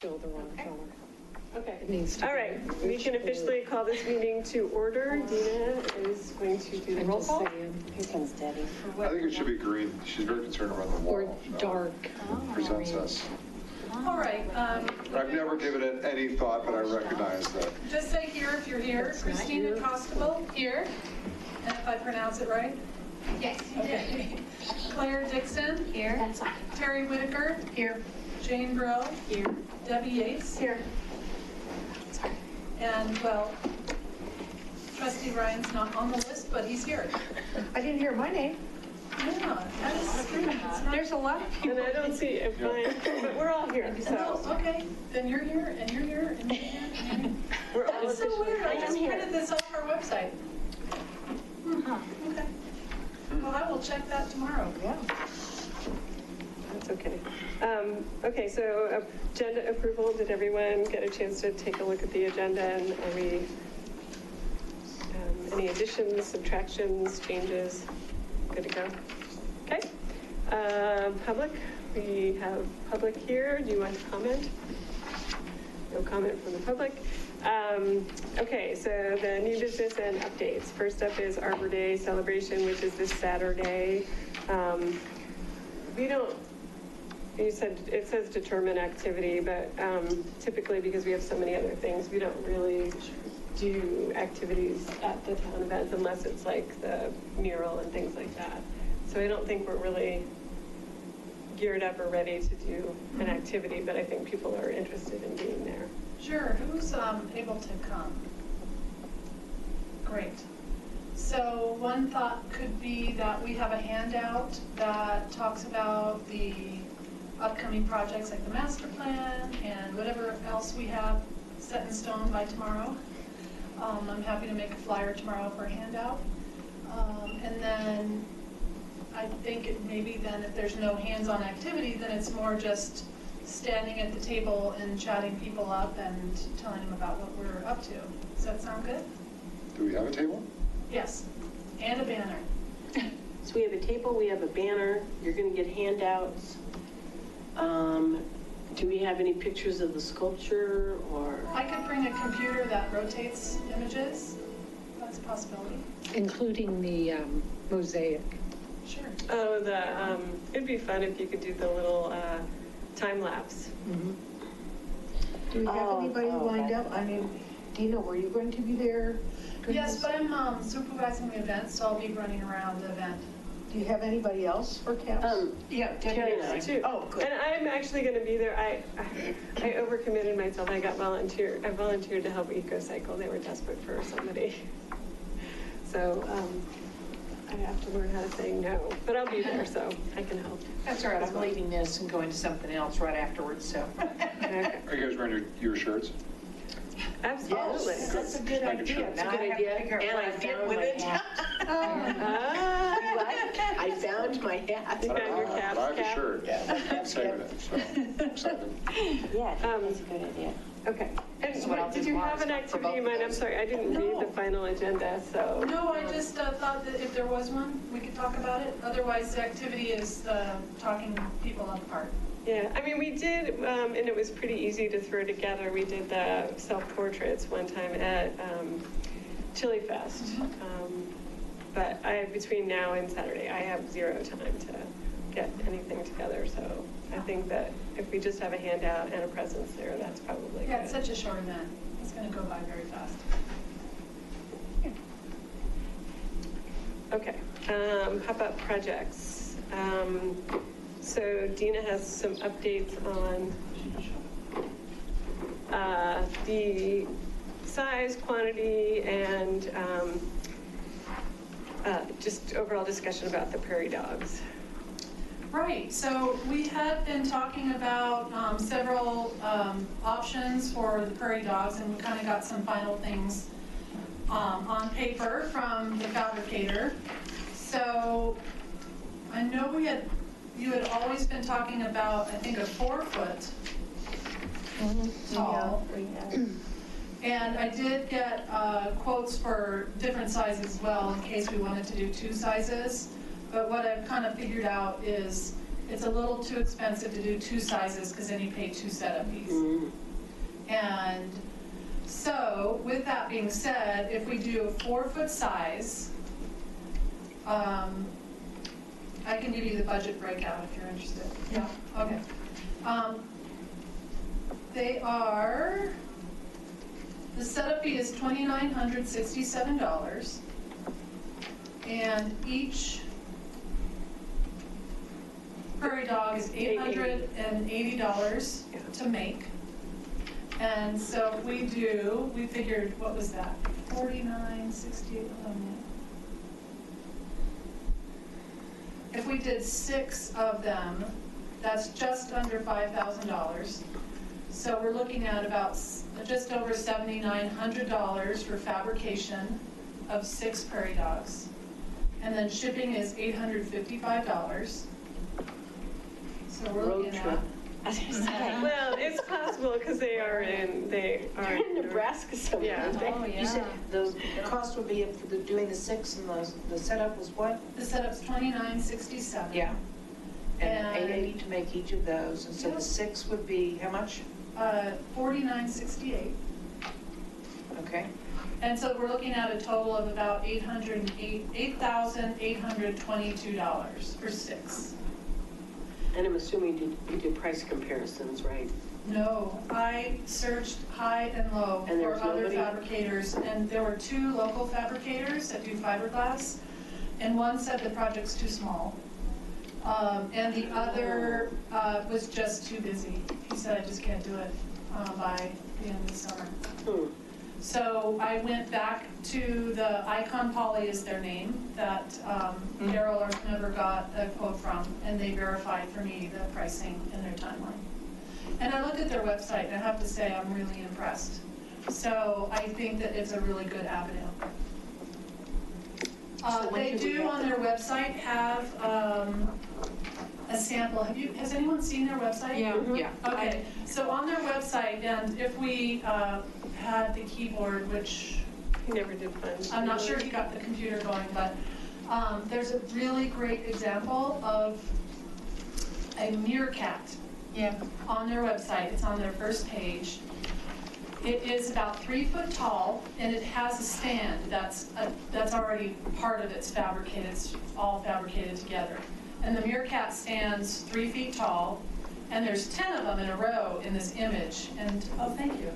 Still the wrong color. Okay. It needs to All be right, rich we can officially call this meeting to order. Dina is going to do the I'm roll just call. saying. Here comes Debbie. I think it should be green. She's very concerned about the Or wall. dark. Presents us. All right. I've never given it any thought, but I recognize that. Just say here if you're here. That's not Christina here. Constable, here. And if I pronounce it right? Yes, you did. Okay. Claire Dixon, Here. That's fine. Terry Whitaker, Here. Jane Brill, Here. Debbie Yates. Here. And, well, trustee Ryan's not on the list, but he's here. I didn't hear my name. Yeah, that is strange. It's not- There's a lot of people. And I don't see it fine, but we're all here, Oh, so okay, then you're here, and you're here, and you're here, and you're here. we're all That's so officially. weird, I just printed this off our website. Okay. Well, I will check that tomorrow. Yeah. That's okay. Okay, so agenda approval, did everyone get a chance to take a look at the agenda? And are we, any additions, subtractions, changes? Good to go? Okay. Public, we have public here. Do you want to comment? No comment from the public. Okay, so the new business and updates. First up is Arbor Day celebration, which is this Saturday. We don't, you said, it says determine activity, but typically because we have so many other things, we don't really do activities at the town events unless it's like the mural and things like that. So I don't think we're really geared up or ready to do an activity, but I think people are interested in being there. Sure, who's able to come? Great. So one thought could be that we have a handout that talks about the upcoming projects like the master plan and whatever else we have set in stone by tomorrow. I'm happy to make a flyer tomorrow for a handout. And then I think it maybe then if there's no hands-on activity, then it's more just standing at the table and chatting people up and telling them about what we're up to. Does that sound good? Do we have a table? Yes, and a banner. So we have a table, we have a banner, you're gonna get handouts. Do we have any pictures of the sculpture or? I could bring a computer that rotates images. That's a possibility. Including the mosaic. Sure. Oh, it'd be fun if you could do the little time lapse. Do we have anybody lined up? I mean, Dina, were you going to be there? Yes, but I'm supervising the event, so I'll be running around the event. Do you have anybody else for camps? Yeah, Terry and I. Too. Oh, good. And I'm actually going to be there. I overcommitted myself. I volunteered to help EcoCycle. They were desperate for somebody. So I have to learn how to say no, but I'll be there, so I can help. That's all right, I'm leaving this and going to something else right afterwards, so. Okay. Are you guys wearing your shirts? Absolutely. That's a good Making sure. idea. That's a Now good I have to idea. figure out And where I I fit found with my it. hat. Ah, I found my hat. you got your But caps I have a cap? shirt. I'm saving it, so I'm excited. Yeah, that's a good idea. Okay. And what I'll did do you tomorrow have is an look for activity in both of mind? I'm those. sorry, I didn't read the final agenda, so. No, I just thought that if there was one, we could talk about it. Otherwise, the activity is talking people apart. Yeah, I mean, we did, and it was pretty easy to throw together. We did the self-portraits one time at Chili Fest. But between now and Saturday, I have zero time to get anything together. So I think that if we just have a handout and a presence there, that's probably Yeah, it's good. such a short event. It's going to go by very fast. Okay, pop-up projects. So Dina has some updates on the size, quantity, and just overall discussion about the prairie dogs. Right, so we had been talking about several options for the prairie dogs, and we kind of got some final things on paper from the fabricator. So I know you had always been talking about, I think, a 4-foot tall. And I did get quotes for different sizes as well in case we wanted to do 2 sizes. But what I've kind of figured out is it's a little too expensive to do two sizes because then you pay two setup fees. Mm. And so, with that being said, if we do a 4-foot size, I can give you the budget breakout if you're interested. Yeah, okay. They are, the setup fee is $2,967, and each prairie dog is $880 to make. And so if we do, we figured, what was that? 49.60. If we did 6 of them, that's just under $5,000. So we're looking at about just over $7,900 for fabrication of 6 prairie dogs. And then shipping is $855. So we're Road looking trip. at. I was gonna say, Well, it's possible because they are in Nebraska somewhere. Yeah. Oh, You yeah. said the cost would be for doing the 6 and the setup was what? The setup's $2,967. Yeah. And And- 880 to make each of those, and so Yep. the 6 would be how much? $49.68. Okay. And so we're looking at a total of about $8,822 for 6. And I'm assuming you did price comparisons, right? No, I searched high and low And there for was other nobody? fabricators, and there were 2 local fabricators that do fiberglass, and one said the project's too small. And the other was just too busy. He said, I just can't do it by the end of the summer. Hmm. So I went back to the Icon Poly is their name, that Daryl never got a quote from, and they verified for me the pricing in their timeline. And I looked at their website, and I have to say, I'm really impressed. So I think that it's a really good avenue. So when They could we do get on their website have a sample. Has anyone seen their website? Yeah. Okay, so on their website, and if we had the keyboard, which He never did find. I'm not sure he got the computer going, but there's a really great example of a meerkat on their website. It's on their first page. It is about 3 foot tall, and it has a stand that's already part of it's fabricated. It's all fabricated together. And the meerkat stands 3 feet tall, and there's 10 of them in a row in this image. And, oh, thank you.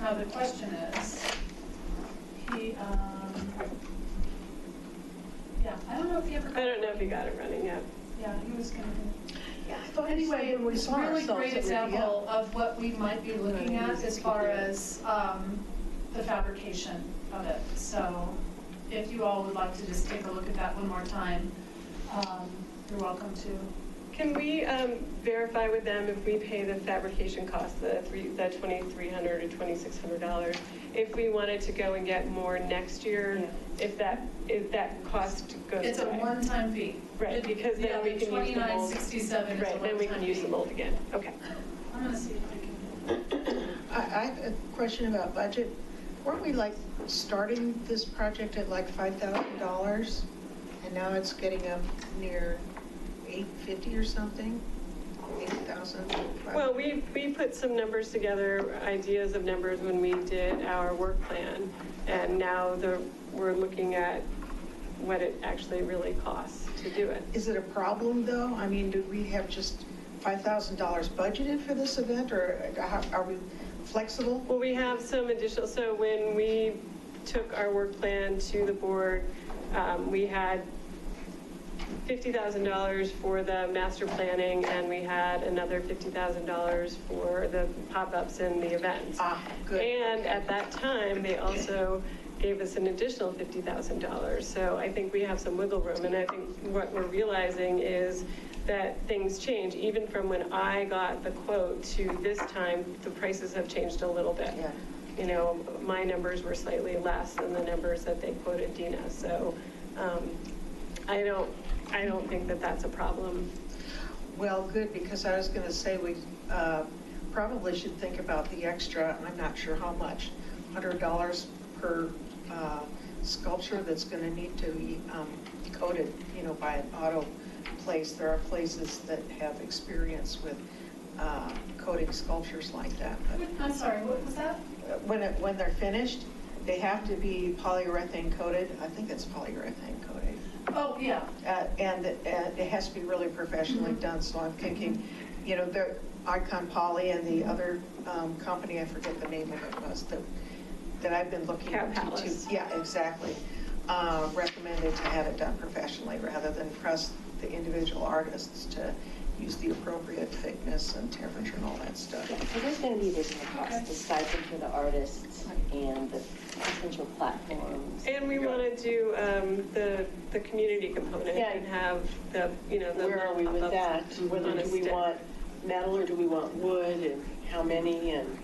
Now, the question is, I don't know if he ever. I don't know if he got it running yet. Yeah, he was gonna. Yeah, I thought he said Anyway, when we it's a saw really ourselves, great it would be up. example of what we might be looking Yeah, at as far as the fabrication of it. So if you all would like to just take a look at that one more time, you're welcome to. Can we verify with them if we pay the fabrication cost, the $2,300 or $2,600, if we wanted to go and get more next year, if that cost goes away? It's a one-time fee. Right, because then we can use the mold. $29.67 is a Right, then we can one-time use the fee. mold again. Okay. I'm gonna see if I can. I have a question about budget. Weren't we like starting this project at like $5,000? And now it's getting up near $850 or something? 8,000? Well, we put some numbers together, ideas of numbers when we did our work plan, and now we're looking at what it actually really costs to do it. Is it a problem, though? I mean, do we have just $5,000 budgeted for this event, or are we flexible? Well, we have some additional, so when we took our work plan to the board, we had $50,000 for the master planning, and we had another $50,000 for the pop-ups and the events. Good. And at that time, they also gave us an additional $50,000. So I think we have some wiggle room, and I think what we're realizing is that things change. Even from when I got the quote to this time, the prices have changed a little bit. Yeah. You know, my numbers were slightly less than the numbers that they quoted Dina. So I don't think that that's a problem. Well, good, because I was going to say we probably should think about the extra, I'm not sure how much, $100 per sculpture that's going to need to be coated, by an auto place. There are places that have experience with coating sculptures like that. But I'm sorry, what was that? when they're finished, they have to be polyurethane coated. I think it's polyurethane coated. Oh, yeah. And it has to be really professionally done. So I'm thinking, you know, the Icon Poly and the other company, I forget the name of it was, that I've been looking Cow into. Palace. Yeah, exactly. Recommended to have it done professionally rather than trust the individual artists to use the appropriate thickness and temperature and all that stuff. So there's going to be additional costs, the stipend for the artists and the potential platforms. And we want to do the community component Yeah. and have the, you know, the. Where are we with little that? pop-ups Whether on a do we stick. want metal or do we want wood and how many and,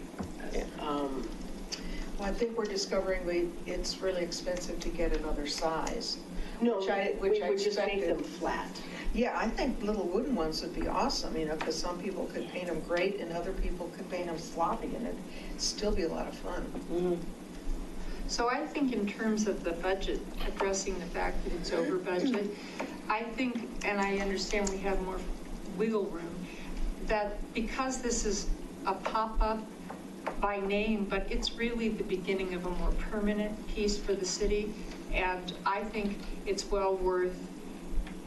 Yeah. Well, I think we're discovering it's really expensive to get another size. no, Which I we would just make expected. them flat. Yeah, I think little wooden ones would be awesome, you know, because some people could paint them great and other people could paint them sloppy and it'd still be a lot of fun. So I think in terms of the budget, addressing the fact that it's over budget, I think, and I understand we have more wiggle room, that because this is a pop-up by name, but it's really the beginning of a more permanent piece for the city, and I think it's well worth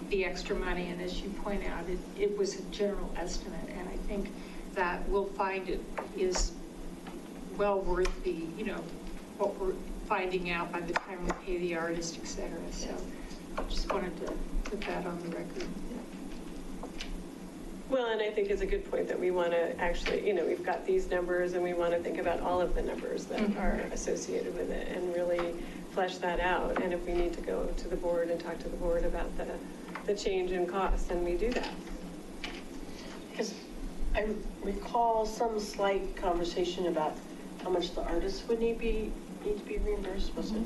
the extra money, and as you point out, it was a general estimate, and I think that we'll find it is well worth the, you know, what we're finding out by the time we pay the artist, et cetera. So I just wanted to put that on the record. Well, and I think it's a good point that we want to actually, you know, we've got these numbers and we want to think about all of the numbers that are associated with it and really flesh that out. And if we need to go to the board and talk to the board about the change in cost, then we do that. Because I recall some slight conversation about how much the artists would need to be reimbursed. Was it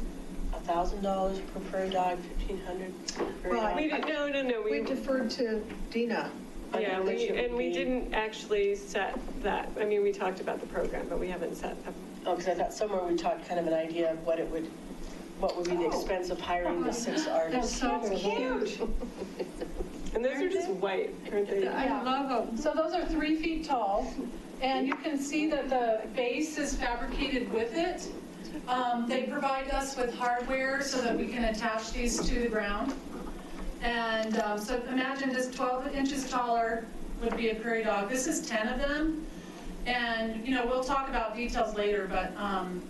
$1,000 per prairie dog, $1,500 per Well, dog? We didn't, no, We deferred to Dina. yeah, we didn't actually set that. I mean, we talked about the program, but we haven't set up. Oh, because I thought somewhere we talked kind of an idea of what would be the expense of hiring the 6 artists. So cute. And those are just white, aren't they? I love them. So those are 3 feet tall, and you can see that the base is fabricated with it. They provide us with hardware so that we can attach these to the ground. And so imagine just 12 inches taller would be a prairie dog. This is 10 of them. And, you know, we'll talk about details later, but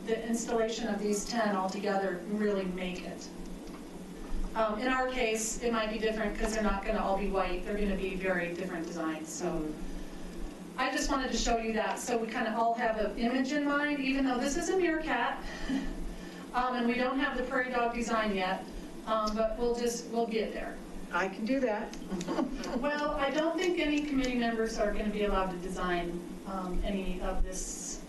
the installation of these 10 altogether really make it. In our case, it might be different because they're not going to all be white. They're going to be very different designs. So I just wanted to show you that so we kind of all have an image in mind, even though this is a meerkat. And we don't have the prairie dog design yet, but we'll get there. I can do that. Well, I don't think any committee members are going to be allowed to design any of this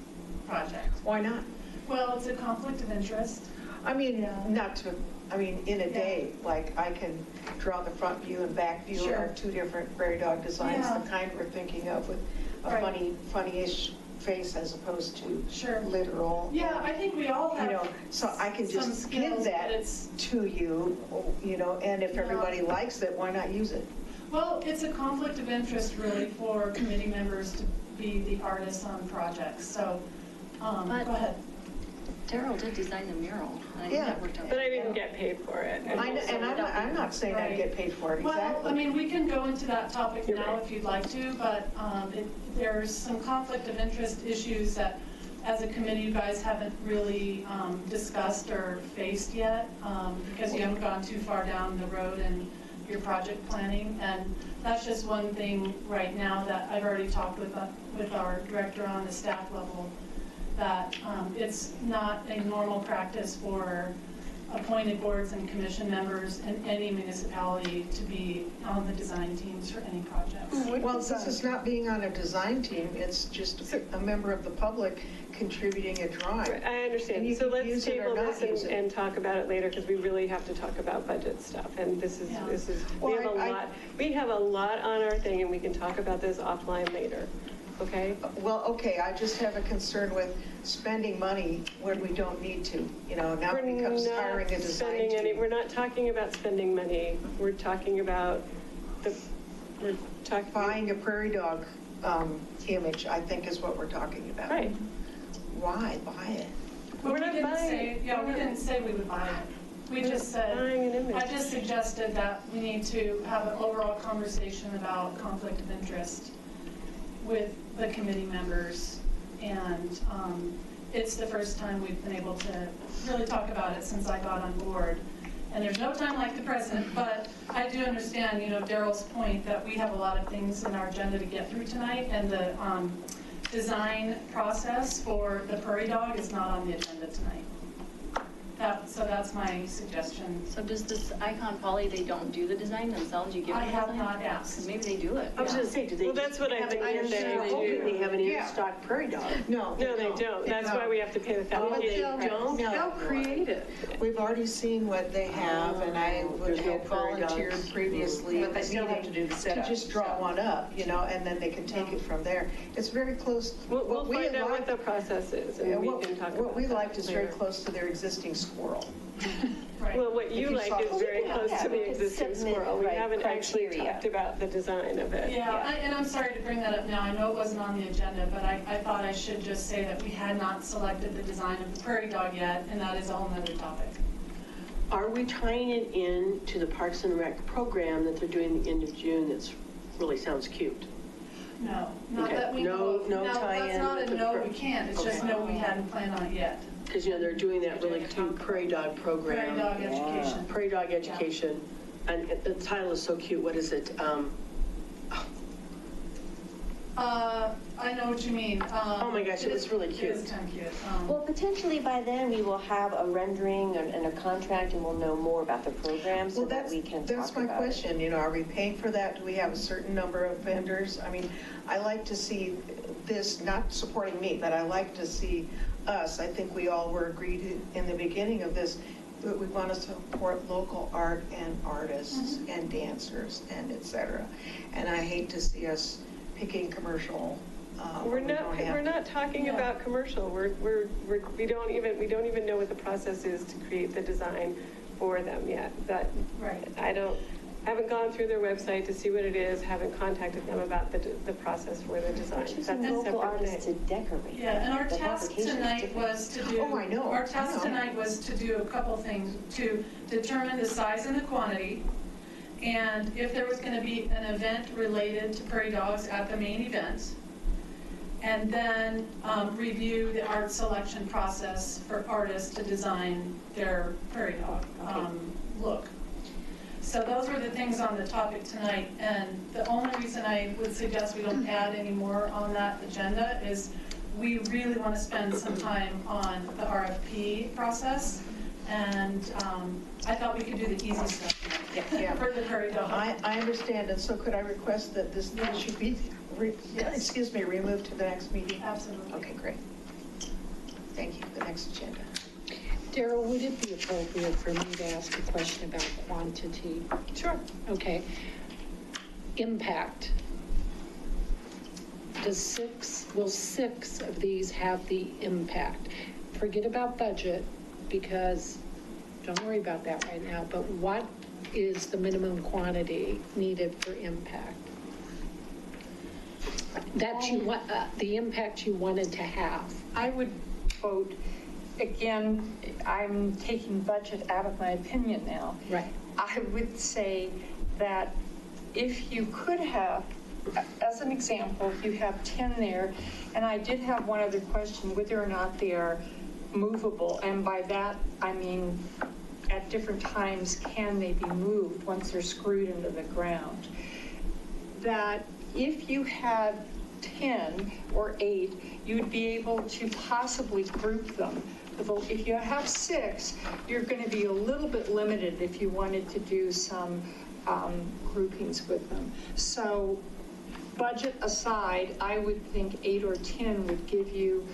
project. Why not? Well, it's a conflict of interest. I mean, Yeah. in a day, like I can draw the front view and back view Sure. are 2 different prairie dog designs, Yeah. the kind we're thinking of with a Right. funny-ish face as opposed to Sure. literal. Yeah, I think we all You have. know, so I can some just give skills, that but it's- to you, you know, and if Yeah. everybody likes it, why not use it? Well, it's a conflict of interest really for committee members to be the artists on projects, so, go ahead. Daryl did design the mural. I think Yeah. that worked out. But I didn't get paid for it. And I'm not saying I get paid for it, Well, I exactly. mean, we can go into that topic You're now right. if you'd like to, but there's some conflict of interest issues that, as a committee, you guys haven't really discussed or faced yet, because you haven't gone too far down the road in your project planning. And that's just one thing right now that I've already talked with our director on the staff level, that it's not a normal practice for appointed boards and commission members in any municipality to be on the design teams for any projects. Well, this is not being on a design team, it's just a member of the public contributing a drawing. I And understand. you So can let's use it or table not use this it. and talk about it later because we really have to talk about budget stuff. And we Well, have a lot on our thing and we can talk about this offline later. Okay? Well, okay, I just have a concern with spending money when we don't need to, you know, now it becomes hiring a design team. We're not talking about spending money. We're talking about we're talking. Buying a prairie dog image, I think is what we're talking about. Right. Why buy it? We're We not didn't buying say, it. yeah, we didn't say we would buy it. We just said, Buying an image. I just suggested that we need to have an overall conversation about conflict of interest with the committee members. And it's the first time we've been able to really talk about it since I got on board. And there's no time like the present, but I do understand, Daryl's point that we have a lot of things in our agenda to get through tonight, and the design process for the prairie dog is not on the agenda tonight. So that's my suggestion. So does this Icon Poly, they don't do the design themselves? You give them I the have design? not asked. Because maybe they do it. I was gonna say, do they? Well, that's what I have think an they're in-stock- saying, They have an Yeah. in-stock prairie dog. No. No, they don't. That's why we have to pay the Oh, they $1,000. don't? They'll create it. We've already seen what they have, and I would There's no have prairie volunteered dogs. previously. But they still have to do the setup. To just draw one up, and then they can take it from there. It's very close. We'll what we find out what like- the process is, yeah, and we what- can talk about that What we liked is very later. close to their existing squirrel. Right. Well, what you you like saw- is very Yeah, close to we the could existing submit, squirrel. We right, haven't actually criteria. talked about the design of it. Yeah, and I'm sorry to bring that up now. I know it wasn't on the agenda, but I thought I should just say that we had not selected the design of the prairie dog yet, and that is a whole nother topic. Are we tying it in to the Parks and Rec program that they're doing the end of June that's really sounds cute? No, not Okay. that we know No- of. no That's tie-in not with a the no, pro- we can't. It's just Okay. no, we hadn't planned on it yet. Because, they're doing that really cute prairie dog program. Prairie dog education. Prairie dog education. And the title is so cute. What is it? I know what you mean. Oh my gosh, it was really It is cute. kind of cute. Well, potentially by then, we will have a rendering and a contract, and we'll know more about the program so Well, that we can talk about it. that's my question, are we paying for that? Do we have a certain number of vendors? I mean, I like to see this, not supporting me, but I like to see us, I think we all were agreed in the beginning of this, that we want to support local art and artists and dancers and et cetera. And I hate to see us picking commercial. We're when we don't have- we're not talking Yeah. about commercial. We don't even know what the process is to create the design for them yet. Right. Haven't gone through their website to see what it is, haven't contacted them about the process for the design. That's Choosing a local separate artists to thing. decorate. Yeah, and our The task publication is tonight different. was to do. Oh, I know, Our I task know. tonight was to do a couple things, to determine the size and the quantity, and if there was going to be an event related to prairie dogs at the main event, and then review the art selection process for artists to design their prairie dog look. So those were the things on the topic tonight, and the only reason I would suggest we don't add any more on that agenda is we really want to spend some time on the RFP process, and I thought we could do the easy stuff Yeah. for the prairie dog. I understand, and so could I request that this should be, Yes. removed to the next meeting? Absolutely. Okay, great. Thank you. The next agenda. Daryl, would it be appropriate for me to ask a question about quantity? Sure. Okay. Impact. Will 6 of these have the impact? Forget about budget, because don't worry about that right now, but what is the minimum quantity needed for impact? That you want, the impact you wanted to have. I would vote, again, I'm taking budget out of my opinion now. Right. I would say that if you could have, as an example, if you have 10 there, and I did have one other question, whether or not they are movable, and by that, I mean, at different times, can they be moved once they're screwed into the ground? That if you had 10 or 8, you'd be able to possibly group them. If you have 6, you're going to be a little bit limited if you wanted to do some groupings with them. So budget aside, I would think 8 or 10 would give you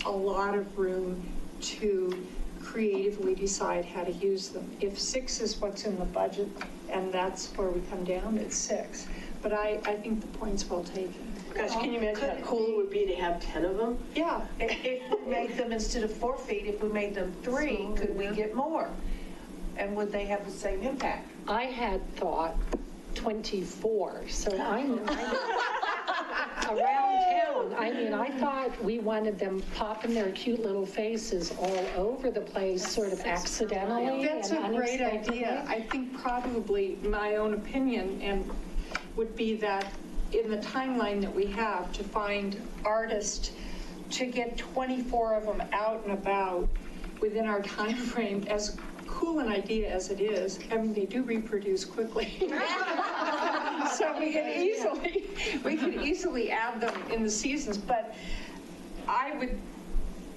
a lot of room to creatively decide how to use them. If 6 is what's in the budget, and that's where we come down, it's 6. But I think the point's well taken. Gosh, can you imagine how cool it would be to have 10 of them? Yeah. If we made them, instead of 4 feet, if we made them 3, could we get more? And would they have the same impact? I had thought 24, so I'm around town. I mean, I thought we wanted them popping their cute little faces all over the place, sort of accidentally That's and a great unexpectedly. idea. I think probably my own opinion and would be that in the timeline that we have to find artists, to get 24 of them out and about within our time frame, as cool an idea as it is, I mean, they do reproduce quickly. So we could easily add them in the seasons, but I would,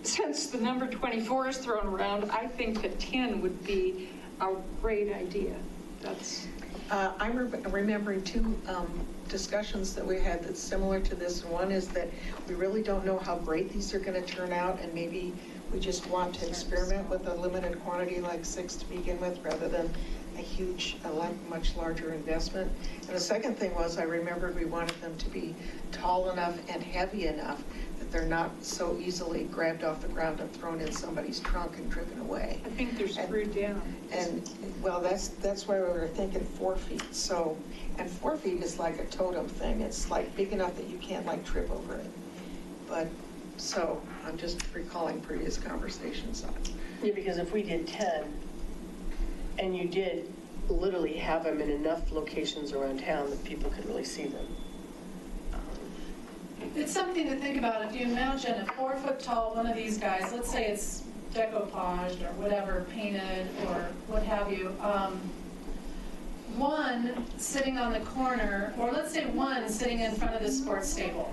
since the number 24 is thrown around, I think that 10 would be a great idea. That's. I'm remembering two discussions that we had that's similar to this. One is that we really don't know how great these are going to turn out, and maybe we just want to experiment with a limited quantity like 6 to begin with, rather than a huge, much larger investment. And the second thing was, I remembered we wanted them to be tall enough and heavy enough that they're not so easily grabbed off the ground and thrown in somebody's trunk and driven away. I think they're screwed down. And, well, that's why we were thinking 4 feet. So, and 4 feet is like a totem thing. It's like big enough that you can't like trip over it. But, so, I'm just recalling previous conversations on it. Yeah, because if we did 10, and you did literally have them in enough locations around town that people could really see them. It's something to think about. If you imagine a 4-foot tall one of these guys, let's say it's decoupaged or whatever, painted or what have you, one sitting on the corner, or let's say one sitting in front of the sports stable.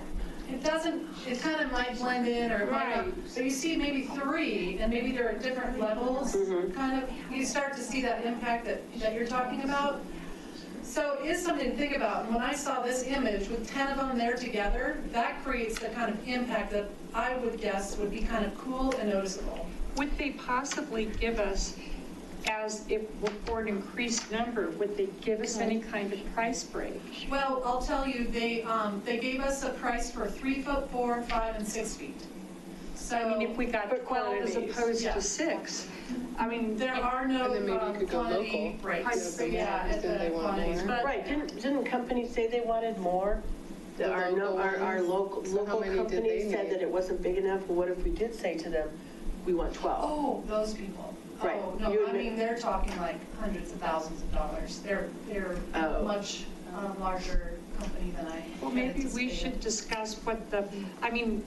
It kind of might blend in, or it might not. So you see maybe 3, and maybe they're at different levels, kind of. You start to see that impact that you're talking about. So it is something to think about. When I saw this image with 10 of them there together, that creates the kind of impact that I would guess would be kind of cool and noticeable. Would they possibly give us, as if for an increased number, would they give us any kind of price break? Well, I'll tell you, they gave us a price for 3 foot, 4, 5, and 6 feet. So I mean, if we got 12 as opposed yeah. to 6, I mean. There are no And then maybe you could go quantity local. breaks. Yeah, Yeah, at then they the want quantities. more. But Right, didn't companies say they wanted more? Our local So how many did they companies said need? that it wasn't big enough, or what if we did say to them, we want 12? oh, those people. Right. Oh, no, You I admit- mean, they're talking like hundreds of thousands of dollars. They're Oh. much larger company than I Well, maybe we anticipated. should discuss what the, I mean,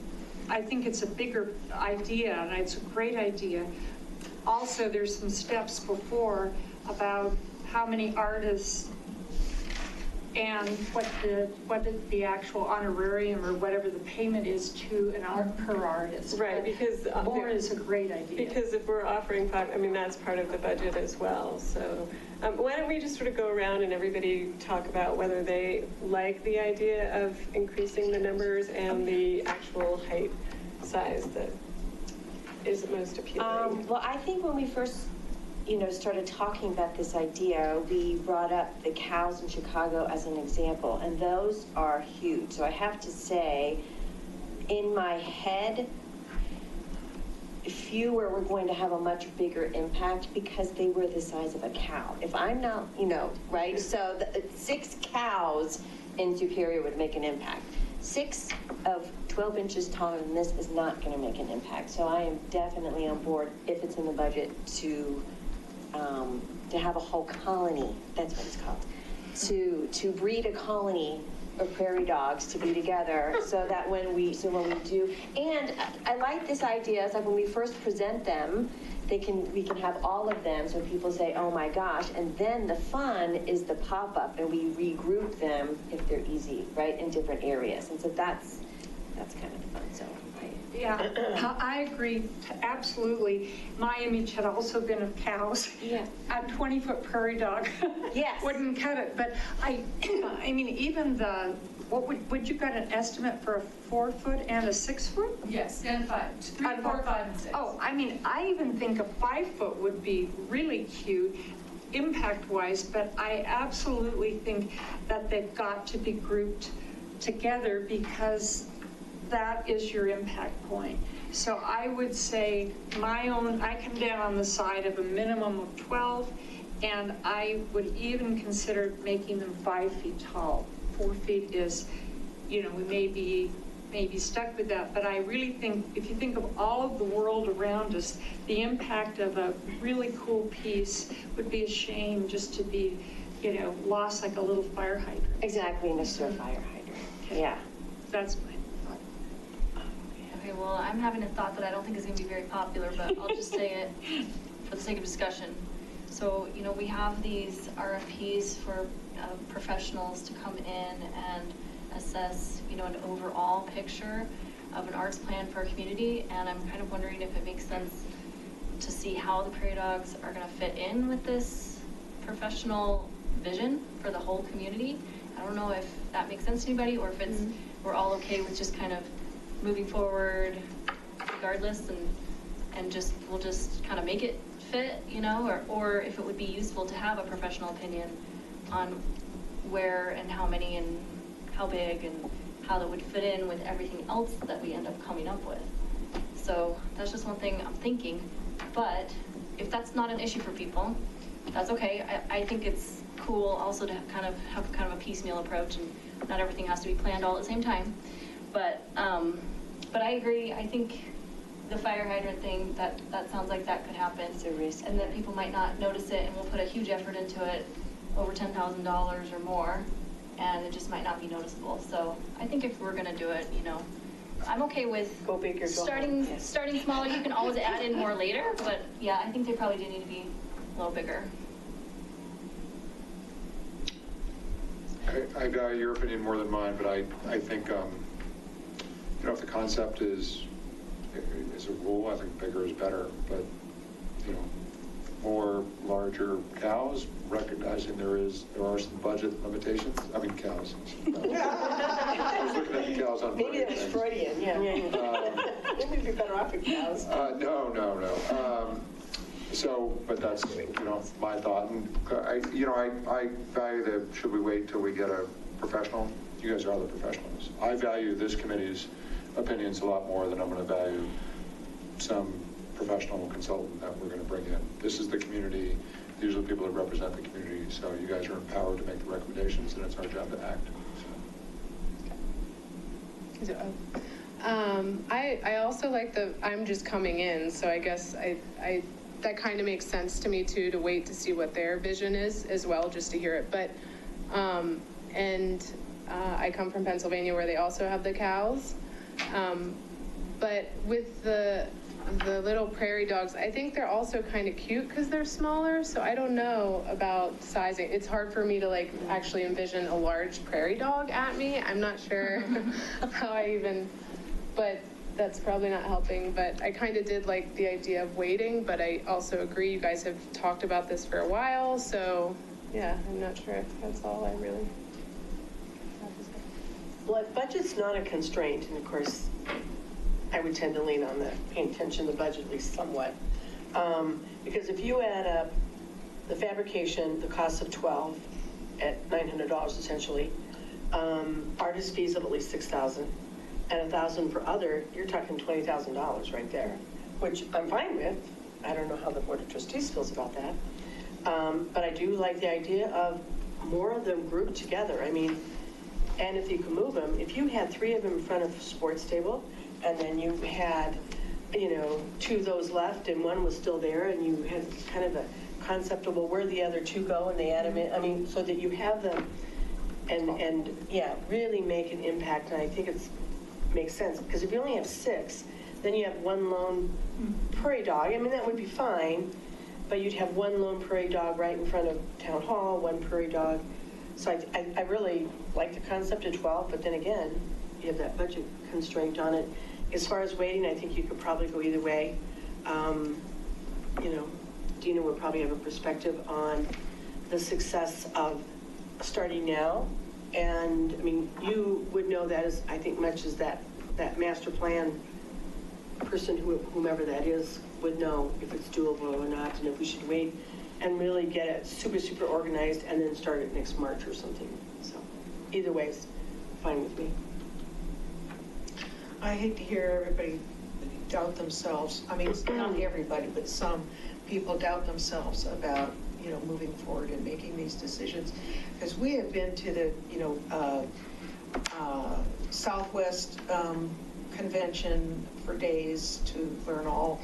I think it's a bigger idea, and it's a great idea. Also, there's some steps before about how many artists and what the actual honorarium or whatever the payment is to an art per artist. Right, because More is a great idea. Because if we're offering 5, I mean, that's part of the budget as well. So why don't we just sort of go around and everybody talk about whether they like the idea of increasing the numbers and the actual height size that is most appealing. Well, I think when we first, started talking about this idea, we brought up the cows in Chicago as an example, and those are huge. So I have to say, in my head, fewer were going to have a much bigger impact because they were the size of a cow. If I'm not, right? So 6 cows in Superior would make an impact. 6 of 12 inches taller than this is not going to make an impact. So I am definitely on board, if it's in the budget, to have a whole colony, that's what it's called, to breed a colony of prairie dogs to be together, so that when we do, and I like this idea, it's like when we first present them, we can have all of them, so people say, oh my gosh, and then the fun is the pop-up, and we regroup them if they're easy, right, in different areas, and so that's kind of fun, so. Yeah, I agree, absolutely. My image had also been of cows. Yeah. A 20-foot prairie dog. Yes. Wouldn't cut it, but I mean, even would you got an estimate for a 4-foot and a 6-foot? Yes, and 5, 3, 4, 5, and 6. Oh, I mean, I even think a 5-foot would be really cute, impact-wise, but I absolutely think that they've got to be grouped together because that is your impact point. So I would say I come down on the side of a minimum of 12 And I would even consider making them 5 feet tall. 4 feet is, we may be stuck with that, but I really think, if you think of all of the world around us, the impact of a really cool piece would be a shame just to be, lost like a little fire hydrant. Exactly, next to a fire hydrant. Yeah. That's my thought. Okay, well, I'm having a thought that I don't think is gonna be very popular, but I'll just say it for the sake of discussion. So, we have these RFPs for professionals to come in and assess, an overall picture of an arts plan for a community, and I'm kind of wondering if it makes sense to see how the prairie dogs are gonna fit in with this professional vision for the whole community. I don't know if that makes sense to anybody, or if it's, we're all okay with just kind of moving forward regardless, and we'll just kind of make it fit, or if it would be useful to have a professional opinion on where and how many and how big and how that would fit in with everything else that we end up coming up with. So that's just one thing I'm thinking, but if that's not an issue for people, that's okay. I think it's cool also to have a piecemeal approach, and not everything has to be planned all at the same time. But I agree. I think the fire hydrant thing, that sounds like that could happen. It's a risk. And that people might not notice it, and we'll put a huge effort into it, over $10,000 or more, and it just might not be noticeable. So I think if we're gonna do it, I'm okay with Go big or go starting home. starting smaller. You can always add in more later, but yeah, I think they probably do need to be a little bigger. I value your opinion more than mine, but I think, if the concept is a rule, I think bigger is better, but, more larger cows, recognizing there are some budget limitations. I mean, cows. I was looking at the cows on. Maybe that was things. Freudian, yeah. Maybe we'd be better off with cows. No. But that's, my thought. And I value the, should we wait till we get a professional? You guys are the professionals. I value this committee's opinions a lot more than I'm going to value some professional consultant that we're going to bring in. This is the community. These are the people that represent the community. So you guys are empowered to make the recommendations, and it's our job to act. I also like I'm just coming in, so I guess that kind of makes sense to me too, to wait to see what their vision is as well, just to hear it. But, I come from Pennsylvania where they also have the cows. But with the little prairie dogs, I think they're also kind of cute because they're smaller. So I don't know about sizing. It's hard for me to actually envision a large prairie dog at me. I'm not sure how but that's probably not helping. But I kind of did like the idea of waiting, but I also agree you guys have talked about this for a while. So yeah, I'm not sure if that's all I really have to say. Well, if budget's not a constraint, and of course, I would tend to lean on paying attention to the budget at least somewhat. Because if you add up the fabrication, the cost of 12 at $900 essentially, artist fees of at least $6,000, and $1,000 for other, you're talking $20,000 right there, which I'm fine with. I don't know how the Board of Trustees feels about that. But I do like the idea of more of them grouped together. I mean, and if you can move them, if you had 3 of them in front of sports table, and then you had, 2 of those left and 1 was still there, and you had kind of a concept of, well, where the other 2 go, and they add them in, I mean, so that you have them and really make an impact. And I think makes sense, because if you only have 6, then you have 1 lone prairie dog. I mean, that would be fine, but you'd have 1 lone prairie dog right in front of town hall, 1 prairie dog. So I really like the concept of 12, but then again, you have that budget constraint on it. As far as waiting, I think you could probably go either way. Dina would probably have a perspective on the success of starting now. And I mean, you would know that as, I think, much as that master plan person, whomever that is, would know if it's doable or not, and if we should wait and really get it super, super organized and then start it next March or something. So either way is fine with me. I hate to hear everybody doubt themselves. I mean, not everybody, but some people doubt themselves about, moving forward and making these decisions. Because we have been to the, Southwest Convention for days to learn all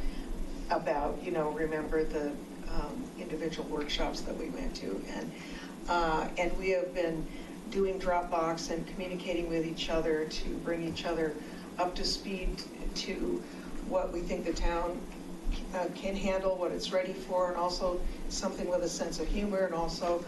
about, remember the individual workshops that we went to. And we have been doing Dropbox and communicating with each other to bring each other up to speed to what we think the town can handle, what it's ready for, and also something with a sense of humor, and also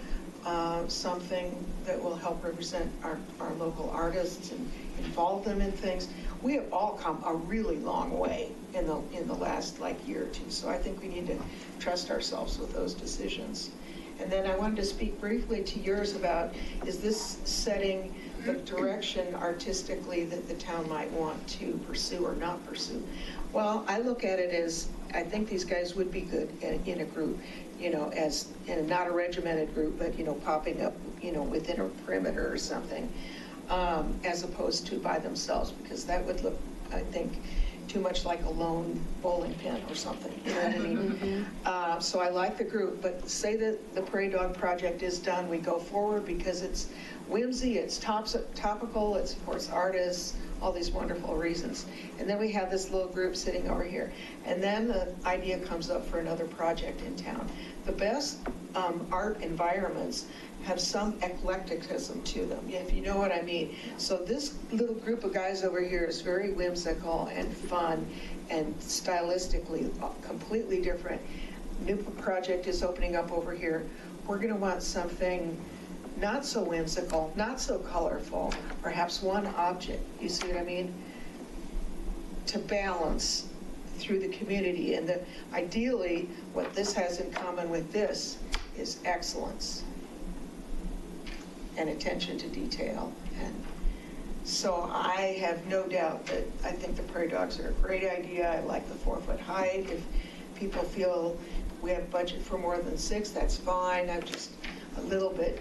something that will help represent our local artists and involve them in things. We have all come a really long way in the last year or two, so I think we need to trust ourselves with those decisions. And then I wanted to speak briefly to yours about, is this setting the direction artistically that the town might want to pursue or not pursue? Well, I look at it as, I think these guys would be good in a group, as in not a regimented group, but, popping up, within a perimeter or something, as opposed to by themselves, because that would look, I think, too much like a lone bowling pin or something, you know what I mean? So I like the group, but say that the Prairie Dog Project is done, we go forward because it's whimsy, it's topical, it supports artists, all these wonderful reasons. And then we have this little group sitting over here. And then the idea comes up for another project in town. The best art environments have some eclecticism to them, if you know what I mean. So this little group of guys over here is very whimsical and fun and stylistically completely different. New project is opening up over here. We're going to want something not so whimsical, not so colorful, perhaps one object, you see what I mean? To balance through the community. And ideally, what this has in common with this is excellence and attention to detail. And so I have no doubt that I think the Prairie Dogs are a great idea. I like the 4-foot height. If people feel we have budget for more than 6, that's fine. I'm just a little bit,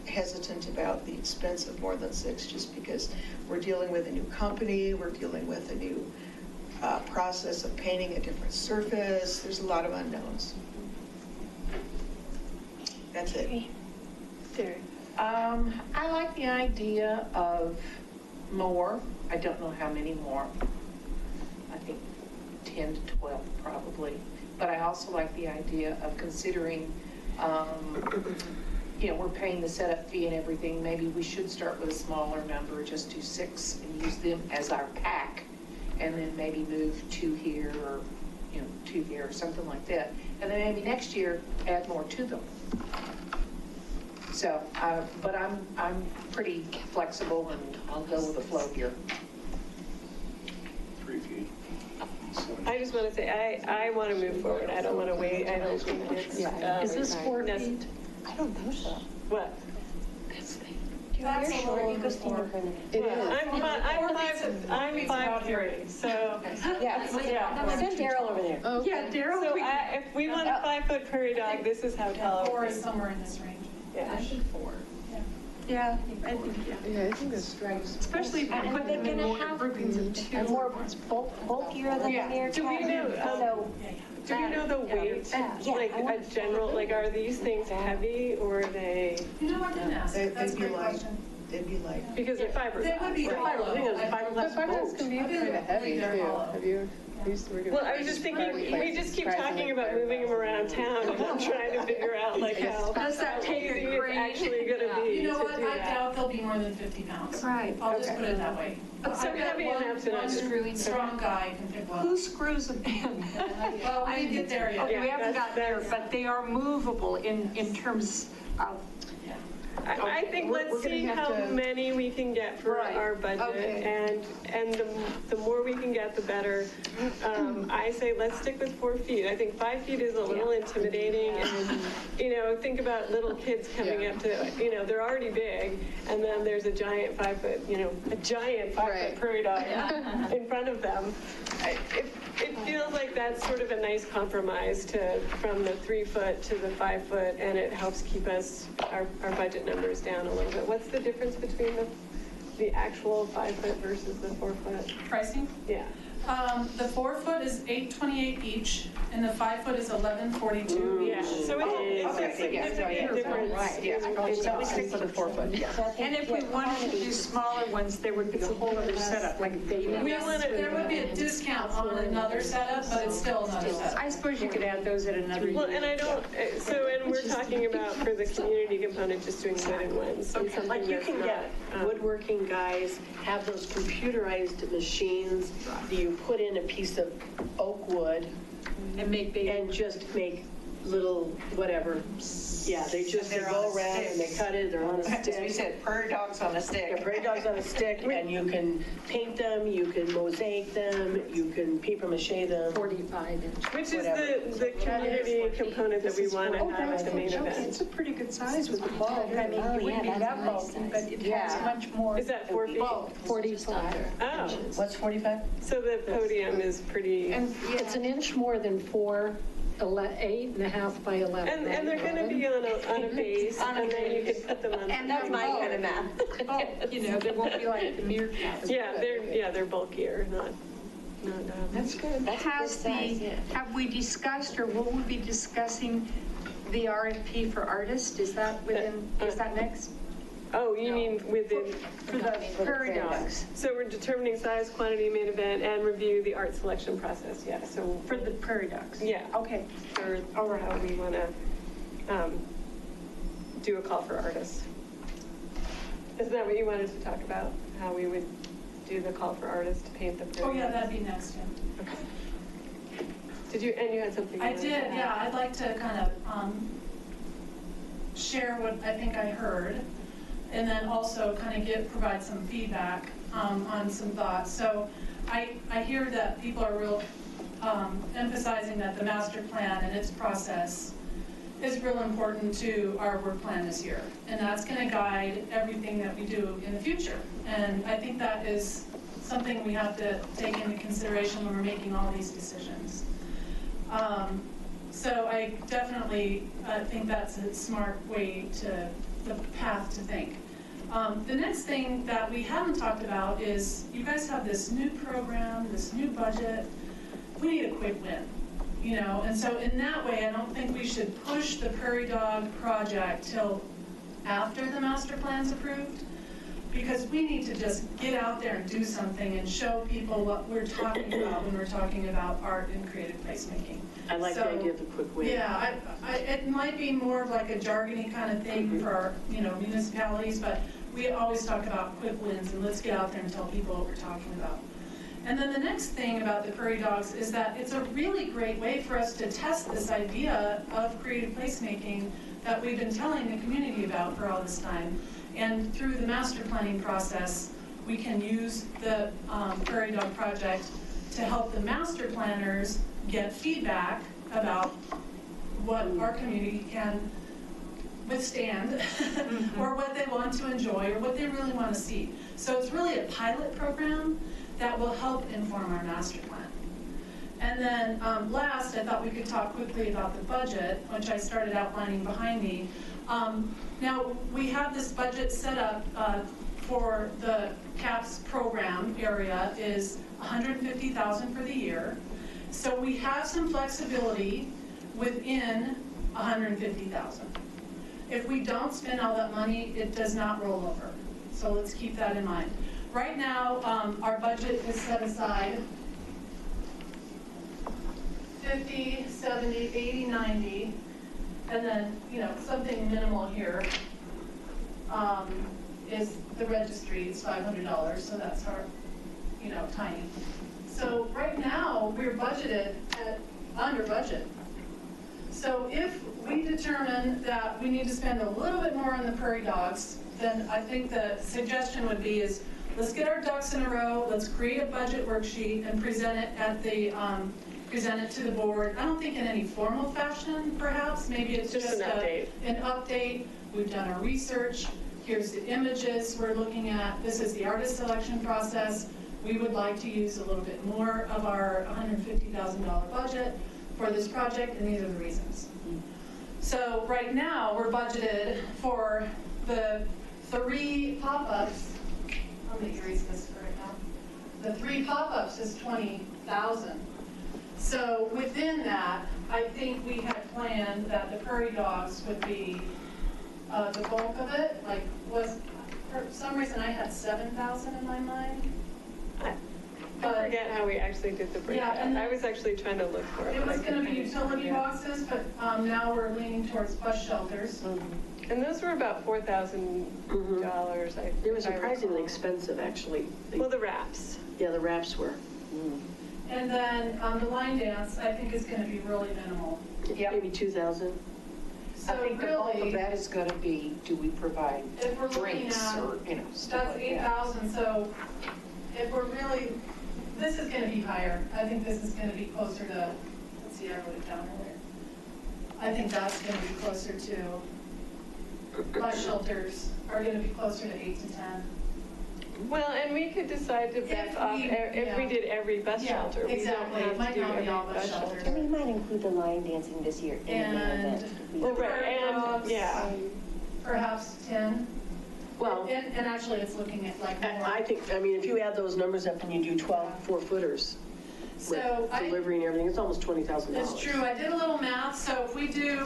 hesitant about the expense of more than 6, just because we're dealing with a new company, we're dealing with a new process of painting a different surface. There's a lot of unknowns. That's it. Derek. I like the idea of more. I don't know how many more. I think 10 to 12 probably. But I also like the idea of considering, we're paying the setup fee and everything. Maybe we should start with a smaller number, just do 6 and use them as our pack, and then maybe move 2 here or, 2 here or something like that. And then maybe next year add more to them. So, but I'm pretty flexible and I'll go with the flow here. 3 feet. I just want to say, I want to move forward. I don't want to wait. I don't think it's. Is this 4 feet? I don't think so. What? That's a little over 4. It is. I'm 5'3", so. Yeah, send Daryl over there. Yeah, Daryl. So if we want a 5-foot prairie dog, this is how tall. 4 is somewhere in this range. Yeah. I think 4. Yeah, I think, Yeah, I think that's right. especially if you And put are they them in gonna more have groupings of 2. more bulkier than Yeah. their Do we know, so do we know the weight? Yeah, Like I a want- general, are these things heavy or are they, I didn't ask. That's a great question. They'd be like, because they're fiberglass. They would be right? hollow. But fiberglass can be kind of heavy too. Have you? Well, I was just thinking, we just keep talking about moving them around town and I'm trying to figure out how Does that take easy a it's crane? actually gonna be You know to what, do I that. doubt they'll be more than 50 pounds. Right. I'll just put it that way. So I bet heavy enough to one not screwing strong guy can pick one Who up. screws them in? Well, we didn't get there yet. Okay, we Yeah, haven't that's- got there, that's- but they are movable in terms of, I think We're let's gonna see have how to- many we can get for Right. our budget, Okay. and the more we can get, the better. I say let's stick with 4 feet. I think 5 feet is a little intimidating, and think about little kids coming up to, they're already big, and then there's a giant 5-foot, a giant 5-foot prairie dog in front of them. It feels like that's sort of a nice compromise from the 3-foot to the 5-foot, and it helps keep our budget numbers down a little bit. What's the difference between the actual 5-foot versus the 4-foot? Pricing? Yeah. The 4-foot is $828 each, and the 5-foot is $1142 Yeah, each. so it's a significant difference. So we stick with the 4-foot, yeah. And if we wanted to do smaller ones, there would be a whole other setup, like There would be a discount on another setup, but it's still another setup. I suppose you could add those at another. Well, and I don't, and we're talking about for the community component, just doing wooden ones. and something Like you that's can not, get woodworking guys, have those computerized machines that you put in a piece of oak wood And make big. and just make little whatever. Yeah, they just, they go around and they cut it, they're on a As we stick. said, prairie dogs on a Yeah, stick. prairie dogs on a stick, and you can paint them, you can mosaic them, you can paper mache them. 45 inch. which is whatever. the community component that we want to have at the main Okay, event. it's a pretty good size with the bulk. I mean, it wouldn't be that bulky, but it has much more. Is that 4 feet? 45 Oh, inches. What's 45? so the podium is pretty, And, It's an inch more than 8.5 by 11. and they're going to be on a base, and then you could put them on. And That's my kind of math. you know, they won't be like the meerkats. They're bulkier, not. That's good. That's a good Has size, the, yeah. have we discussed, or will we be discussing the RFP for artists? Is that next? Oh, you mean within, For the prairie dogs, so we're determining size, quantity, main event, and review the art selection process, yeah, so. for the prairie dogs? Yeah. Okay. For how we want to do a call for artists. Isn't that what you wanted to talk about? How we would do the call for artists to paint the Oh, prairie? yeah, that'd be next, Jim. Did you, and you had something? I you wanted did, to add? yeah, I'd like to kind of share what I think I heard, and then also kind of provide some feedback on some thoughts. So I hear that people are real emphasizing that the master plan and its process is real important to our work plan this year. And that's going to guide everything that we do in the future. And I think that is something we have to take into consideration when we're making all these decisions. So I definitely think that's a smart way the path to think. The next thing that we haven't talked about is you guys have this new program, this new budget. We need a quick win, you know? And so in that way, I don't think we should push the Prairie Dog project till after the master plan's approved, because we need to just get out there and do something and show people what we're talking about when we're talking about art and creative placemaking. I like the idea of the quick win. Yeah, it might be more of like a jargony kind of thing for our, municipalities, but we always talk about quick wins, and let's get out there and tell people what we're talking about. And then the next thing about the Prairie Dogs is that it's a really great way for us to test this idea of creative placemaking that we've been telling the community about for all this time. And through the master planning process, we can use the Prairie Dog project to help the master planners get feedback about what our community can withstand or what they want to enjoy or what they really want to see. So it's really a pilot program that will help inform our master plan. And then last, I thought we could talk quickly about the budget, which I started outlining behind me. Now, we have this budget set up for the CAPS program area is $150,000 for the year. So we have some flexibility within $150,000. If we don't spend all that money, it does not roll over. So let's keep that in mind. Right now, our budget is set aside 50, 70, 80, 90, and then, something minimal here is the registry is $500, so that's our, tiny. So right now, we're budgeted under budget. So if we determine that we need to spend a little bit more on the Prairie Dogs, then I think the suggestion would be is, let's get our ducks in a row, let's create a budget worksheet and present it at the, present it to the board. I don't think in any formal fashion, perhaps, maybe it's just an update. An update. We've done our research. Here's the images we're looking at. This is the artist selection process. We would like to use a little bit more of our $150,000 budget for this project, and these are the reasons. So right now, we're budgeted for the 3 pop-ups. I'm going to erase this for right now. the 3 pop-ups is 20,000. So within that, I think we had planned that the prairie dogs would be the bulk of it, like for some reason I had 7,000 in my mind. I But forget how we actually did the Yeah, and breakdown. I was actually trying to look for it. it but I was gonna be couldn't. utility Yeah. boxes, but now we're leaning towards bus shelters. And those were about $4,000, I They were if I surprisingly recall. expensive, actually. Well, the wraps. Yeah, the wraps were. And then the line dance, I think is gonna be really minimal. Yep. Maybe 2,000. I So think the bulk of really, that is gonna be, do we provide if we're looking drinks at, or, stuff that's like that. 8,000, so if we're really, this is gonna be higher. I think this is gonna be closer to, let's see, I wrote it down earlier. I think that's gonna be closer to, bus shelters are gonna be closer to 8 to 10. Well, and we could decide to back If off, we- if we yeah. did every bus Yeah, shelter. We don't exactly. It have might to do not be every all bus bus shelters. shelter. And we might include the line dancing this year in the main And- event. Well, right, and, Dogs, yeah. Perhaps 10. Well, And actually, it's looking at like more. I think, I mean, if you add those numbers up and you do 12 4-footers So with I, delivery and everything, it's almost $20,000. it's true, I did a little math, so if we do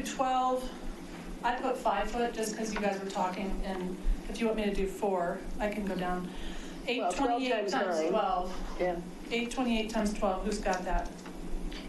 12, I put 5 foot just because you guys were talking, and if you want me to do 4, I can go down. Well, 12 828 times times 9. 12, Yeah, 828 times 12, who's got that?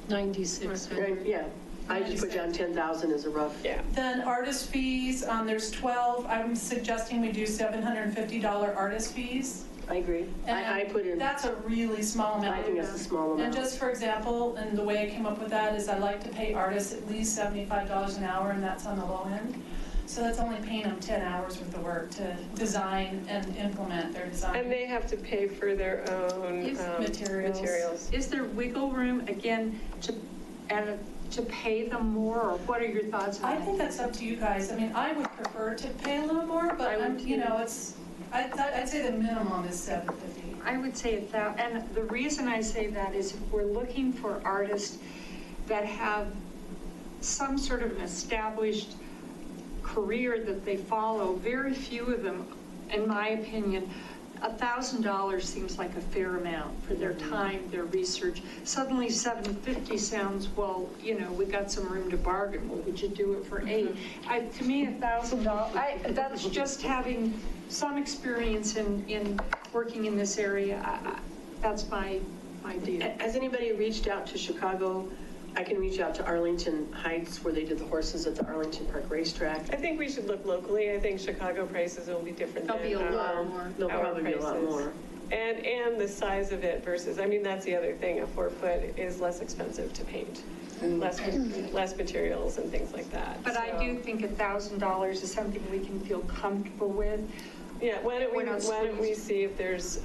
96. right, yeah. I just put down 10,000 as a rough. Yeah. Then artist fees, there's 12, I'm suggesting we do $750 artist fees. I agree. I put in, That's a really small amount. I think that's a small And amount. just for example, and the way I came up with that is I like to pay artists at least $75 an hour, and that's on the low end. So that's only paying them 10 hours worth of work to design and implement their design. And they have to pay for their own materials. Is there wiggle room, again, to pay them more, or what are your thoughts on I it? think that's up to you guys. I mean, I would prefer to pay a little more, but I would I'm, I'd say the minimum is $750. I would say 1,000, and the reason I say that is if we're looking for artists that have some sort of an established career that they follow, very few of them, in my opinion, $1,000 seems like a fair amount for their time, their research. Suddenly $750 sounds, well, we got some room to bargain. Well, would you do it for $8? To me, $1,000, that's just having some experience in working in this area. That's my deal. Has anybody reached out to Chicago? I can reach out to Arlington Heights, where they did the horses at the Arlington Park Racetrack. I think we should look locally. I think Chicago prices will be different than There'll be a lot more. There'll our probably be a lot prices. more. And the size of it versus, that's the other thing, a 4-foot is less expensive to paint. Less materials and things like that. But I So, do think $1,000 is something we can feel comfortable with. Yeah, why don't We're not we squeezed. see if there's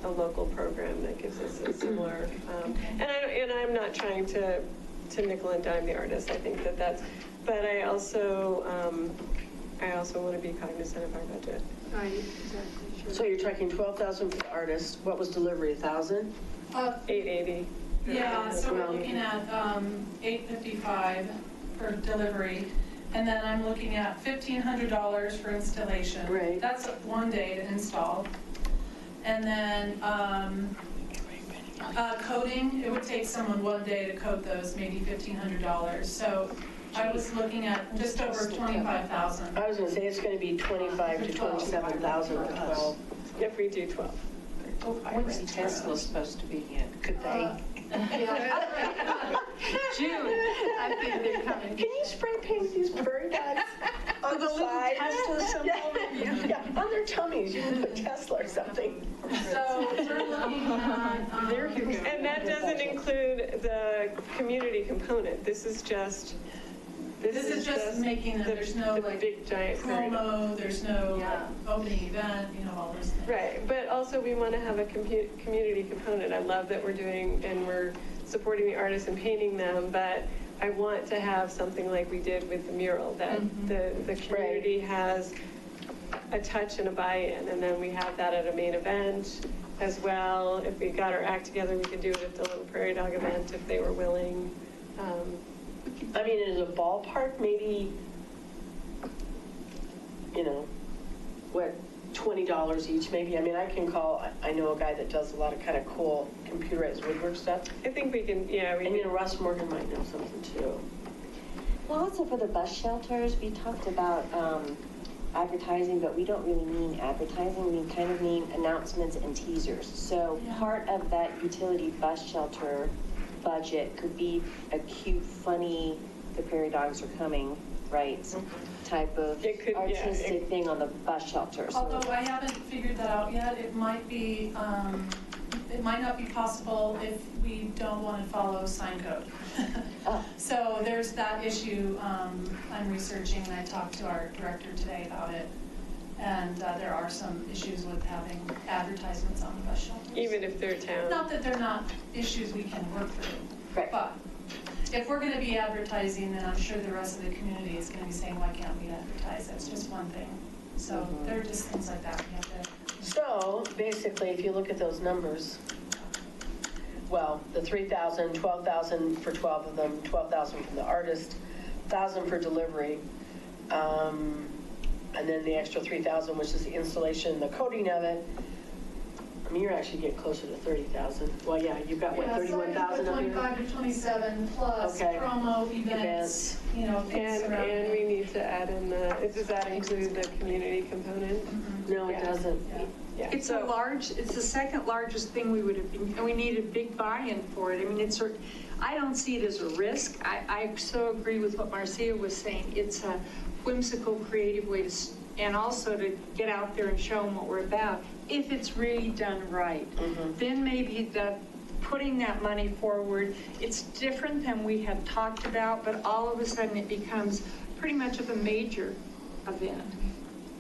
a local program that gives us a similar, and I'm not trying to nickel and dime the artist. I think that's, but I also want to be cognizant of our budget. Right, exactly. So you're tracking 12,000 for the artist. What was delivery, 1,000? 880. Yeah, so we're looking at $855 for delivery, and then I'm looking at $1,500 for installation. Right. That's 1 day to install. And then coating, it would take someone 1 day to coat those, maybe $1,500. So I was looking at just over 25,000. I was going to say it's going to be 25 to 27,000 for us. If we do 12. When's Tesla supposed to be in? Could they? June, I think they're coming. Can you spray paint these prairie dogs on the side? Tesla symbol? Yeah, on their tummies, you can put Tesla or something. So we're looking at, There you go. And that doesn't include the community component. This is just making them, there's no the like big giant parade. promo, there's no like opening event, all those things. Right, but also we want to have a community component. I love that we're doing, and we're supporting the artists and painting them, but I want to have something like we did with the mural, that the community has a touch and a buy-in, and then we have that at a main event as well. If we got our act together, we could do it at the Little Prairie Dog event if they were willing. I mean, in a ballpark, maybe, what, $20 each, maybe. I mean, I can call, I know a guy that does a lot of kind of cool computerized woodwork stuff. I think we can, yeah, we And, can. Russ Morgan might know something too. Well, also for the bus shelters, we talked about advertising, but we don't really mean advertising. We kind of mean announcements and teasers. So part of that utility bus shelter budget could be a cute, funny, the prairie dogs are coming, right? Type of It could, yeah, artistic thing on the bus shelter. So Although I haven't figured that out yet, it might not be possible if we don't want to follow sign code. Oh. So there's that issue I'm researching, and I talked to our director today about it. And there are some issues with having advertisements on the bus shelters. Even if they're town. Not that they're not issues we can work through. Right. But if we're going to be advertising, then I'm sure the rest of the community is going to be saying, why can't we advertise? That's just one thing. So there are just things like that we have to. So basically, if you look at those numbers, well, the 3,000, 12,000 for 12 of them, 12,000 from the artist, 1,000 for delivery, and then the extra 3,000, which is the installation, the coating of it. I mean, you're actually getting closer to 30,000. Well, yeah, you've got what, 31,000 up here? 25 to 27 plus Okay. promo events, things And around we it. need to add in does that include the community component? No, it Yeah. doesn't. Yeah. It's it's the second largest thing we would have been, and we need a big buy-in for it. I mean, I don't see it as a risk. I so agree with what Marcia was saying. It's a whimsical, creative way and also to get out there and show them what we're about. If it's really done right, then maybe putting that money forward, it's different than we had talked about, but all of a sudden it becomes pretty much of a major event.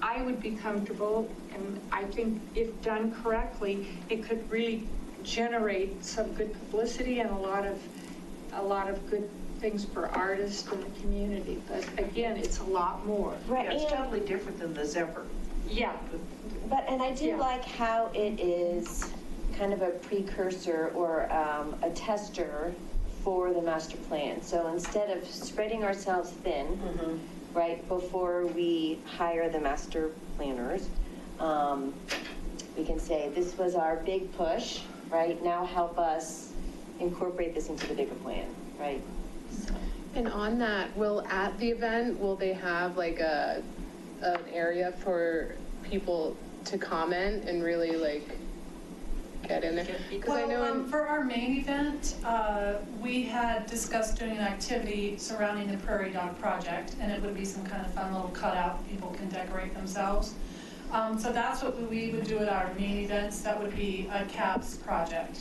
I would be comfortable, and I think if done correctly, it could really generate some good publicity and a lot of good things for artists and the community. But again, it's a lot more. right, It's and- totally different than the Zephyr. Yeah. But, and I do Yeah. like how it is kind of a precursor or a tester for the master plan. So instead of spreading ourselves thin, right, before we hire the master planners, we can say, this was our big push, right? Now help us incorporate this into the bigger plan, right? And on that, at the event, will they have like an area for people to comment and really like get in there? Because I know Well, for our main event, we had discussed doing an activity surrounding the Prairie Dog Project, and it would be some kind of fun little cutout, people can decorate themselves. So that's what we would do at our main events. That would be a CAPS project.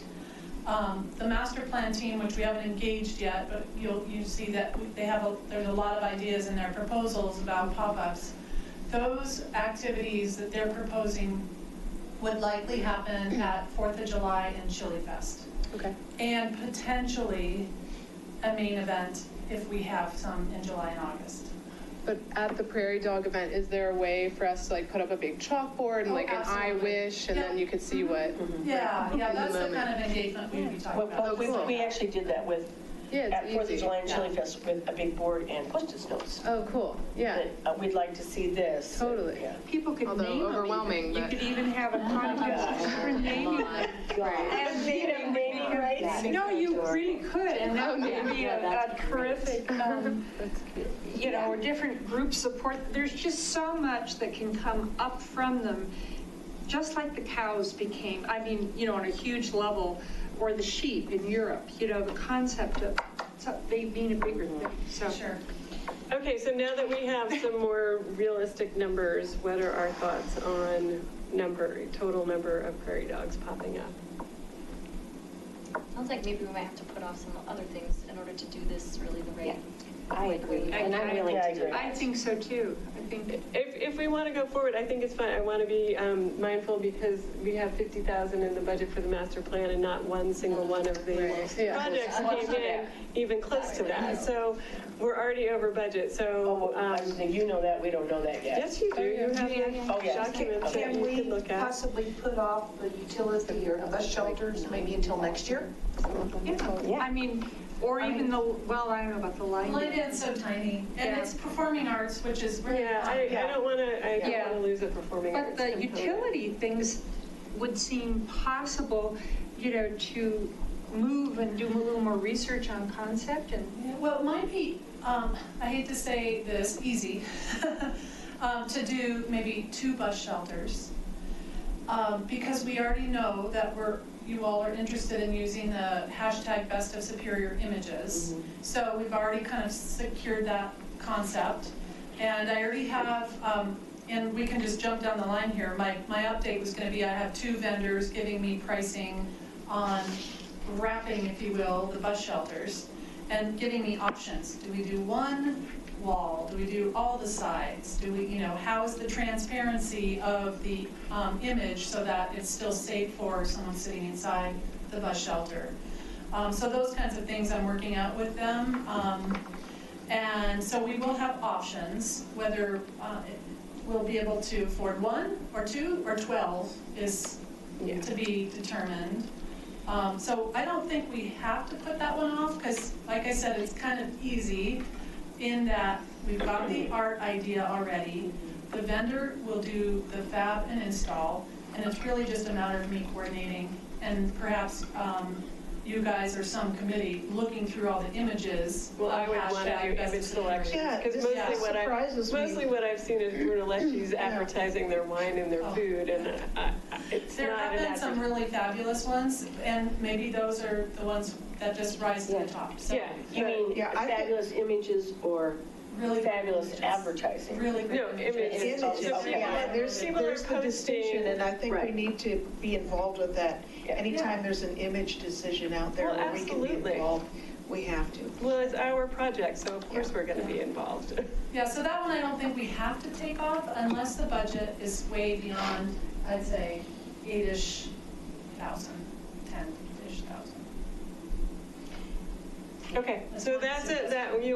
The master plan team, which we haven't engaged yet, but you see that there's a lot of ideas in their proposals about pop-ups. Those activities that they're proposing would likely happen at 4th of July and Chili Fest. Okay. And potentially a main event if we have some in July and August. But at the Prairie Dog event, is there a way for us to like put up a big chalkboard and Oh, like an I absolutely. wish, and then Yeah. you could see what? Yeah, in the that's the moment. kind of engagement we'd be talking about. Well, we actually did that with, Yeah, at it's 4th of easy. July and Chili Fest with a big board and Post-it notes. Oh, cool. Yeah. That, we'd like to see this. Totally. Yeah. People could Although name them. overwhelming, You but- could even have a contest for naming them. And maybe, no, you really could, and that would be a terrific, or different group support. There's just so much that can come up from them, just like the cows became, on a huge level, or the sheep in Europe, the concept of, they mean a bigger thing, so. Sure. Okay, so now that we have some more realistic numbers, what are our thoughts on total number of prairie dogs popping up? Sounds like maybe we might have to put off some other things in order to do this really the right. I agree, and I'm willing to do that. I think so too. I think If we want to go forward, I think it's fine. I want to be mindful because we have 50,000 in the budget for the master plan and not one single one of the Yeah. projects came in even close to that. So we're already over budget, so. You know that, we don't know that yet. Yes, you do. You have Oh, the yes. documents that Can you we can look at. possibly put off the utility or the bus shelters maybe until next year? I mean, Or even the, well, I don't know about the line. Line dance so tiny, and Yeah. it's performing arts, which is really Yeah, fun. I don't want to, I don't Yeah. want to lose a performing arts But the component. utility things would seem possible, to move and do a little more research on concept and. Yeah, well, it might be, I hate to say this, easy, to do maybe 2 bus shelters. Because we already know that you all are interested in using the hashtag Best of Superior Images. So we've already kind of secured that concept. And I already have, and we can just jump down the line here. My update was gonna be, I have 2 vendors giving me pricing on wrapping, if you will, the bus shelters and giving me options. Do we do one wall? Do we do all the sides? Do we, how is the transparency of the image so that it's still safe for someone sitting inside the bus shelter? So those kinds of things I'm working out with them. And so we will have options, whether we'll be able to afford 1 or 2 or 12 is to be determined. So I don't think we have to put that one off because, like I said, it's kind of easy in that we've got the art idea already. The vendor will do the fab and install, and it's really just a matter of me coordinating and perhaps you guys or some committee looking through all the images. Well, I would want to hashtag do Best image of Superior. selection, Yeah, because this surprises me. mostly what I've seen is Brunelleschi's advertising their wine and their food, and it's There not have an been some advertising. really fabulous ones, and maybe those are the ones that just rise to the top. So Yeah. You mean Yeah, I think- fabulous images or really good fabulous images. advertising? Really good No, images. Images, Okay. yeah, there's People are the distinction, and I think we Right. need to be involved with that. Yeah. Anytime there's an image decision out there Well, where we can be absolutely. involved, we have to. Well, it's our project, so of course we're going to be involved. Yeah, so that one I don't think we have to take off unless the budget is way beyond, I'd say, 8-ish thousand, 10-ish thousand. Okay, so that's it,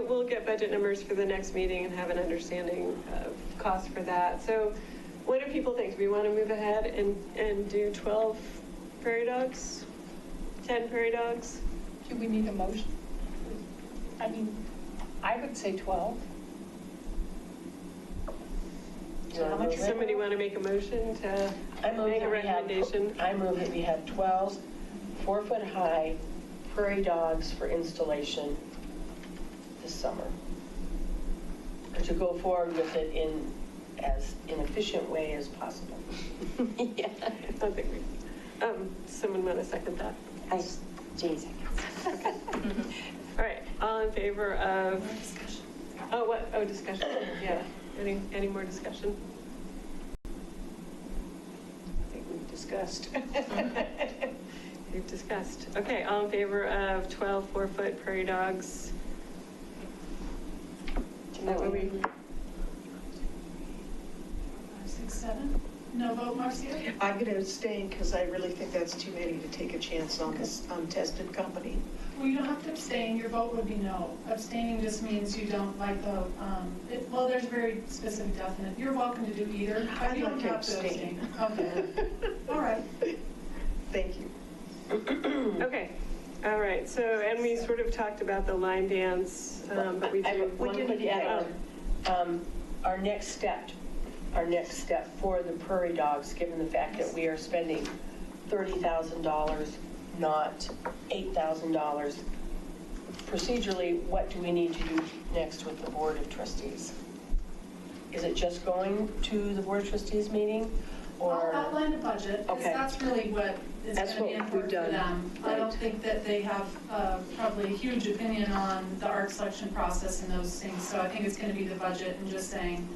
we'll get budget numbers for the next meeting and have an understanding of cost for that. So what do people think? Do we want to move ahead and do 12 prairie dogs? 10 prairie dogs? Do we need a motion? I mean, I would say 12. So how much is it? Somebody want to make a motion to I move make a that we have- recommendation? I move that we have 12 4-foot-high prairie dogs for installation this summer. Or to go forward with it in as efficient way as possible. Yeah. I don't think someone want to second that? Jane seconds. All right, all in favor of, discussion, yeah. Any more discussion? I think we've discussed. We've discussed. Okay, all in favor of 12 4-foot prairie dogs? What were we- 5, 6, 7? No vote, Marcia? I'm going to abstain because I really think that's too many to take a chance on this untested company. Well, you don't have to abstain, your vote would be no. Abstaining just means you don't like the, well, there's very specific definite, you're welcome to do either, but I'd you like don't to have to abstain. abstain. Okay, all right. Thank you. Okay, all right, so, and we sort of talked about the line dance, but we I do. have one quick add-on. Our next step for the prairie dogs, given the fact that we are spending $30,000, not $8,000, procedurally, what do we need to do next with the Board of Trustees? Is it just going to the Board of Trustees meeting, I'll or? outline the budget, because Okay. that's really what is That's going to be what important we've for done. them. I don't Right. think that they have probably a huge opinion on the art selection process and those things, so I think it's going to be the budget and just saying,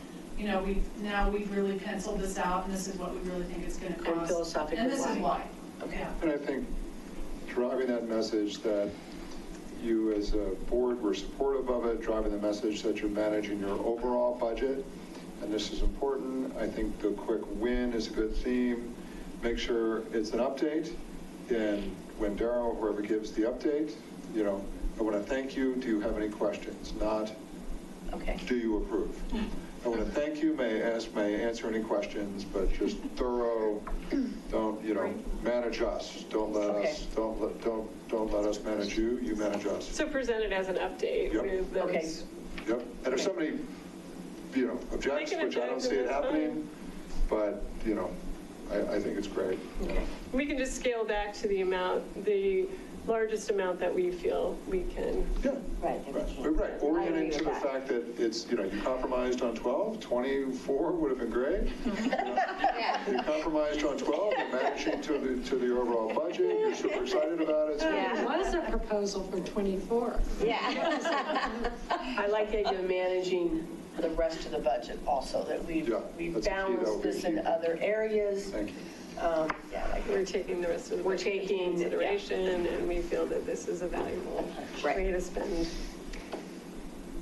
we've really penciled this out, and this is what we really think it's going to cost. And philosophically And this is why. Okay. Yeah. And I think driving that message that you as a board were supportive of it, driving the message that you're managing your overall budget, and this is important. I think the quick win is a good theme. Make sure it's an update, and when Darryl, whoever gives the update, I want to thank you. Do you have any questions? Not, Okay. do you approve? I want to thank you, may answer any questions, but just thorough, don't, you know, manage us. Don't let Okay. us, don't let us manage you, you manage us. So present it as an update Yep. with those. Okay. Yep, and if somebody, you know, objects, They can which I don't object, see it and that's happening, but, you know, I think it's great. We can just scale back to the amount, the largest amount that we feel we can. Yeah. Right. Right, orienting agree to with the that. fact that it's, you know, you compromised on 12, 24 would have been great. You compromised on 12, you're managing to the overall budget, you're super excited about it. so- There was a proposal for 24. Yeah. I like the idea of managing the rest of the budget also, that we've Yeah, that's a key, that would balanced be this key. in other areas. Thank you. Yeah, I like We're that. taking the rest of the We're budget into taking, yeah. consideration, and we feel that this is a valuable Right. way to spend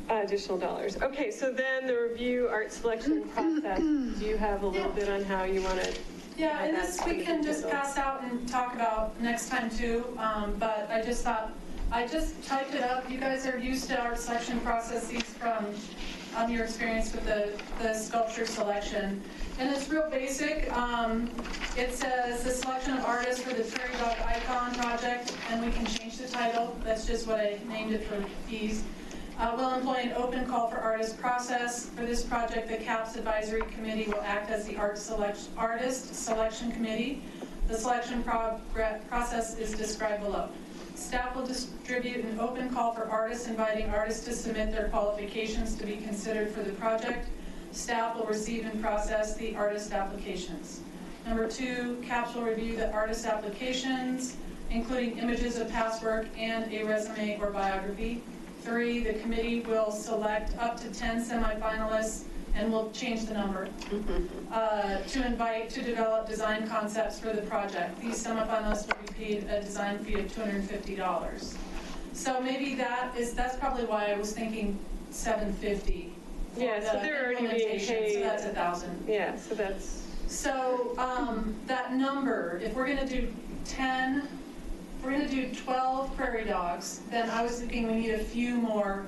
additional dollars. Okay, so then the review art selection process, do you have a little bit on how you want to? Yeah, and this we can just pass out and talk about next time too, but I just thought, I just typed it up. You guys are used to art selection processes from your experience with the sculpture selection. And it's real basic. It says the selection of artists for the Prairie Dog Icon project, and we can change the title. That's just what I named it for ease. We'll employ an open call for artist process. For this project, the CAPS Advisory Committee will act as the artist selection committee. The selection process is described below. Staff will distribute an open call for artists, inviting artists to submit their qualifications to be considered for the project. Staff will receive and process the artist applications. Number 2, CAPS will review the artist applications, including images of past work and a resume or biography. 3, the committee will select up to 10 semifinalists, and we'll change the number, to invite to develop design concepts for the project. These semifinalists will be paid a design fee of $250. So maybe that's probably why I was thinking $750. for Yeah, so the they're already being implementation, paid. So that's $1,000. Yeah, so that's, So that number, if we're going to do 10, if we're going to do 12 prairie dogs, then I was thinking we need a few more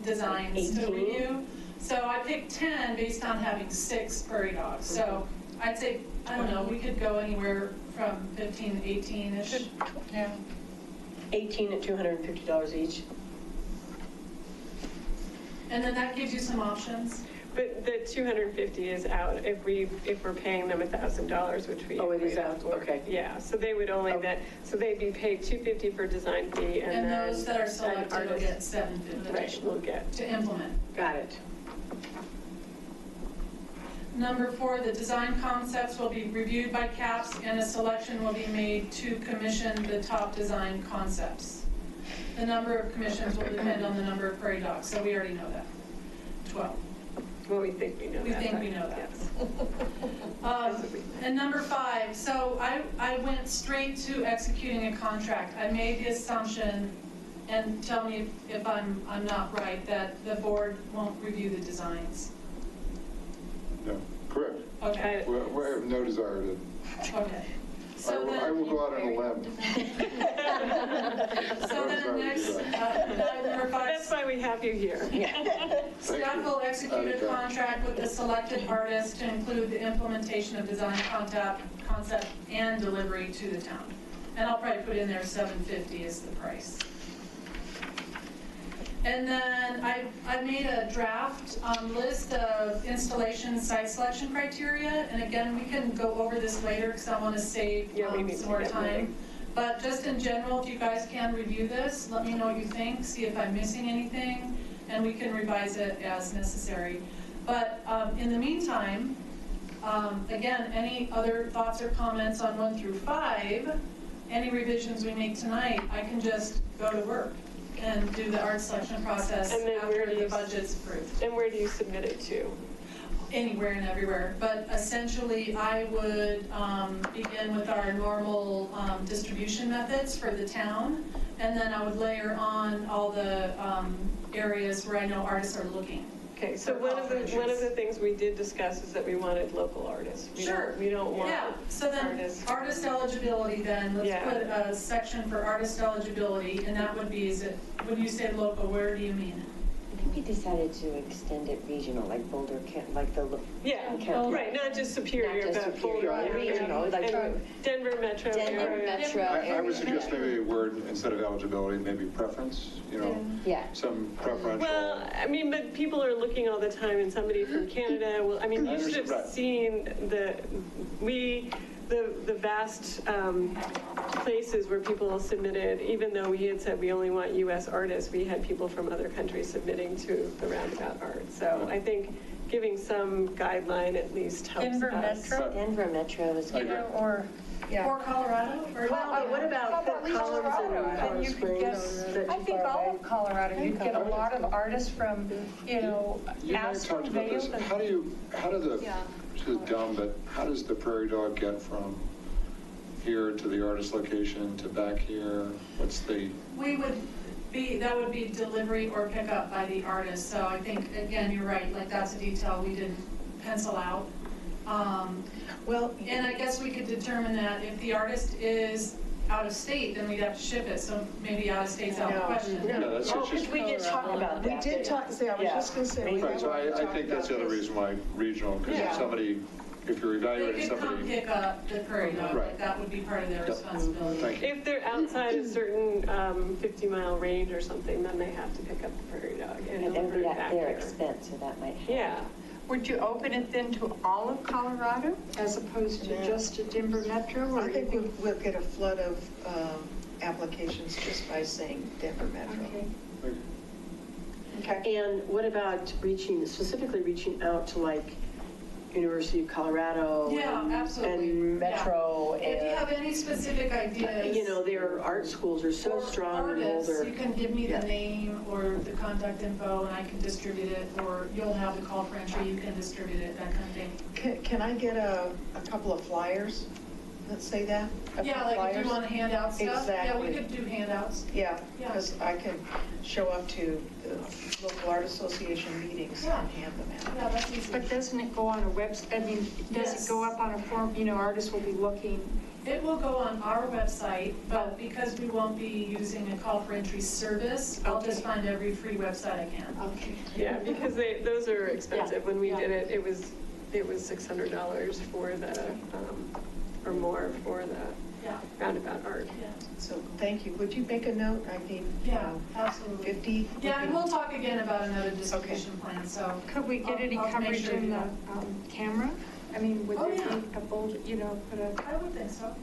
designs to 18? review. So I picked 10 based on having 6 prairie dogs. So I'd say, I don't know, we could go anywhere from 15 to 18-ish. Yeah. 18 at $250 each. And then that gives you some options. but the 250 is out if we're paying them $1,000, which we. Oh, it is agreed out, for. okay. Yeah, so they would only, so they'd be paid $250 for design fee, and And then. those that are an selected will artist- get $750 Right, will get. to implement. Got it. Number 4, the design concepts will be reviewed by CAPS and a selection will be made to commission the top design concepts. The number of commissions will depend on the number of prairie dogs, so we already know that. 12. Well, we think we know that. We think but we know that. yes. And number 5, so I went straight to executing a contract. I made the assumption, and tell me if I'm not right, that the board won't review the designs. No, correct. Okay, We have no desire to, okay. So then. I will go out on a limb. So then next, number 5, That's why we have you here. staff will execute a contract with the selected artist to include the implementation of design concept and delivery to the town. And I'll probably put in there $750 is the price. And then I made a draft list of installation site selection criteria. And again, we can go over this later because I want to save Yeah, we need some to more get time. moving. But just in general, if you guys can review this, let me know what you think, see if I'm missing anything, and we can revise it as necessary. But in the meantime, again, any other thoughts or comments on 1 through 5, any revisions we make tonight, I can just go to work and do the art selection process And then where after do the you- budget's approved. And where do you submit it to? Anywhere and everywhere, but essentially I would begin with our normal distribution methods for the town, and then I would layer on all the areas where I know artists are looking. Okay, so For one of conferences. the things we did discuss is that we wanted local artists. Sure. We don't want Yeah, so then artists. artist eligibility then, let's Yeah. put a section for artist eligibility, and that would be, when you say local, where do you mean? We decided to extend it regional, like Boulder, like the. Yeah, County. right, not just Superior, Not just but Superior, Boulder. regional, like and Denver metro Denver area. metro I would area. suggest maybe a word, instead of eligibility, maybe preference, Yeah. some preferential. Well, I mean, but people are looking all the time, and somebody from Canada will, I mean, I you should have understand. seen the vast places where people submitted, even though we had said we only want US artists, we had people from other countries submitting to the Roundabout Art. So I think giving some guideline at least helps Denver us. Metro? Denver metro is I good. agree. Or, yeah. Or Colorado? Or What about Fort Collins and Then Colorado you could get, Springs? I think all of Colorado, you'd get a lot of artists from, You and I Aspen, talked about this. Vail. How do the, Yeah. this is dumb, but how does the Prairie Dog get from here to the artist location to back here? What's the, That would be delivery or pickup by the artist. So I think, again, you're right, like that's a detail we didn't pencil out. Well, And I guess we could determine that if the artist is out of state, then we'd have to ship it, so maybe out of state's out of No. question. no, that's Oh, just. because we did talk about we that. did talk, I was Yeah. just gonna say. we Right, so have I talked think that's the about other this. reason why regional, because Yeah. if somebody, if you're They evaluating could come somebody. pick up the Prairie Dog, Right. like that would be part of their Yep. responsibility. Thank you. If they're outside a certain 50-mile range or something, then they have to pick up the Prairie Dog and And it deliver would be it at back their here. expense, so that might help. Yeah. Would you open it then to all of Colorado as opposed to Yeah. just to Denver Metro? Or I think you we'll get a flood of applications just by saying Denver Metro. Okay. Okay. And what about specifically reaching out to like University of Colorado? Yeah, absolutely. And Metro If you have and, any specific ideas. their art schools are so or strong in artists, Boulder. you can give me Yeah. the name or the contact info and I can distribute it, or you'll have the call for entry, you can distribute it, that kind of thing. Can I get a couple of flyers that say that? A few Yeah, like if flyers? you want to hand out stuff, yeah, we Exactly. could do handouts. Yeah, Yeah. because I can show up to the local art association meetings Yeah. and hand them out. Yeah, that's easy. But doesn't it go on a website? I mean, does Yes. it go up on a form? Artists will be looking. It will go on our website, but because we won't be using a call for entry service, I'll just find every free website I can. Okay. Yeah, because those are expensive. When we Yeah. did it, it was $600 for the, or more for the Yeah, Roundabout Art. yeah, So, thank you. Would you make a note? I need yeah, absolutely. 50? Yeah, and we'll talk again about another distribution plan, so. Could we get any I'll make coverage sure you in the know. camera? I mean, would Oh, there yeah. be a bold, put a, I would think so.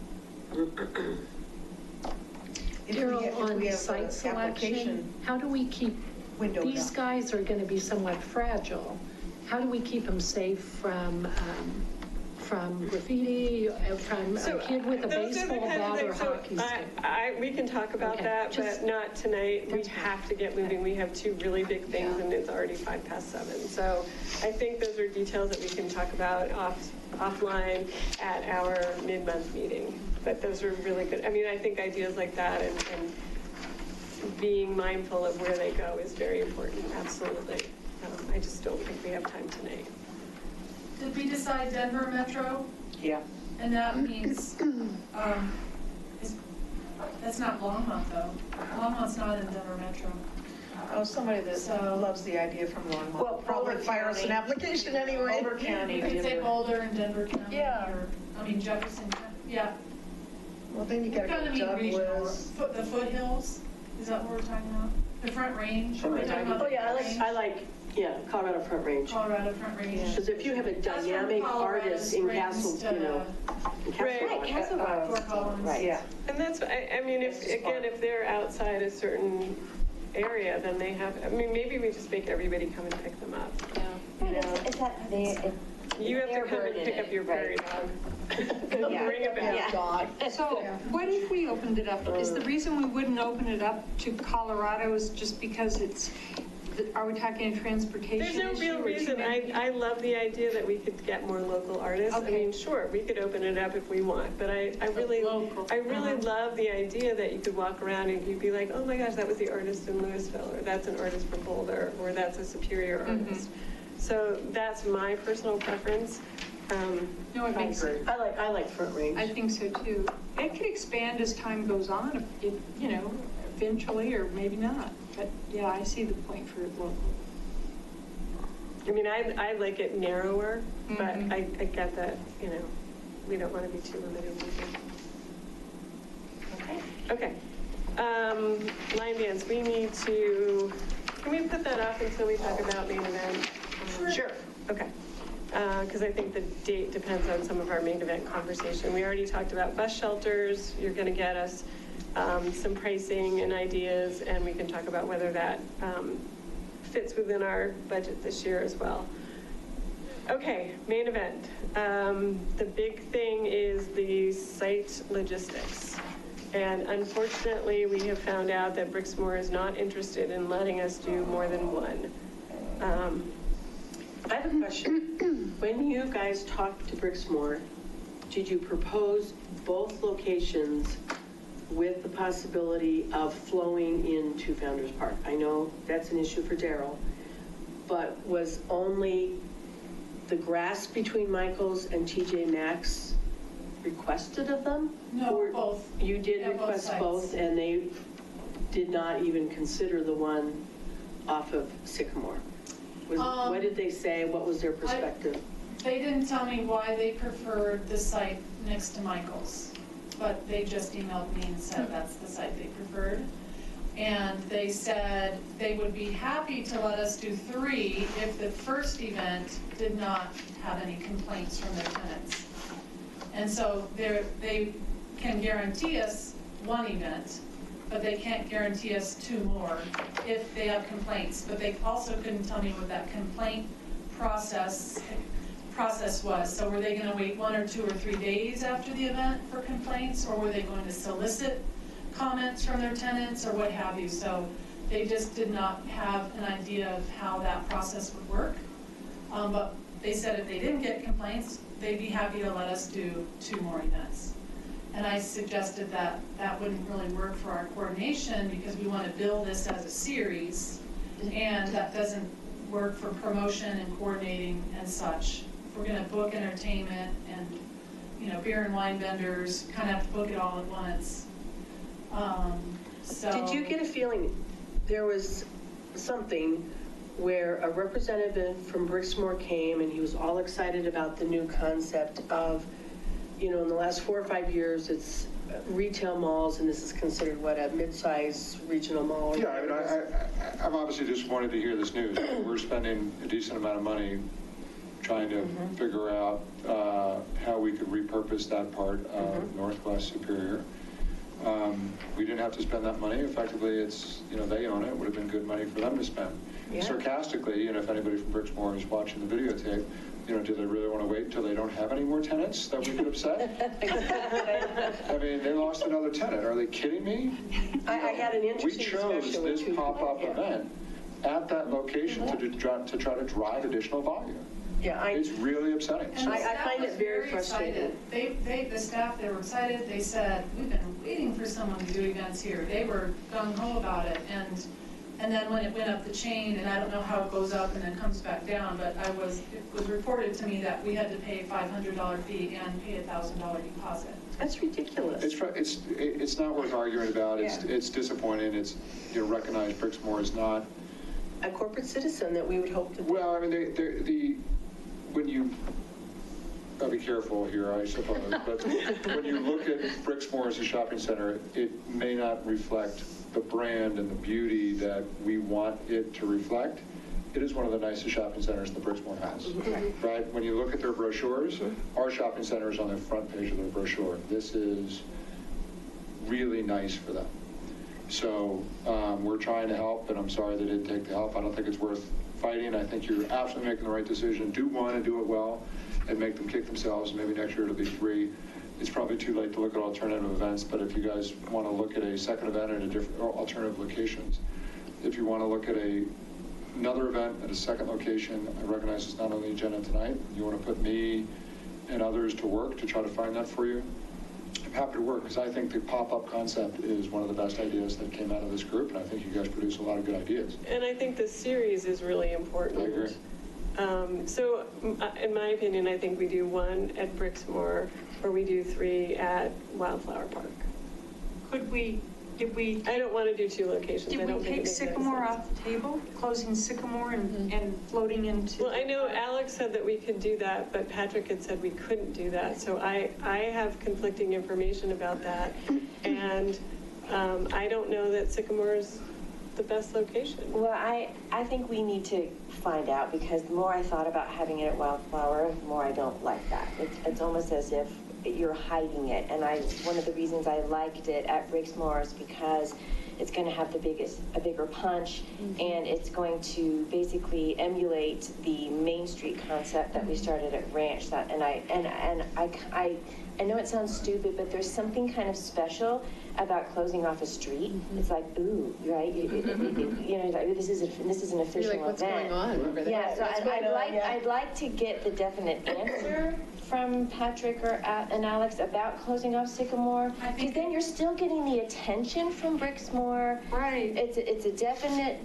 If we Daryl, have on an site selection, application how do we keep, window these up. guys are going to be somewhat fragile. How do we keep them safe from graffiti, from So, a kid with a those are the baseball kinds of bat or things- so hockey stick? we can talk about Okay, that, just- but not tonight. We That's fine. have to get moving. We have two really big things Yeah. and it's already 7:05. So I think those are details that we can talk about offline at our mid-month meeting. But those are really good. I mean, I think ideas like that and being mindful of where they go is very important, absolutely. I just don't think we have time tonight. Did we decide Denver Metro? Yeah. And that means, that's not Longmont though. Longmont's not in Denver Metro. Oh, somebody that So- loves the idea from Longmont. Well, Probably Boulder fire us an County. application anyway. Boulder County. You could say Denver. Boulder and Denver County. Yeah. Or, Jefferson, yeah. Well, then you gotta We're gonna go need regional. Douglas. The foothills, is that what we're talking about? The Front Range? Front We're Range. talking about Oh, the yeah, Front Range? Colorado Front Range. Colorado Front Range. Because if you have a That's from dynamic Colorado artist in Springs Castle, to- in Castle Right. Rock, Castle Rock. Fort Collins. Right. Yeah. And that's, I mean, if they're outside a certain area, then they have, maybe we just make everybody come and pick them up. You know? It's that, You have to Their come and burden, pick up your prairie right. dog. Yeah. Bring it back. Yeah. so what if we opened it up? Is the reason we wouldn't open it up to Colorado is just because are we talking a transportation There's no issue real or too reason. many- I love the idea that we could get more local artists. I Okay. mean, sure, we could open it up if we want, but I really Local. love the idea that you could walk around and you'd be like, oh my gosh, that was the artist in Louisville, or that's an artist from Boulder, or that's a Superior artist. So that's my personal preference. No, it makes sense. I like Front Range. I think so too. It could expand as time goes on, if, eventually, or maybe not. But yeah, I see the point for local. I mean, I like it narrower, but Mhm. I get that, you know, we don't want to be too limited either. Okay. Okay. Line dance, we need to, can we put that off until we talk about main event? Sure. Okay. Because I think the date depends on some of our main event conversation. We already talked about bus shelters. You're going to get us some pricing and ideas, and we can talk about whether that fits within our budget this year as well. Okay, main event. The big thing is the site logistics. And unfortunately, we have found out that Brixmor is not interested in letting us do more than one. I have a question. When you guys talked to Brixmor, did you propose both locations with the possibility of flowing into Founder's Park? I know that's an issue for Daryl, but was only the grass between Michael's and TJ Maxx requested of them? No, Or both. You did Yeah, both request sites. both, and they did not even consider the one off of Sycamore? What did they say? What was their perspective? They didn't tell me why they preferred the site next to Michael's, but they just emailed me and said that's the site they preferred. And they said they would be happy to let us do 3 if the first event did not have any complaints from their tenants. And so they can guarantee us 1 event, but they can't guarantee us 2 more if they have complaints. But they also couldn't tell me what that complaint process was. So were they going to wait 1 or 2 or 3 days after the event for complaints, or were they going to solicit comments from their tenants or what have you? So they just did not have an idea of how that process would work. But they said if they didn't get complaints, they'd be happy to let us do 2 more events. And I suggested that that wouldn't really work for our coordination because we want to build this as a series, and that doesn't work for promotion and coordinating and such. If we're going to book entertainment and, you know, beer and wine vendors, kind of have to book it all at once. So. Did you get a feeling there was something where a representative from Brixmor came and he was all excited about the new concept of, you know, in the last 4 or 5 years, it's retail malls, and this is considered what, a mid-size regional mall? Or Yeah, I mean, I'm obviously disappointed to hear this news. We're spending a decent amount of money trying to figure out how we could repurpose that part of Northwest Superior. We didn't have to spend that money. Effectively, it's, you know, they own it. It would have been good money for them to spend. Yeah. Sarcastically, you know, if anybody from Brixmor is watching the videotape, you know, do they really want to wait until they don't have any more tenants that we could upset? I mean, they lost another tenant. Are they kidding me? I had an We interesting chose discussion with this 2 pop-up people. event at that location to try to drive additional volume. Yeah, It's really upsetting. And the I staff find it was very frustrating. excited. The staff, they were excited. They said, we've been waiting for someone to do events here. They were gung-ho about it. And then when it went up the chain, and I don't know how it goes up and then comes back down, but it was reported to me that we had to pay a $500 fee and pay a $1,000 deposit. That's ridiculous. It's not worth arguing about. It's disappointing. It's, you know, recognize Brixmor is not. A corporate citizen that we would hope to. Well, I mean, when you, I'll be careful here, I suppose, but when you look at Brixmor as a shopping center, it may not reflect the brand and the beauty that we want it to reflect. It is one of the nicest shopping centers that Brixmor has, right? When you look at their brochures, our shopping center is on the front page of their brochure. This is really nice for them. So we're trying to help, but I'm sorry they didn't take the help. I don't think it's worth fighting. I think you're absolutely making the right decision. Do one and do it well and make them kick themselves. Maybe next year it'll be 3. It's probably too late to look at alternative events, but if you guys want to look at a second event at a different or alternative locations, if you want to look at another event at a second location, I recognize it's not on the agenda tonight. You want to put me and others to work to try to find that for you. I'm happy to work because I think the pop-up concept is one of the best ideas that came out of this group, and I think you guys produce a lot of good ideas. And I think the series is really important. I agree. So in my opinion, I think we do 1 at Brixmor, or we do 3 at Wildflower Park. Could we Did we, I don't want to do 2 locations. I did don't we think it take makes any Sycamore sense. off the table, closing Sycamore and floating into? Well, I know Alex said that we could do that, but Patrick had said we couldn't do that. So I have conflicting information about that. And I don't know that Sycamore is the best location. Well, I think we need to find out, because the more I thought about having it at Wildflower, the more I don't like that. It's almost as if you're hiding it. And one of the reasons I liked it at Brixmore is because it's going to have a bigger punch, and it's going to basically emulate the Main Street concept that we started at Ranch. I know it sounds stupid, but there's something kind of special about closing off a street. It's like, ooh, right? You know, like, this is an official You're like, what's event. going on over there? Yeah, so I'd like to get the definite answer from Patrick and Alex about closing off Sycamore, because then you're still getting the attention from Brixmore. Right. It's a definite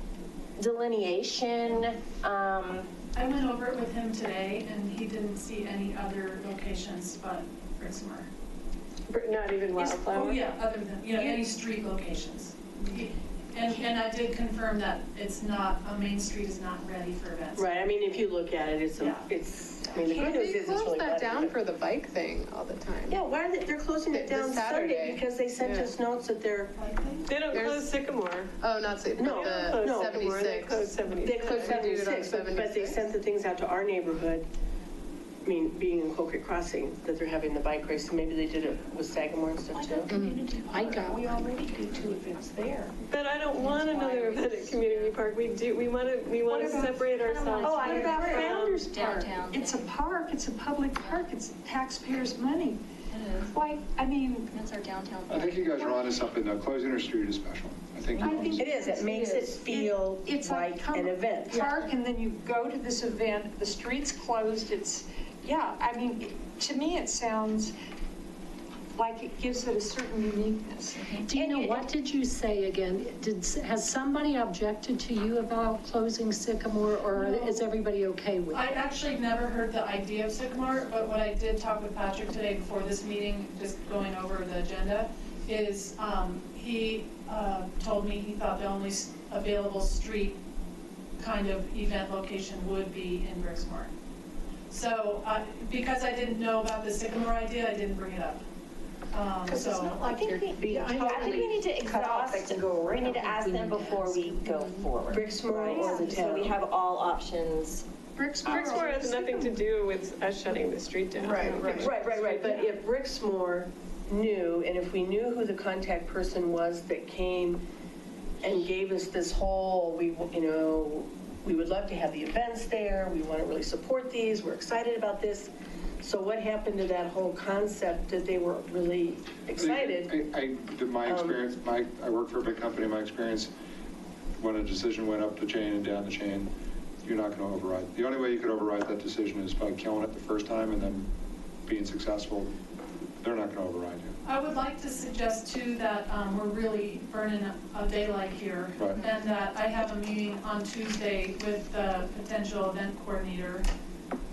delineation. I went over it with him today, and he didn't see any other locations but Brixmor. Not even Wildflower? Oh, yeah, other than, any street locations. And I did confirm that Main Street is not ready for events. Right, I mean, if you look at it, Yeah. I mean, the good news They is it's really close that muddy, down but- for the bike thing all the time. Yeah, why are they're closing it This down Saturday. Sunday? Because they sent Yeah. us notes that they're, They don't There's- close Sycamore. Oh, not say, No, the no. Sycamore, They 76. close 76. they closed Could we do it on 76, but they 76? sent the things out to our neighborhood. I mean, being in Coal Creek Crossing, that they're having the bike race, so maybe they did it with Sagamore and stuff too. I got We already do 2 events there. But I don't want another event at Community Park. We want to separate ourselves. Oh, what about from Founder's Park? downtown. It's a park, it's a public park, it's taxpayers' money. It is. Why, I mean, That's our downtown. I think you guys are onto something, though. Closing our street is special. I think. It is, it makes it feel it's like an event. Park, and then you go to this event, the street's closed, I mean, to me, it sounds like it gives it a certain uniqueness. Dina, what did you say again? Has somebody objected to you about closing Sycamore, or is everybody okay with I it? actually never heard the idea of Sycamore, but what I did talk with Patrick today before this meeting, just going over the agenda, is he told me he thought the only available street kind of event location would be in Brixmor. So because I didn't know about the Sycamore idea, I didn't bring it up. Because it's not like you're being I think we need to totally cut off. They exhaust, can go we need around. to ask them before we go forward. Brixmor or the So we town. have all options. Brixmor has nothing to do with us shutting the street down. Right, but if Brixmor knew, and if we knew who the contact person was that came and gave us this whole, we would love to have the events there, we want to really support these, we're excited about this. So what happened to that whole concept that they were really excited? My experience, I work for a big company, my experience, when a decision went up the chain and down the chain, you're not going to override. The only way you could override that decision is by killing it the first time and then being successful. They're not going to override you. I would like to suggest too that we're really burning a daylight here. Right. And that I have a meeting on Tuesday with the potential event coordinator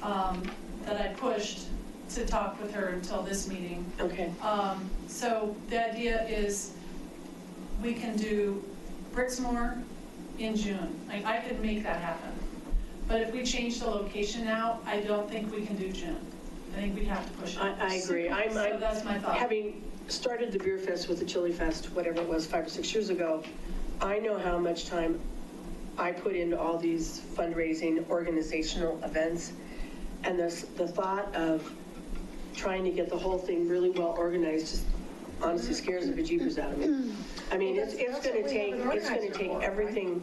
that I pushed to talk with her until this meeting. Okay. So the idea is we can do Brixmor in June. Like, I could make that happen. But if we change the location now, I don't think we can do June. I think we'd have to push it. I agree. So that's my thought. Having started the Beer Fest with the Chili Fest, whatever it was, 5 or 6 years ago, I know how much time I put into all these fundraising, organizational events. And the thought of trying to get the whole thing really well organized just honestly scares the bejeepers out of me. I mean, it's going to take everything,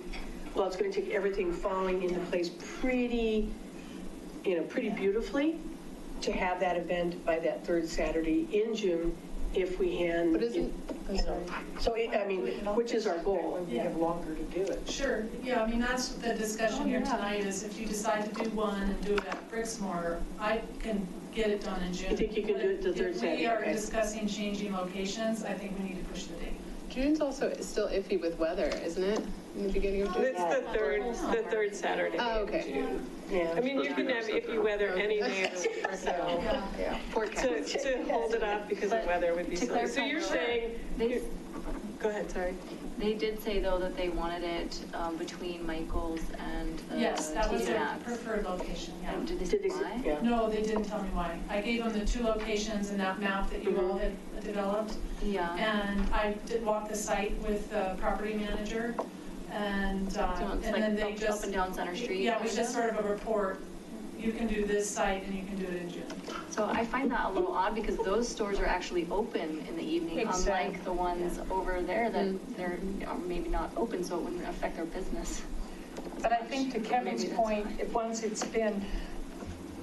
well, it's going to take everything falling into place pretty beautifully to have that event by that 3rd Saturday in June, if we can. But isn't, oh, sorry. So, which is our goal. We have longer to do it. Sure, yeah, I mean, that's the discussion here tonight, is if you decide to do one and do it at Brixmor, I can get it done in June. You think you can do it the But third Saturday, If we are okay. discussing changing locations, I think we need to push the date. June's also still iffy with weather, isn't it? In the beginning of June? It's the third Saturday. Oh, in okay. June. Yeah. I mean, you can have iffy weather any day of the week, so Yeah, forecast. to hold it off because of weather would be To silly. So clarify, you're saying, They, Go ahead, sorry. They did say, though, that they wanted it between Michael's and the Yes, that was their TMAX. preferred location, yeah. And did they say why? Yeah. No, they didn't tell me why. I gave them the 2 locations and that map that you all had developed. Yeah. And I did walk the site with the property manager, and So it's and then they like just. up and down Center Street? Yeah, it was just sort of a report. You can do this site and you can do it in June. So I find that a little odd because those stores are actually open in the evening, unlike Exactly. the ones over there that they're maybe not open, so it wouldn't affect their business. But I think to Kevin's Maybe that's point, if once it's been,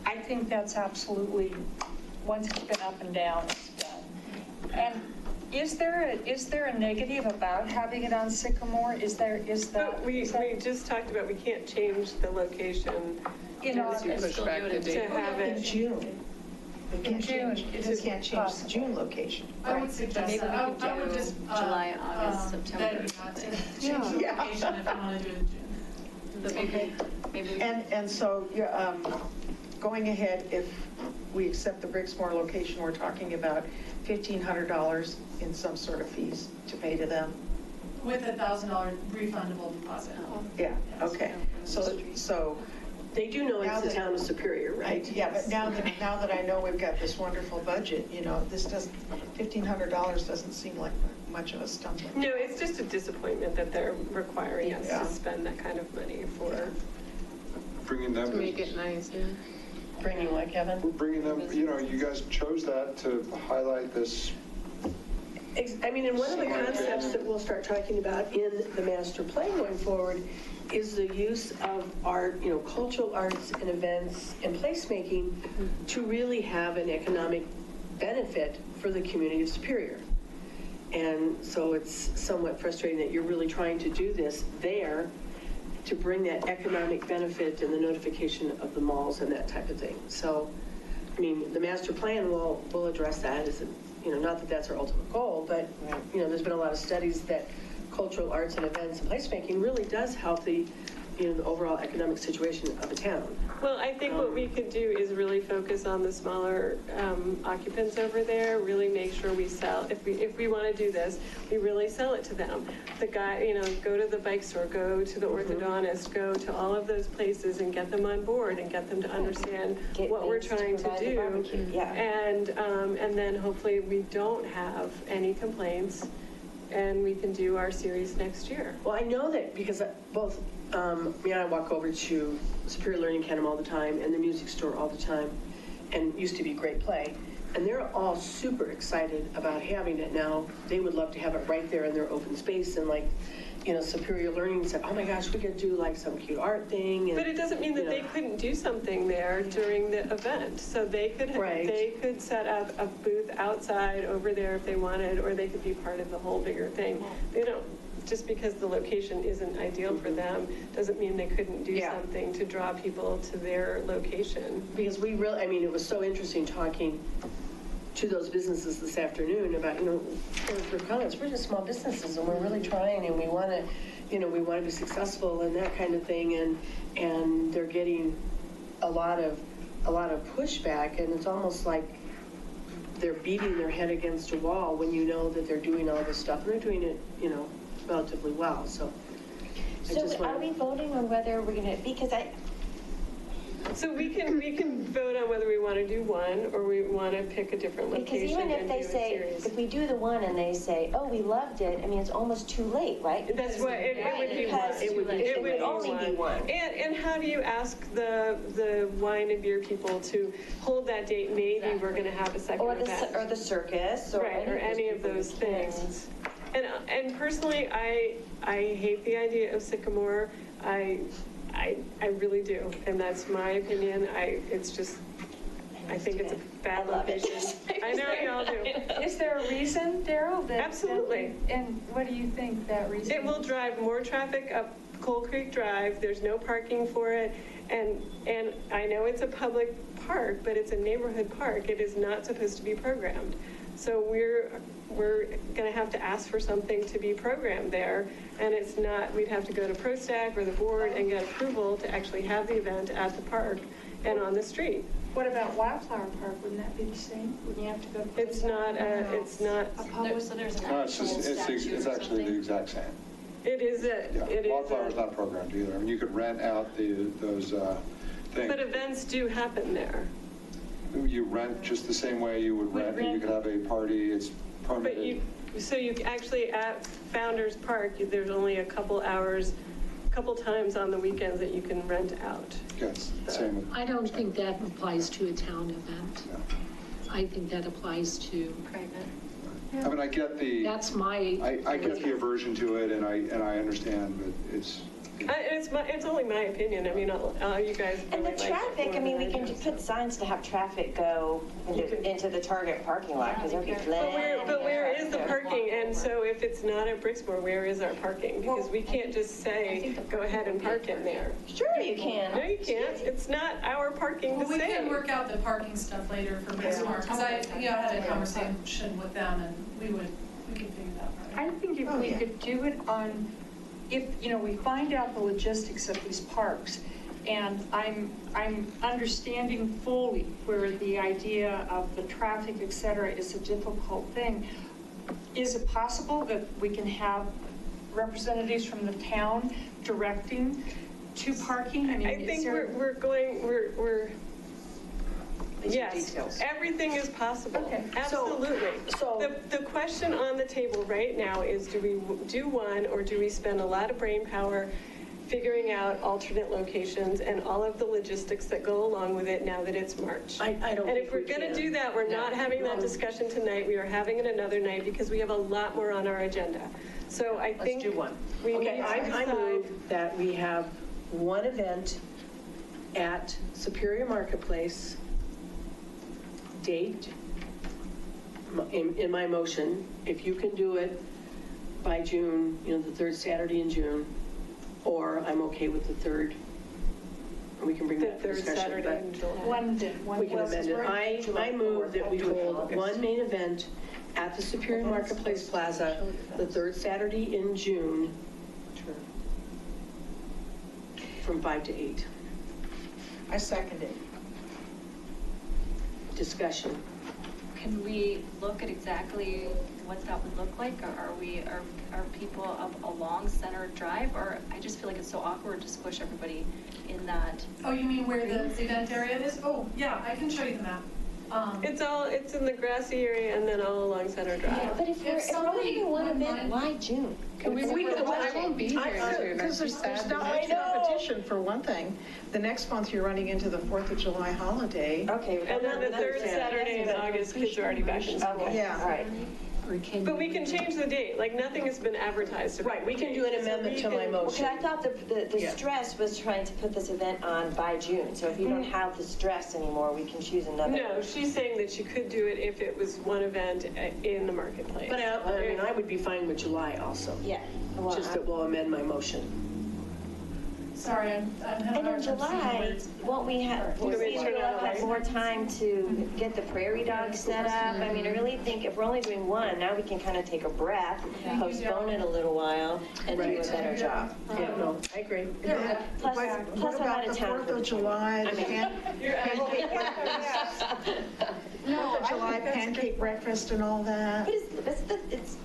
I think that's absolutely, once it's been up and down, it's done. And is there a negative about having it on Sycamore? Is that? We just talked about, we can't change the location In Unless you August. push back the to date. have In it. June. We In can't June, change, it we is can't change the possible. June location. I would suggest Maybe we that. could I would do just. July, August, September. Beg you not to change the Yeah. location if you want to do it in June. But maybe. And so, you're, going ahead, if we accept the Brixmore location, we're talking about $1,500 in some sort of fees to pay to them? With a $1,000 refundable deposit. Yeah, okay. So, They do know Now it's the that- town of Superior, right? yeah, but now that I know we've got this wonderful budget, this doesn't, $1,500 doesn't seem like much of a stumbling. No, it's just a disappointment that they're requiring us Yeah. to spend that kind of money for. Bringing them To make business. it nice, yeah. Bringing what, Kevin? We're bringing them, you guys chose that to highlight this. I mean, and one of the concepts that we'll start talking about in the master plan going forward is the use of art, cultural arts and events and placemaking to really have an economic benefit for the community of Superior. And so it's somewhat frustrating that you're really trying to do this there to bring that economic benefit and the notification of the malls and that type of thing. So, I mean, the master plan will address that as, not that that's our ultimate goal, but, there's been a lot of studies that cultural arts and events and placemaking really does help the overall economic situation of a town. Well, I think what we could do is really focus on the smaller occupants over there, really make sure we sell, if we want to do this, we really sell it to them. The guy, go to the bike store, go to the orthodontist, go to all of those places and get them on board and get them to understand Get what we're things to trying to provide the do. barbecue, yeah. And then hopefully we don't have any complaints and we can do our series next year. Well, I know that because both me and I walk over to Superior Learning Academy all the time and the music store all the time, and used to be Great Play. And they're all super excited about having it now. They would love to have it right there in their open space, and Superior Learning said, oh my gosh, we could do like some cute art thing. And, But it doesn't mean that they couldn't do something there during the event. So they could, Right. they could set up a booth outside over there if they wanted, or they could be part of the whole bigger thing. They don't, just because the location isn't ideal for them, doesn't mean they couldn't do Yeah. something to draw people to their location. Because it was so interesting talking to those businesses this afternoon about, for comments, we're just small businesses and we're really trying and we want to be successful and that kind of thing. And they're getting a lot of pushback, and it's almost like they're beating their head against a wall when you know that they're doing all this stuff, and they're doing it, relatively well, so. I So just are wanna- we voting on whether we're gonna, because So we can vote on whether we want to do one or we want to pick a different because location even if and they do a say, series. if we do the one and they say, oh, we loved it, I mean, it's almost too late, right? That's what, it would be one. Because It would be only be one. And how do you ask the wine and beer people to hold that date? Maybe we're going to have a second Or event. the circus, or Right, or any of those things. And personally, I hate the idea of Sycamore. I really do, and that's my opinion. I think it's a bad I love it. location. I know y'all do. Is there a reason, Daryl? Absolutely. And what do you think that reason? It will drive more traffic up Coal Creek Drive. There's no parking for it. And I know it's a public park, but it's a neighborhood park. It is not supposed to be programmed. So we're going to have to ask for something to be programmed there. And it's not, we'd have to go to ProStack or the board and get approval to actually have the event at the park and on the street. What about Wildflower Park? Wouldn't that be the same? Wouldn't you have to go? It's not, there's an No, it's just, it's actually the exact same. it is Yeah, it is. Wildflower's not programmed either. I mean, you could rent out those things. But events do happen there. You rent just the same way you would rent, you could have a party, it's But permitted. so you actually, at Founder's Park, there's only a couple hours, couple times on the weekends that you can rent out. Yes, same with, I don't think that applies to a town event. yeah. I think that applies to, I mean, I get the, that's my. I get the aversion to it and I understand, but it's, It's only my opinion, I mean, you guys. And the really like it traffic, more I mean, than we can do, just so. put signs to have traffic go into the Target parking lot, because there'll be plenty. But where of is the traffic there. parking? And so if it's not at Brixmor, where is our parking? Because we can't just say, go ahead and park in there. Sure you can. No, you can't. It's not our parking to Well, we say. can work out the parking stuff later for Brixmor, because I had a conversation with them, and we can figure that out. I think if we could do it on, if, we find out the logistics of these parks, and I'm understanding fully where the idea of the traffic, et cetera, is a difficult thing. Is it possible that we can have representatives from the town directing to parking? I mean, I think we're yes, details. everything is possible. Okay. Absolutely. So- The question on the table right now is, do we do one, or do we spend a lot of brain power figuring out alternate locations and all of the logistics that go along with it now that it's March? I don't And think if we're we going to can. do that, we're No. not having that discussion tonight. We are having it another night because we have a lot more on our agenda. So I Let's think do one. we need Okay, to I decide. move that we have one event at Superior Marketplace, date, in my motion, if you can do it by June, the third Saturday in June, or I'm okay with the third, and we can bring The that third discussion. Saturday but in July. We can amend it. I move that we hold one main event at the Superior Marketplace Plaza, the third Saturday in June, from 5 to 8. I second it. Discussion. Can we look at exactly what that would look like? Are people up along Center Drive? Or I just feel like it's so awkward to squish everybody in that. Oh, you mean where the event area is? Oh, yeah, I can show you the map. It's in the grassy area and then all along Center Drive. But if we're only doing one event, why June? I won't be here. Because there's not much competition, for one thing. The next month, you're running into the 4th of July holiday. Okay. And then the third Saturday in August, kids are already back in school. Okay, Yeah. all right. But we can change the date, like nothing has been advertised about. Right, we can do an amendment to my motion. Okay, I thought the Yeah. stress was trying to put this event on by June, so if you don't have the stress anymore, we can choose another. No, she's saying that she could do it if it was one event in the marketplace. But I would be fine with July also. Yeah. Well, Just that we'll amend my motion. Sorry, I'm having a And in hard time seeing July, words. won't we have, Can we turn it have on? more time to get the prairie dogs set up? I mean, I really think if we're only doing one, now we can kind of take a breath, postpone it a little while, and do a Right. better job. Yeah, no, I agree. Plus, But plus what I'm out about of the town. 4th of July, the July pancake breakfast and all that? But it's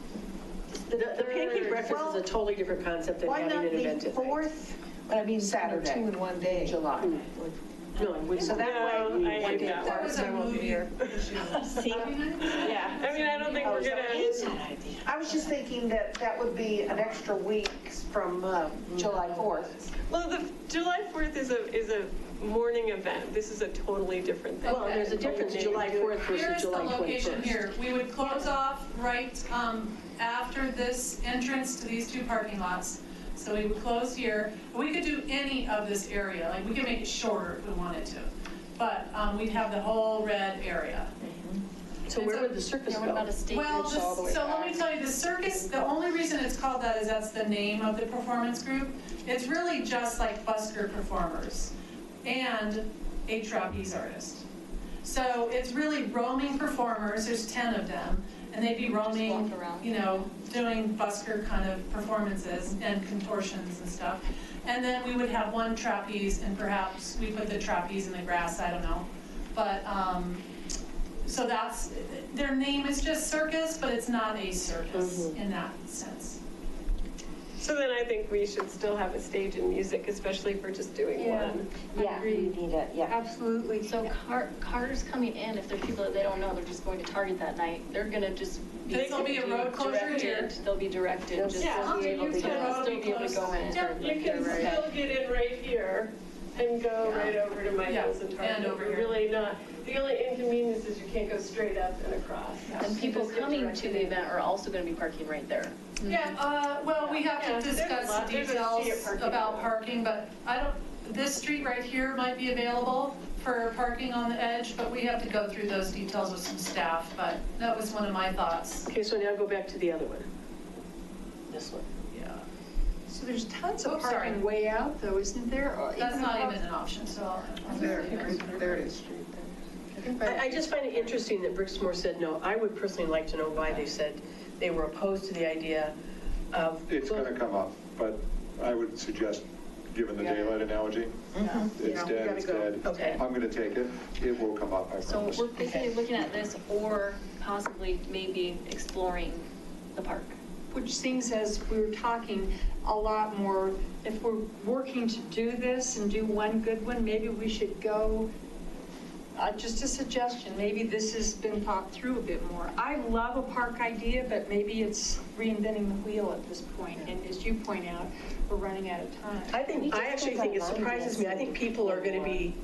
The pancake breakfast is a totally different concept than Why having not an event the at night. 4th? I mean, Saturday. 2 in one day. July. No, it wouldn't. So that way, No, I hate that. That was a movie issue. See? Yeah. I mean, I don't think we're gonna. I was just thinking that would be an extra week from July 4th. Well, the July 4th is a morning event. This is a totally different thing. Well, and there's a difference, July 4th versus Here's the July location 21st. here. We would close off right after this entrance to these two parking lots. So we would close here. We could do any of this area, like we could make it shorter if we wanted to. But we'd have the whole red area. So where would the circus What about go? a state Well, group all the way so back? let me tell you, the circus, the only reason it's called that is that's the name of the performance group. It's really just like busker performers and a trapeze artist. So it's really roaming performers, there's 10 of them, and they'd be roaming, walk around. doing busker kind of performances and contortions and stuff. And then we would have one trapeze, and perhaps we put the trapeze in the grass, I don't know. But, so that's, their name is just circus, but it's not a circus in that sense. So then I think we should still have a stage and music, especially for just doing Yeah. one. Yeah, we need it, yeah. Absolutely. So cars coming in, if they're people that they don't know, they're just going to Target that night, they're gonna just be. They gonna be a road closure directed. here. They'll be directed, just Yeah, they'll be able to you can go, road still be able to go in. Yeah, You can still get in right here and go right over to Michael's and Yeah, and Target. over We're here. really not, the only inconvenience is you can't go straight up and across. And people Just get coming to directed the in. event are also gonna be parking right there. Yeah, well, we have Yeah, to there's a discuss lot- the there's a sea of details parking. about parking, but I don't, this street right here might be available for parking on the edge, but we have to go through those details with some staff, but that was one of my thoughts. Okay, so now go back to the other one. This one. Yeah. So there's tons of Oops, sorry. parking way out though, isn't there? Or That's not above- even an option, so I'll. There it is. I just find it interesting that Brixmor said no. I would personally like to know why they said they were opposed to the idea of. It's going to come up, but I would suggest, given the daylight analogy, it's We dead, gotta it's go. dead. Okay. I'm going to take it. It will come up, I So promise. we're basically looking at this or possibly maybe exploring the park. Which seems, as we were talking, a lot more, if we're working to do this and do one good one, maybe we should go, just a suggestion, maybe this has been thought through a bit more. I love a park idea, but maybe it's reinventing the wheel at this point. And as you point out, we're running out of time. I actually think it surprises me. I think people are going to be,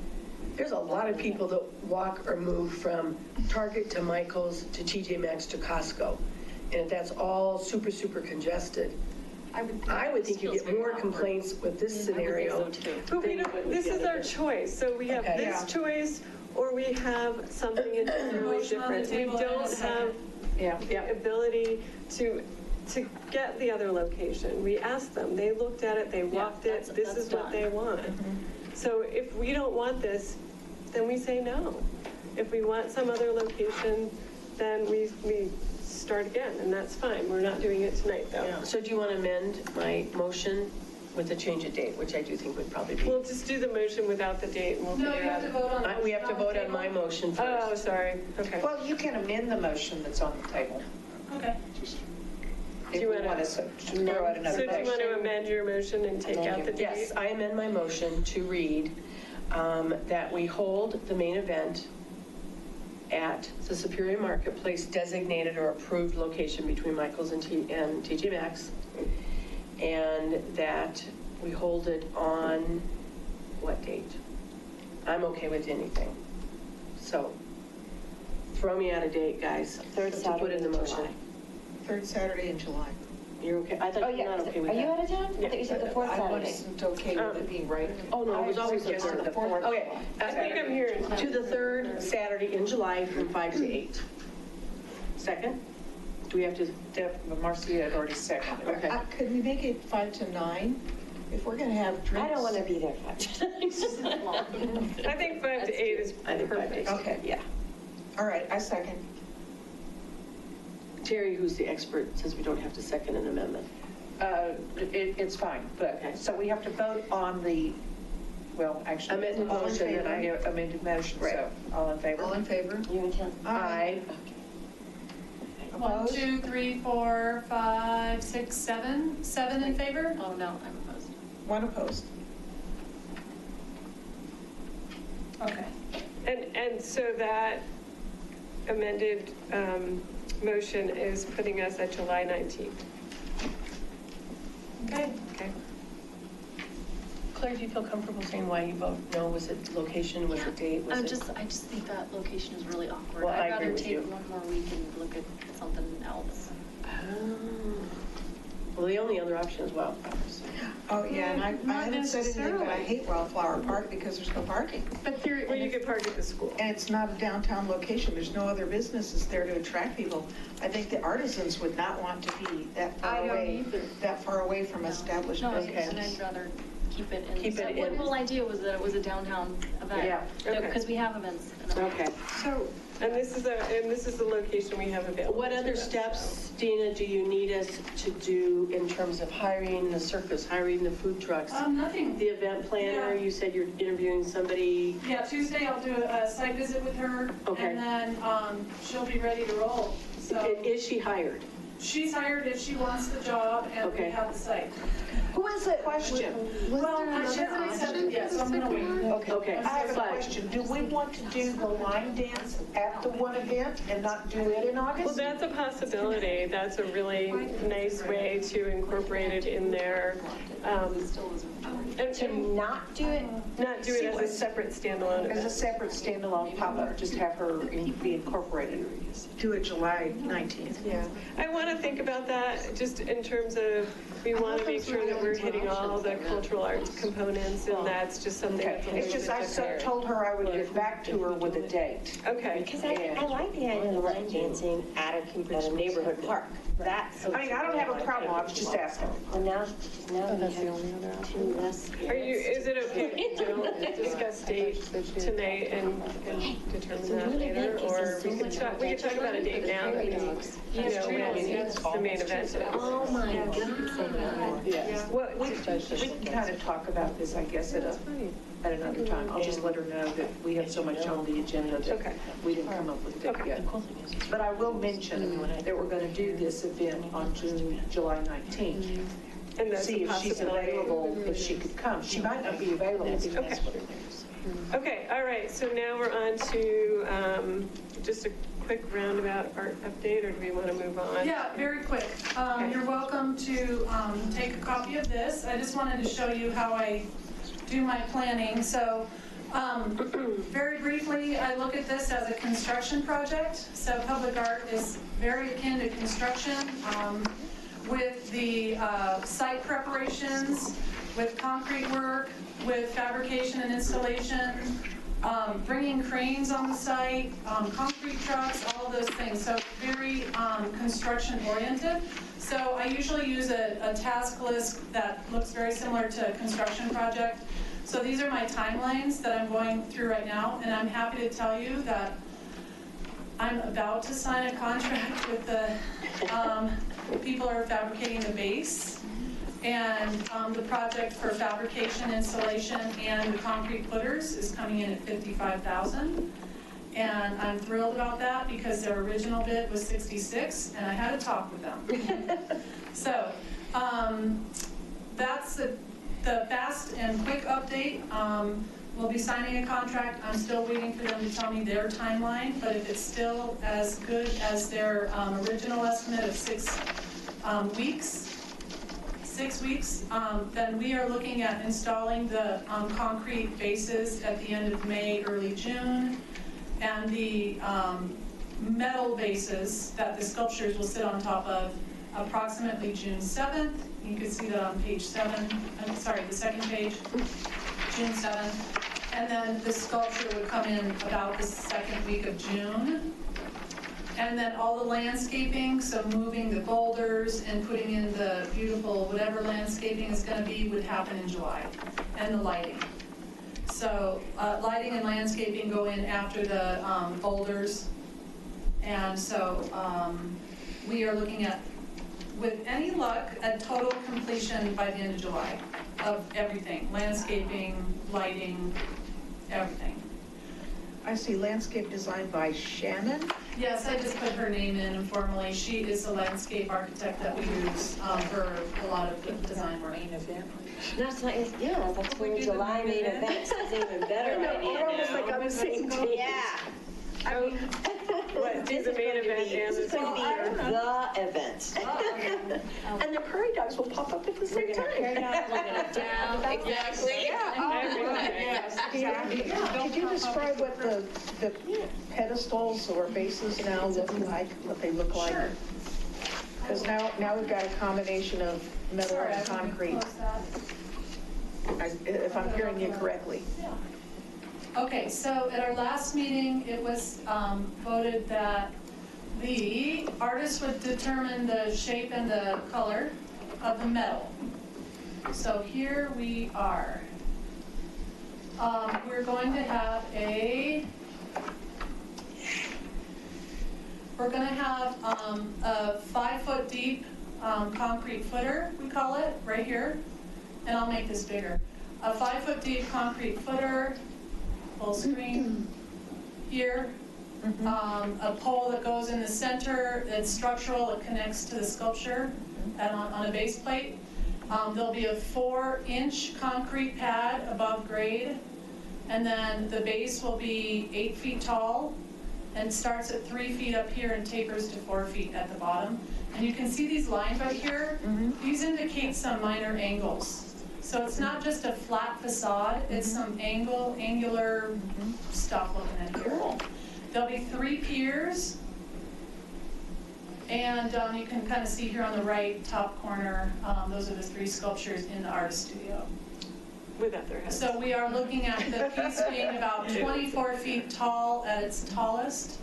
there's a lot of people that walk or move from Target to Michael's to TJ Maxx to Costco. And if that's all super, super congested, I would think you get more complaints with this scenario. But we than you would don't, with this the is other our one. choice, so we have Okay. this Yeah. choice, or we have something entirely Motion on the different. We table in a don't second. have the ability to get the other location. We asked them, they looked at it, they walked it, this that's is what done. they want. So if we don't want this, then we say no. If we want some other location, then we start again, and that's fine. We're not doing it tonight, though. So do you want to amend my motion with a change of date, which I do think would probably be. We'll just do the motion without the date, and we'll No, figure you out. have to vote on. We have to vote on my motion first. Oh, sorry, okay. Well, you can amend the motion that's on the table. Okay. Just- If you we wanna- want to throw out So another do you want to motion. amend your motion and take out the date? Yes, I amend my motion to read that we hold the main event at the Superior Marketplace designated or approved location between Michael's and TJ Maxx, and that we hold it on what date? I'm okay with anything. So throw me out a date, guys. Third to put Saturday in the in motion. July. Third Saturday in July. You're okay? I Oh, thought you yeah. were not okay with Are you that. out of town? I thought you said the fourth I Saturday. wasn't okay with it being right. Oh, no, it was I always the suggested third. the fourth. Okay. I think I'm here. To the third Saturday in July from 5 to 8. Second? Do we have to? Marcia had already seconded. Okay. Could we make it 5 to 9? If we're going to have drinks. I don't want to be there 5 times. I think 5 to 8 is I think 5 to 8. perfect. Okay, Yeah. all right, I second. Terry, who's the expert, says we don't have to second an amendment. It's fine, but, Okay. so we have to vote on the, well, actually. Amended all in motion, favor. and I- Amended motion, so, Right. all in favor? All in favor? You and Tim? Aye. 1, 2, 3, 4, 5, 6, 7. 7 in favor? Oh, no, I'm opposed. One opposed. Okay. And so that amended motion is putting us at July 19th. Okay. Okay. Claire, do you feel comfortable saying why you vote no? Was it location, was it date, was I it? just think that location is really awkward. Well, I I'd agree rather with take you. one more week and look at something else. Well, the only other option is Wildflowers. Oh, yeah, and I Not haven't said anything, but I necessarily. hate Wildflower Park because there's no parking. But there, Well, you could park at the school. And it's not a downtown location, there's no other businesses there to attract people. I think the artisans would not want to be that far I don't away, either. that far away from established No, businesses. and I'd rather keep it in. Keep it The in. whole idea was that it was a downtown event. Yeah, okay. Because we have events. in the- Okay. So, And this is the location we have available. What to other us, steps, so. Dina, do you need us to do in terms of hiring the circus, hiring the food trucks? Nothing. The event planner, Yeah. you said you're interviewing somebody. Yeah, Tuesday I'll do a site visit with her. Okay. And then she'll be ready to roll. So Is she hired? she's hired if she wants the job and we Okay. have the site. Who is it? Question. Well, she hasn't accepted yet, so I'm gonna wait. Okay. I have a But- question. Do we want to do the line dance at the one event and not do it in August? Well, that's a possibility. That's a really nice way to incorporate it in there. And To not do it, not do it as a separate standalone As a event. separate standalone pop-up, just have her be incorporated. Do it July 19th. Yeah, I want to think about that, just in terms of, we want to make sure that we're hitting all the cultural arts components, and that's just something Okay, that's a little it's just, bit I different. told her I would get back to her with a date. Okay, because I like the idea of line dancing at a neighborhood park. That's. I mean, I don't have a problem, I was just asking. Well, now we have two less. is it okay if we don't discuss date tonight and determine that later, or we can talk about a date now, when the main event is. Oh, my God. Yeah. Well, we can kind of talk about this, I guess, at another time. I'll just let her know that we have so much on the agenda that Okay. we didn't come up with a date yet. But I will mention that we're going to do this event on July 19th. And that's See a if she's possibility. available, if she could come. She might not be available. Okay. Okay, all right, so now we're on to just a quick roundabout art update, or do we want to move on? Yeah, very quick. You're welcome to take a copy of this. I just wanted to show you how I do my planning. So very briefly, I look at this as a construction project. So public art is very akin to construction with the site preparations, with concrete work, with fabrication and installation, bringing cranes on the site, concrete trucks, all of those things. So very construction oriented. So I usually use a task list that looks very similar to a construction project. So these are my timelines that I'm going through right now, and I'm happy to tell you that I'm about to sign a contract with the people who are fabricating the base. And the project for fabrication, installation, and the concrete footers is coming in at $55,000. And I'm thrilled about that because their original bid was $66,000, and I had to talk with them. So that's the fast and quick update. We'll be signing a contract. I'm still waiting for them to tell me their timeline, but if it's still as good as their original estimate of 6 weeks, then we are looking at installing the concrete bases at the end of May, early June, and the metal bases that the sculptures will sit on top of approximately June 7th. You can see that on page 7, I'm sorry, the second page, June 7th. And then the sculpture would come in about the second week of June. And then all the landscaping, so moving the boulders and putting in the beautiful whatever landscaping is going to be, would happen in July. And the lighting. So lighting and landscaping go in after the boulders. And so we are looking at, with any luck, a total completion by the end of July of everything. Landscaping, lighting, everything. I see landscape design by Shannon. Yes, I just put her name in informally. She is a landscape architect that we use for a lot of the design work. No, it's not, yeah, that's when July main event is even better idea We're almost like on the same team. Yeah. What, do the main event and This is the going to be the event. And the prairie dogs will pop up at the same time. Exactly. Could you describe what the pedestals or bases now look like, what they look like? Sure. Because now we've got a combination of metal Sorry, I and can concrete, close that. if I'm hearing you correctly. Okay, so at our last meeting, it was voted that the artist would determine the shape and the color of the metal. So here we are. We're going to have a We're gonna have a 5-foot deep concrete footer, we call it, right here. And I'll make this bigger. A 5-foot deep concrete footer, full screen here. A pole that goes in the center, it's structural, it connects to the sculpture and on a base plate. There'll be a 4-inch concrete pad above grade, and then the base will be 8 feet tall and starts at 3 feet up here and tapers to 4 feet at the bottom. And you can see these lines right here. These indicate some minor angles. So it's not just a flat facade, it's some angular stuff looking at here. There'll be 3 piers, and you can kind of see here on the right top corner, those are the 3 sculptures in the artist studio. Without their heads. So we are looking at the piece being about 24 feet tall at its tallest.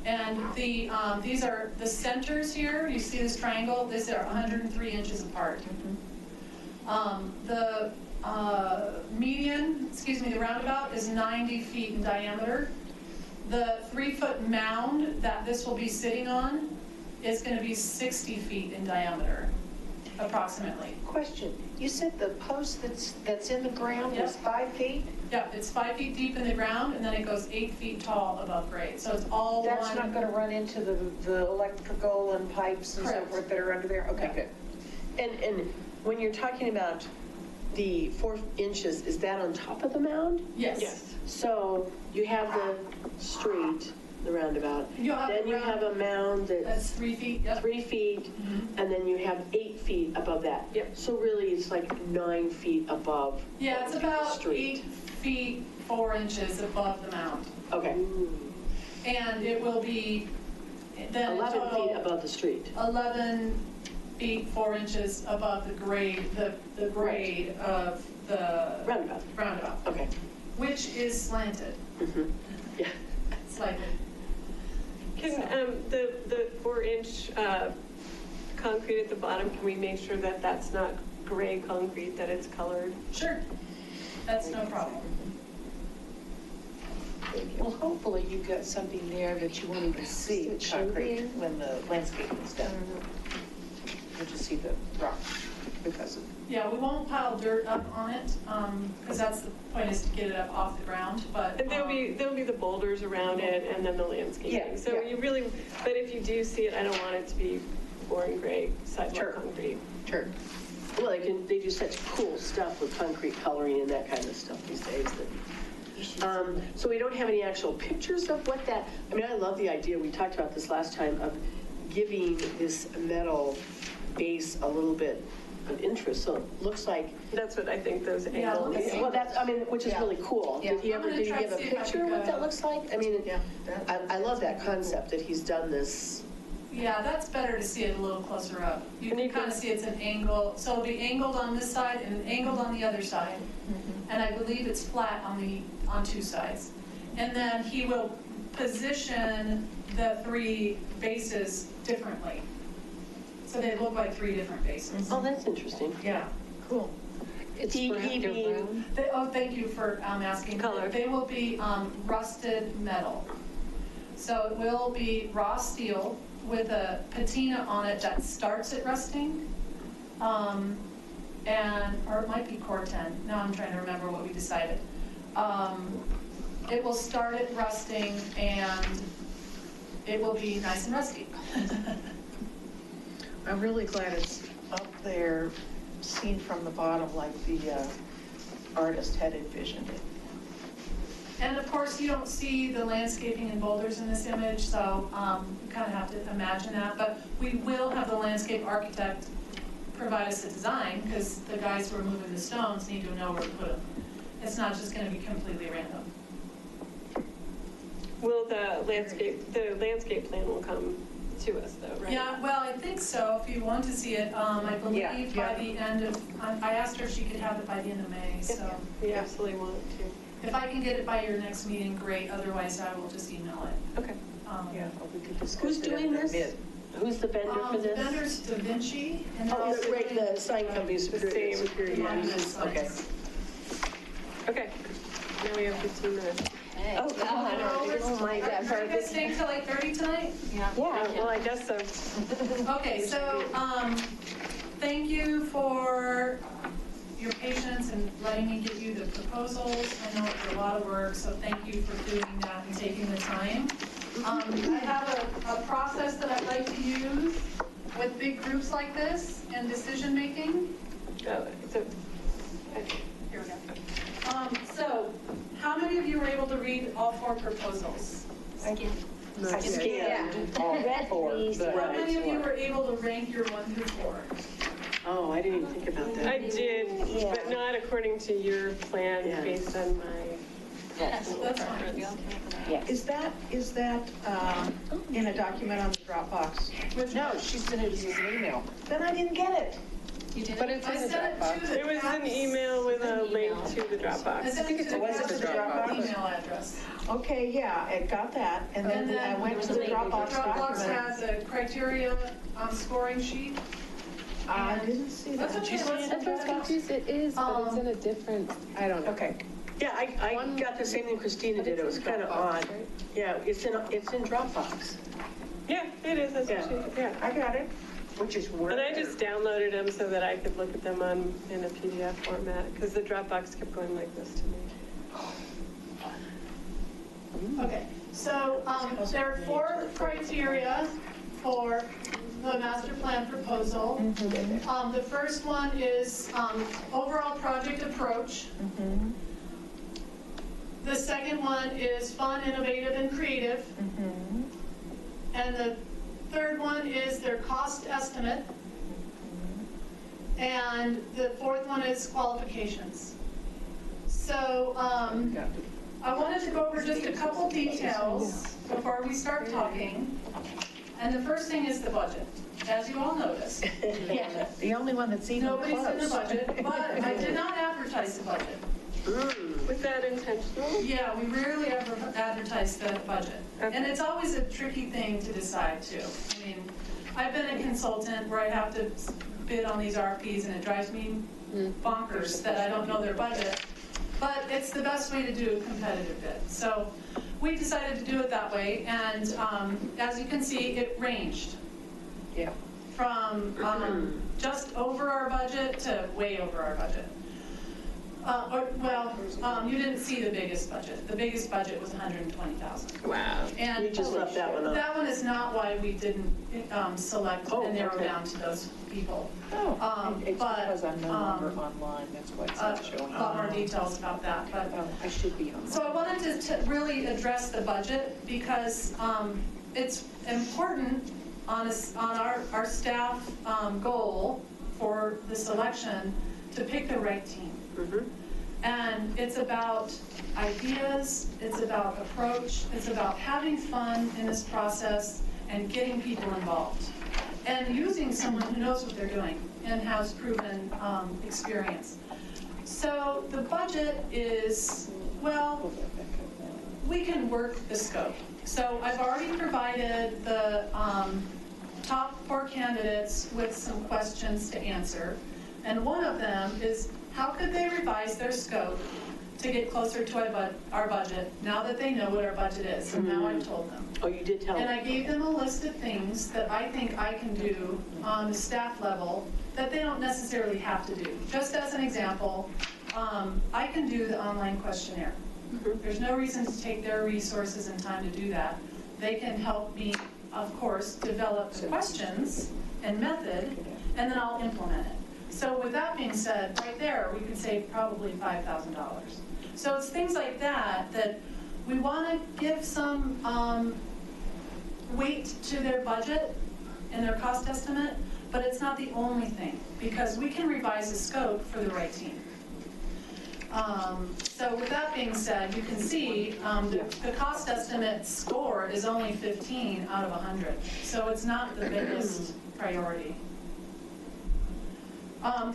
And these are the centers here, you see this triangle, these are 103 inches apart. The the roundabout is 90 feet in diameter. The 3-foot mound that this will be sitting on is going to be 60 feet in diameter, approximately. Question, you said the post that's in the ground is 5 feet? Yeah, it's 5 feet deep in the ground, and then it goes 8 feet tall above grade. So it's all one. That's not going to run into the electrical and pipes and so Correct. forth that are under there? Okay, Yeah. good. And when you're talking about the 4 inches, is that on top of the mound? Yes. Yes. So you have the street, the roundabout. You'll have Then the you round- have a mound That's that's 3 feet, yep. 3 feet, and then you have 8 feet above that. Yep. So really, it's like 9 feet above. Yeah, it's the about street. 8 feet 4 inches above the mound. Okay, And it will be then 11 total feet above the street. 11 feet 4 inches above the grade, the grade of the Roundabout. roundabout, Okay. which is slanted, Yeah. slightly. Can, the 4-inch concrete at the bottom, can we make sure that that's not gray concrete, that it's colored? Sure, that's no problem. Well, hopefully you've got something there that you won't even see the concrete when the landscaping is done. You'll just see the rock because of. Yeah, we won't pile dirt up on it, because that's the point, is to get it up off the ground, but. And there'll be the boulders around it and then the landscaping. Yeah, So yeah. you really, but if you do see it, I don't want it to be boring gray Sure. sidewalk concrete. Sure. Well, they do such cool stuff with concrete coloring and that kind of stuff these days that. So we don't have any actual pictures of what that, I mean, I love the idea, we talked about this last time, of giving this metal base a little bit of interest, so it looks like, That's what I think those Yeah, angles. let's see. well, that's, I mean, which is Yeah. really cool. Yeah. Did he I'm ever, gonna did he try to give a see if I picture can of what go. that looks like? I mean, Yeah. I love that concept that he's done this. Yeah, that's better to see it a little closer up. You And can you kind of can- see it's an angle, so it'll be angled on this side and angled on the other side. And I believe it's flat on 2 sides. And then he will position the 3 bases differently. So they look like 3 different bases. Oh, that's interesting. Yeah. Cool. It's He brown, they're being- brown. Thank you for asking. Color. They will be rusted metal. So it will be raw steel with a patina on it that starts at rusting. Or it might be Corten. Now I'm trying to remember what we decided. It will start at rusting and it will be nice and rusty. I'm really glad it's up there, seen from the bottom like the artist had envisioned it. And of course, you don't see the landscaping and boulders in this image, so you kind of have to imagine that. But we will have the landscape architect provide us a design, because the guys who are moving the stones need to know where to put them. It's not just going to be completely random. Will the landscape plan will come to us though, right? Yeah, well, I think so, if you want to see it. I believe by the end of, I asked her if she could have it by the end of May, so. We absolutely want it to. If I can get it by your next meeting, great, otherwise I will just email it. Okay. Yeah, well, we could discuss Who's it at doing the this? mid. Who's the vendor for The this? vendor's Da Vinci. And Oh, also right, the sign company, Superior. same. Monument Okay. Signs. Okay. Now we have 15 minutes. day. Oh, God. Oh, my God. Are you guys staying till like 30 tonight? Yeah. Well, I guess so. Okay, so, thank you for your patience and letting me get you the proposals. I know it's a lot of work, so thank you for doing that and taking the time. I have a process that I'd like to use with big groups like this and decision-making. Oh, so, Here we go. So, how many of you were able to read all 4 proposals? I scanned all four, but. How many of you were able to rank your 1 through 4? Oh, I didn't even think about that. I did, but not according to your plan, Yeah. based on my. Yes, that's fine. Is that in a document on the Dropbox? No, she sent it as an email. Then I didn't get it. You did But it? it's I in the sent it Dropbox. to the. It was an email with a link to the I Dropbox. sent it to the Was it to the Dropbox? email address. Okay, yeah, I got that, and And then I then went to the Dropbox Dropbox document. has a criteria scoring sheet. I didn't see That's that. okay, let's That's what's confused. It is, but it's in a different, I don't know. Okay. Yeah, I got the same thing Christina did. It was kind of odd. Yeah, it's in Dropbox. Yeah, it is, that's what she, yeah. I got it. Which is weird. And I just downloaded them so that I could look at them in a PDF format, because the Dropbox kept going like this to me. Okay, so there are 4 criteria for the master plan proposal. The first one is overall project approach. The second one is fun, innovative, and creative. And the third one is their cost estimate. And the fourth one is qualifications. So I wanted to go over just a couple details before we start talking. And the first thing is the budget. As you all noticed, The only one that's even close. nobody's in the budget, but I did not advertise the budget. Was that intentional? Yeah, we rarely ever advertise the budget. And it's always a tricky thing to decide too. I mean, I've been a consultant where I have to bid on these RFPs and it drives me bonkers that I don't know their budget. But it's the best way to do a competitive bid. So we decided to do it that way, and as you can see, it ranged. Yeah. From just over our budget to way over our budget. You didn't see the biggest budget. The biggest budget was $120,000. Wow. And You just left that one off. that one is not why we didn't select and narrow okay. down to those people. It's But, because I'm no longer online, that's why it's not showing a lot more up. details about that, but. Oh, I should be on. So I wanted to really address the budget because it's important on our staff goal for the selection to pick the right team. And it's about ideas, it's about approach, it's about having fun in this process and getting people involved. And using someone who knows what they're doing and has proven experience. So the budget is, well, we can work the scope. So I've already provided the top 4 candidates with some questions to answer. And one of them is, how could they revise their scope to get closer to our budget now that they know what our budget is? And now I've told them. Oh, you did tell And me. I gave them a list of things that I think I can do on the staff level that they don't necessarily have to do. Just as an example, I can do the online questionnaire. There's no reason to take their resources and time to do that. They can help me, of course, develop the questions and method, and then I'll implement it. So with that being said, right there, we could save probably $5,000. So it's things like that that we want to give some weight to their budget and their cost estimate, but it's not the only thing, because we can revise the scope for the right team. So with that being said, you can see the cost estimate score is only 15 out of 100. So it's not the biggest priority.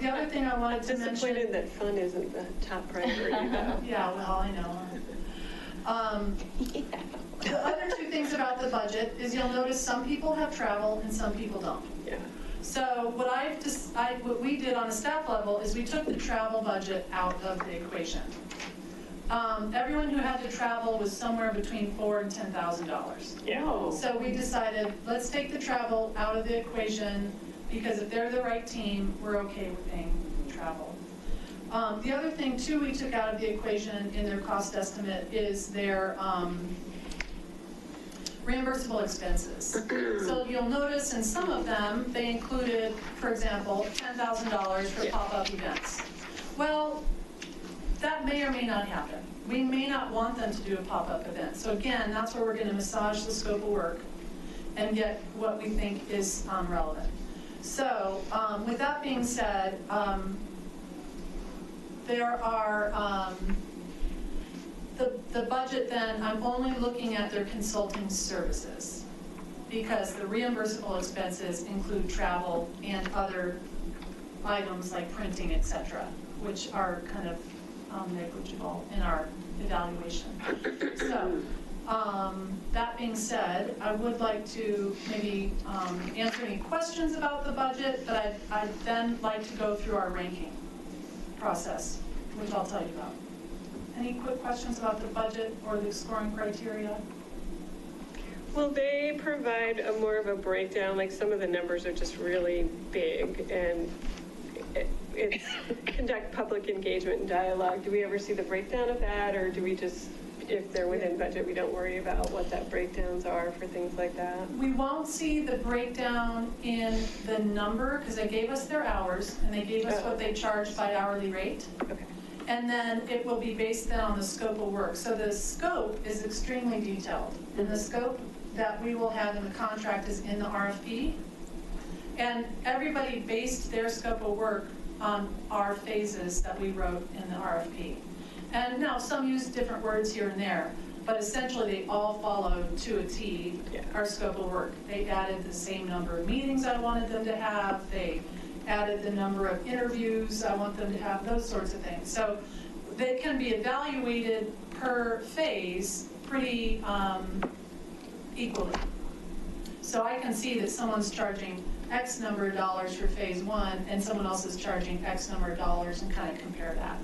The other thing I wanted to mention. Disappointed that fun isn't the top priority, though. Yeah, well, I know. The other 2 things about the budget is you'll notice some people have travel and some people don't. Yeah. So what we did on a staff level is we took the travel budget out of the equation. everyone who had to travel was somewhere between $4,000 and $10,000. Yeah. So we decided, let's take the travel out of the equation, because if they're the right team, we're okay with paying travel. The other thing too we took out of the equation in their cost estimate is their reimbursable expenses. So you'll notice in some of them, they included, for example, $10,000 for pop-up events. Well, that may or may not happen. We may not want them to do a pop-up event. So again, that's where we're going to massage the scope of work and get what we think is relevant. So with that being said, there are, the budget then, I'm only looking at their consulting services, because the reimbursable expenses include travel and other items like printing, et cetera, which are kind of negligible in our evaluation. So, that being said, I would like to maybe answer any questions about the budget, but I'd then like to go through our ranking process, which I'll tell you about. Any quick questions about the budget or the scoring criteria? Will they provide a more of a breakdown, like some of the numbers are just really big, and it's conduct public engagement and dialogue. Do we ever see the breakdown of that, or do we just, if they're within budget, we don't worry about what that breakdowns are for things like that? We won't see the breakdown in the number, because they gave us their hours, and they gave us what they charge by hourly rate. Okay. And then it will be based then on the scope of work. So the scope is extremely detailed. And the scope that we will have in the contract is in the RFP. And everybody based their scope of work on our phases that we wrote in the RFP. And now some use different words here and there, but essentially they all followed to a T our scope of work. They added the same number of meetings I wanted them to have. They added the number of interviews I want them to have, those sorts of things. So they can be evaluated per phase pretty equally. So I can see that someone's charging X number of dollars for phase one and someone else is charging X number of dollars, and kind of compare that.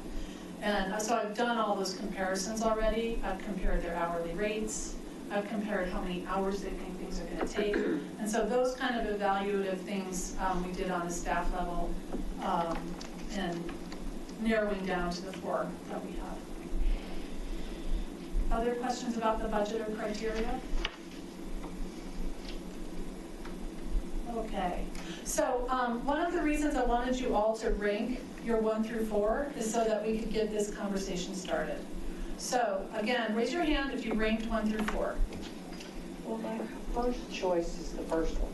And so I've done all those comparisons already. I've compared their hourly rates. I've compared how many hours they think things are going to take. And so those kind of evaluative things we did on the staff level, and narrowing down to the 4 that we have. Other questions about the budget or criteria? Okay. So one of the reasons I wanted you all to rank your 1 through 4 is so that we could get this conversation started. So again, raise your hand if you ranked 1 through 4. Well, my first choice is the first one,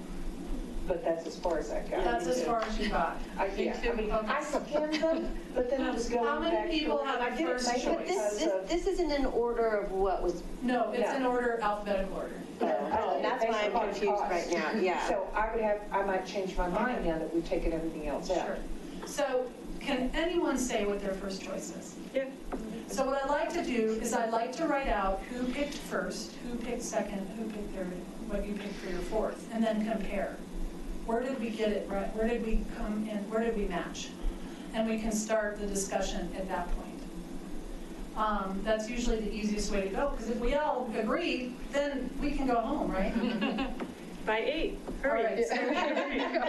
but that's as far as I got. That's as far as you got. I scanned them, but then I was going How back. many people have a first choice? But this isn't in order of what was, No, it's in order, alphabetical order. that's why I'm confused right now, yeah. So I might change my mind now that we've taken everything else out. Sure. So can anyone say what their first choice is? Yeah. So what I'd like to do is I'd like to write out who picked first, who picked second, who picked third, what you picked for your fourth, and then compare. Where did we get it right? Where did we come in? Where did we match? And we can start the discussion at that point. That's usually the easiest way to go, because if we all agree, then we can go home, right? By 8. All Hurry. right, so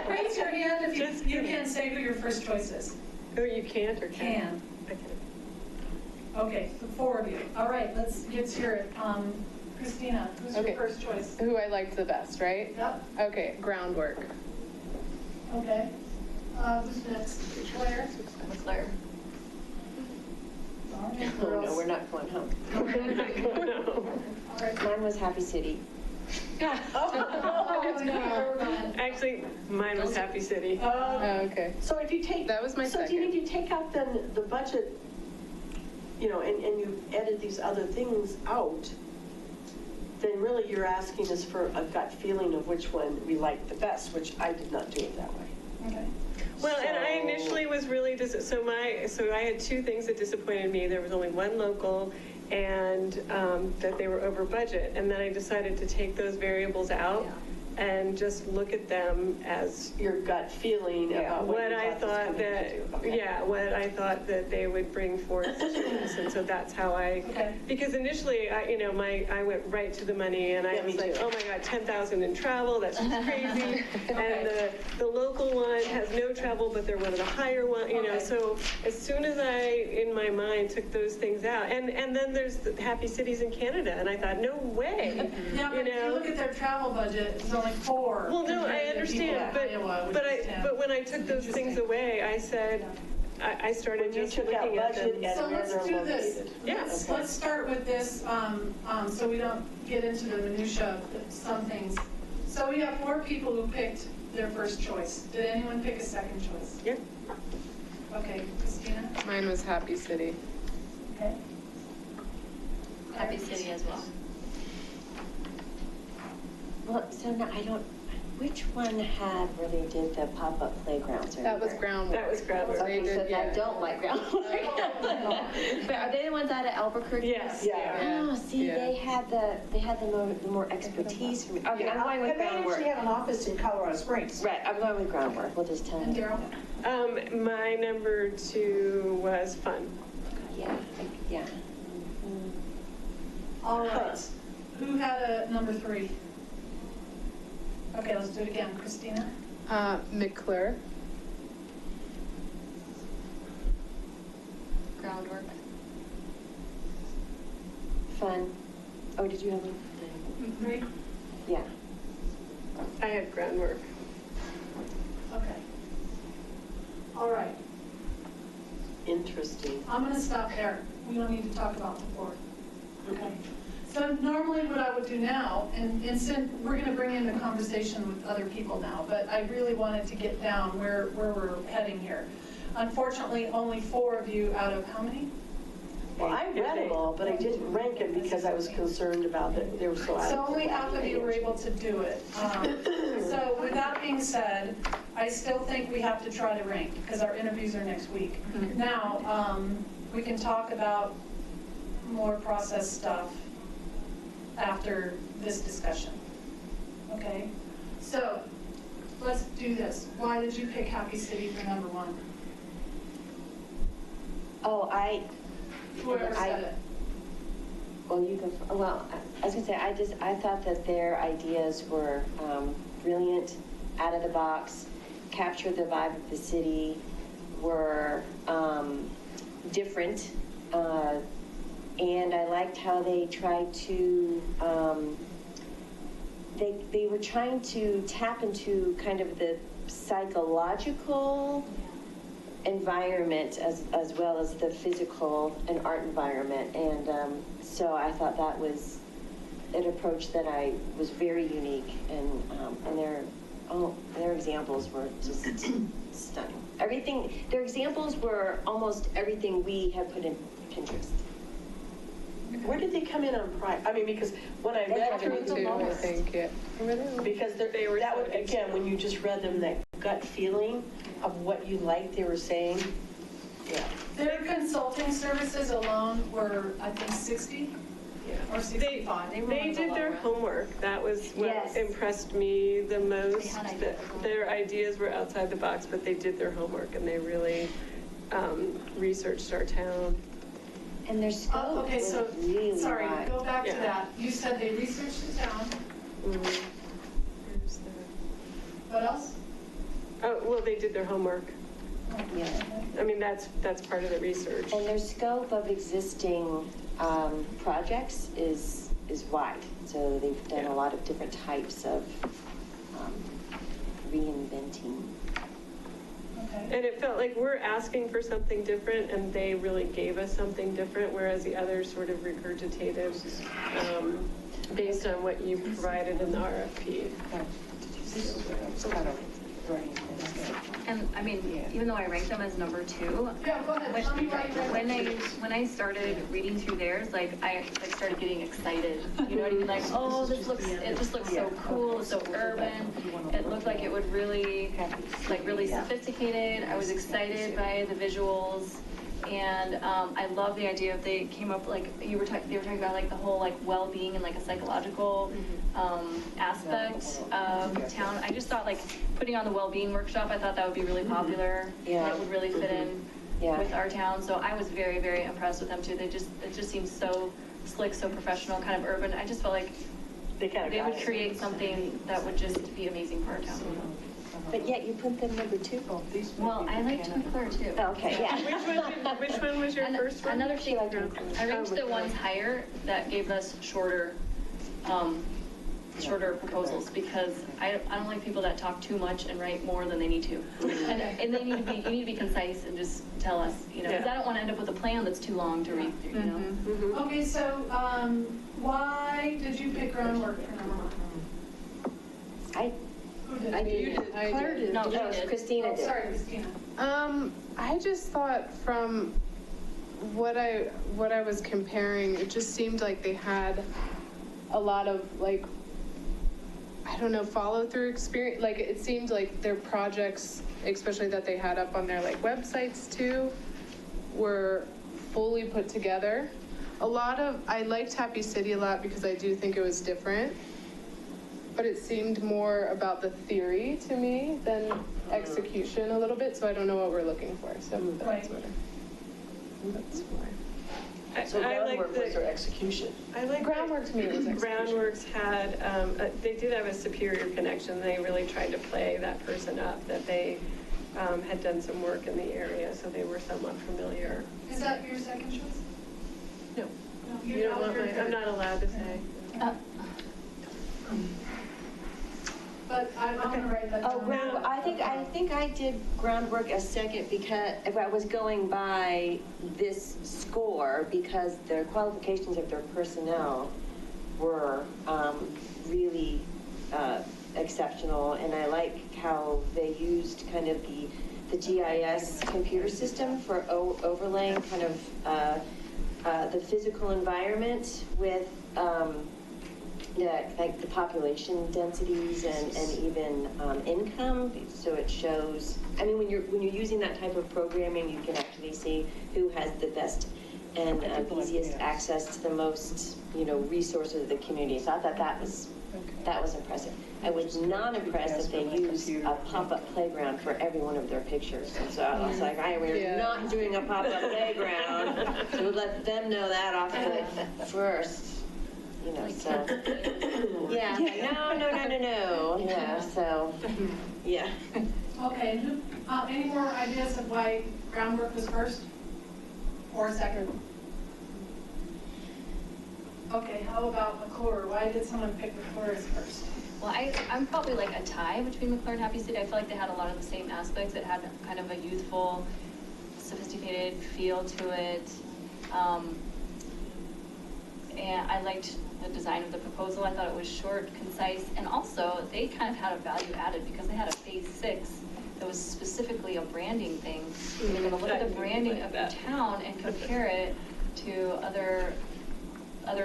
raise your hand if you can say who your first choice is. Oh, you can't or Can. I can. Okay, the 4 of you. All right, let's hear it. Christina, who's your Okay. first choice? Who I liked the best, right? Yep, Okay, groundwork. okay. Who's next? Claire? Claire. All right, Oh, girls. no, we're not going home. All right. Mine was Happy City. Oh, no. Actually, mine was Happy City. Oh, okay. So if you take. That was my So second. if you take out then the budget, you know, and you edit these other things out, then really you're asking us for a gut feeling of which one we like the best, which I did not do it that way. Okay. Well, and I initially was really, so I had 2 things that disappointed me. There was only 1 local, and that they were over budget. And then I decided to take those variables out and just look at them as Your gut feeling about what I was thought coming that, to. Okay. yeah, what I thought that they would bring forth to us. And so that's how Okay. because initially, I went right to the money and I Yeah, me was like, too. oh my God, 10,000 in travel, that's just crazy. And the local one has no travel, but they're one of the higher ones, Okay. so as soon as I, in my mind, took those things out, and then there's the Happy Cities in Canada, and I thought, no way, Yeah, but if you look at their travel budget, it's only 4. Well, no, I compared to people understand, in Iowa, which is 10. but when I took those things away, I said, I started When you just took out looking at budget them. and So where let's they're do this. located. Yes. Let's start with this, so we don't get into the minutia of some things. So we have 4 people who picked their first choice. Did anyone pick a second choice? Yeah. Okay, Christina? Mine was Happy City. Okay. Happy City as well. Well, so now I don't, which one had where they did the pop-up playgrounds? That was groundwork. That was groundwork. Okay, They so did, I yeah. don't like groundwork. But are they the ones out of Albuquerque? Yes. Yeah. Oh, see, Yeah. they had the more expertise for me. Okay, I'm going with And they actually groundwork. have an office in Colorado Springs. Right, I'm going with groundwork. We'll just tell And them. Daryl? My number 2 was fun. Yeah, yeah. All right. Who had a number 3? Okay, let's do it again. Christina? McClure. Groundwork. Fun. Oh, did you have one? 3? Yeah. I had groundwork. Okay. All right. Interesting. I'm going to stop there. We don't need to talk about the 4. Okay. So normally what I would do now, and since we're going to bring in the conversation with other people now, but I really wanted to get down where we're heading here. Unfortunately, only 4 of you out of how many? Well, I read them all, but I didn't rank them because I was concerned about that they were so out. So only half of you were able to do it. So with that being said, I still think we have to try to rank because our interviews are next week. Now, we can talk about more process stuff after this discussion. Okay? So let's do this. Why did you pick Happy City for number 1? Oh, Whoever said it. Well, you go, well, I was gonna say, I thought that their ideas were brilliant, out of the box, captured the vibe of the city, were different, and I liked how they tried to, they were trying to tap into kind of the psychological environment as well as the physical and art environment. And so I thought that was an approach that I was very unique, and their examples were just stunning. Their examples were almost everything we have put in Pinterest. Where did they come in on price? I mean, because when I read through them, 72, I think, yeah. because they were, that would, again, when you just read them, that gut feeling of what you liked they were saying, yeah. Their consulting services alone were, I think, 60 or 65. They did their homework. That was what Yes. impressed me the most. They had ideas. That their ideas were outside the box, but they did their homework and they really researched our town. And their scope Okay, was so, really sorry, wide. go back to Yeah. that. You said they researched the town. Where's What else? Oh, well, they did their homework. Yeah. I mean, that's part of the research. And their scope of existing projects is wide. So they've done Yeah. a lot of different types of reinventing. Okay. And it felt like we're asking for something different, and they really gave us something different, whereas the others sort of regurgitated based on what you provided in the RFP. And I mean, even though I ranked them as number 2, Yeah, go ahead. Tell me why you read it. when I started reading through theirs, I started getting excited. You know what I mean? Like, oh, it just looks so cool, so urban. It looked like it would really, really sophisticated. I was excited by the visuals. And I love the idea of they came up, like, they were talking about like the whole like well-being and like a psychological aspect of town. I just thought like putting on the well-being workshop, I thought that would be really popular. Yeah. That would really fit in Yeah. with our town. So I was very, very impressed with them too. It just seems so slick, so professional, kind of urban. I just felt like They kind of they got would it. create something that would just be amazing for our town. But yet you put them number 2. Well, I liked McClure too. Okay, yeah. Which one was your first one? Another thing, I ranked the ones higher that gave us shorter proposals, because I don't like people that talk too much and write more than they need to. And they need to be, you need to be concise and just tell us, because I don't want to end up with a plan that's too long to read through, Okay, so, why did you pick groundwork for number 1? Who did? I did. Claire did. No, No, she did. Christina Oh, did. sorry, Christina. I just thought from what I was comparing, it just seemed like they had a lot of like, I don't know, follow through experience. Like it seemed like their projects, especially that they had up on their like websites too, were fully put together. I liked Happy City a lot because I do think it was different, but it seemed more about the theory to me than execution a little bit, so I don't know what we're looking for, so that's why. So I like groundwork was their execution. I like Groundwork to me was execution. Groundworks had, they did have a superior connection. They really tried to play that person up, that they had done some work in the area, so they were somewhat familiar. Is that your second choice? No. No, You don't want my, I'm not allowed to say. But I'm gonna write that Oh, down. I think I did groundwork a second because if I was going by this score, because their qualifications of their personnel were really exceptional, and I like how they used kind of the GIS computer system for overlaying kind of the physical environment with like the population densities and even income, so it shows. I mean, when you're using that type of programming, you can actually see who has the best and easiest access to the most resources of the community. So I thought that was impressive. I was not impressed that they used a pop-up playground for every one of their pictures. And so I was like, we're not doing a pop-up playground. So let them know that off the first. So, yeah, no. Yeah, so, yeah. Okay, and any more ideas of why groundwork was first or second? Okay, how about McClure? Why did someone pick McClure as first? Well, I'm probably like a tie between McClure and Happy City. I feel like they had a lot of the same aspects. It had kind of a youthful, sophisticated feel to it. And I liked the design of the proposal. I thought it was short, concise, and also they kind of had a value added because they had a phase 6 that was specifically a branding thing. And they're gonna look at the branding of your town and compare it to other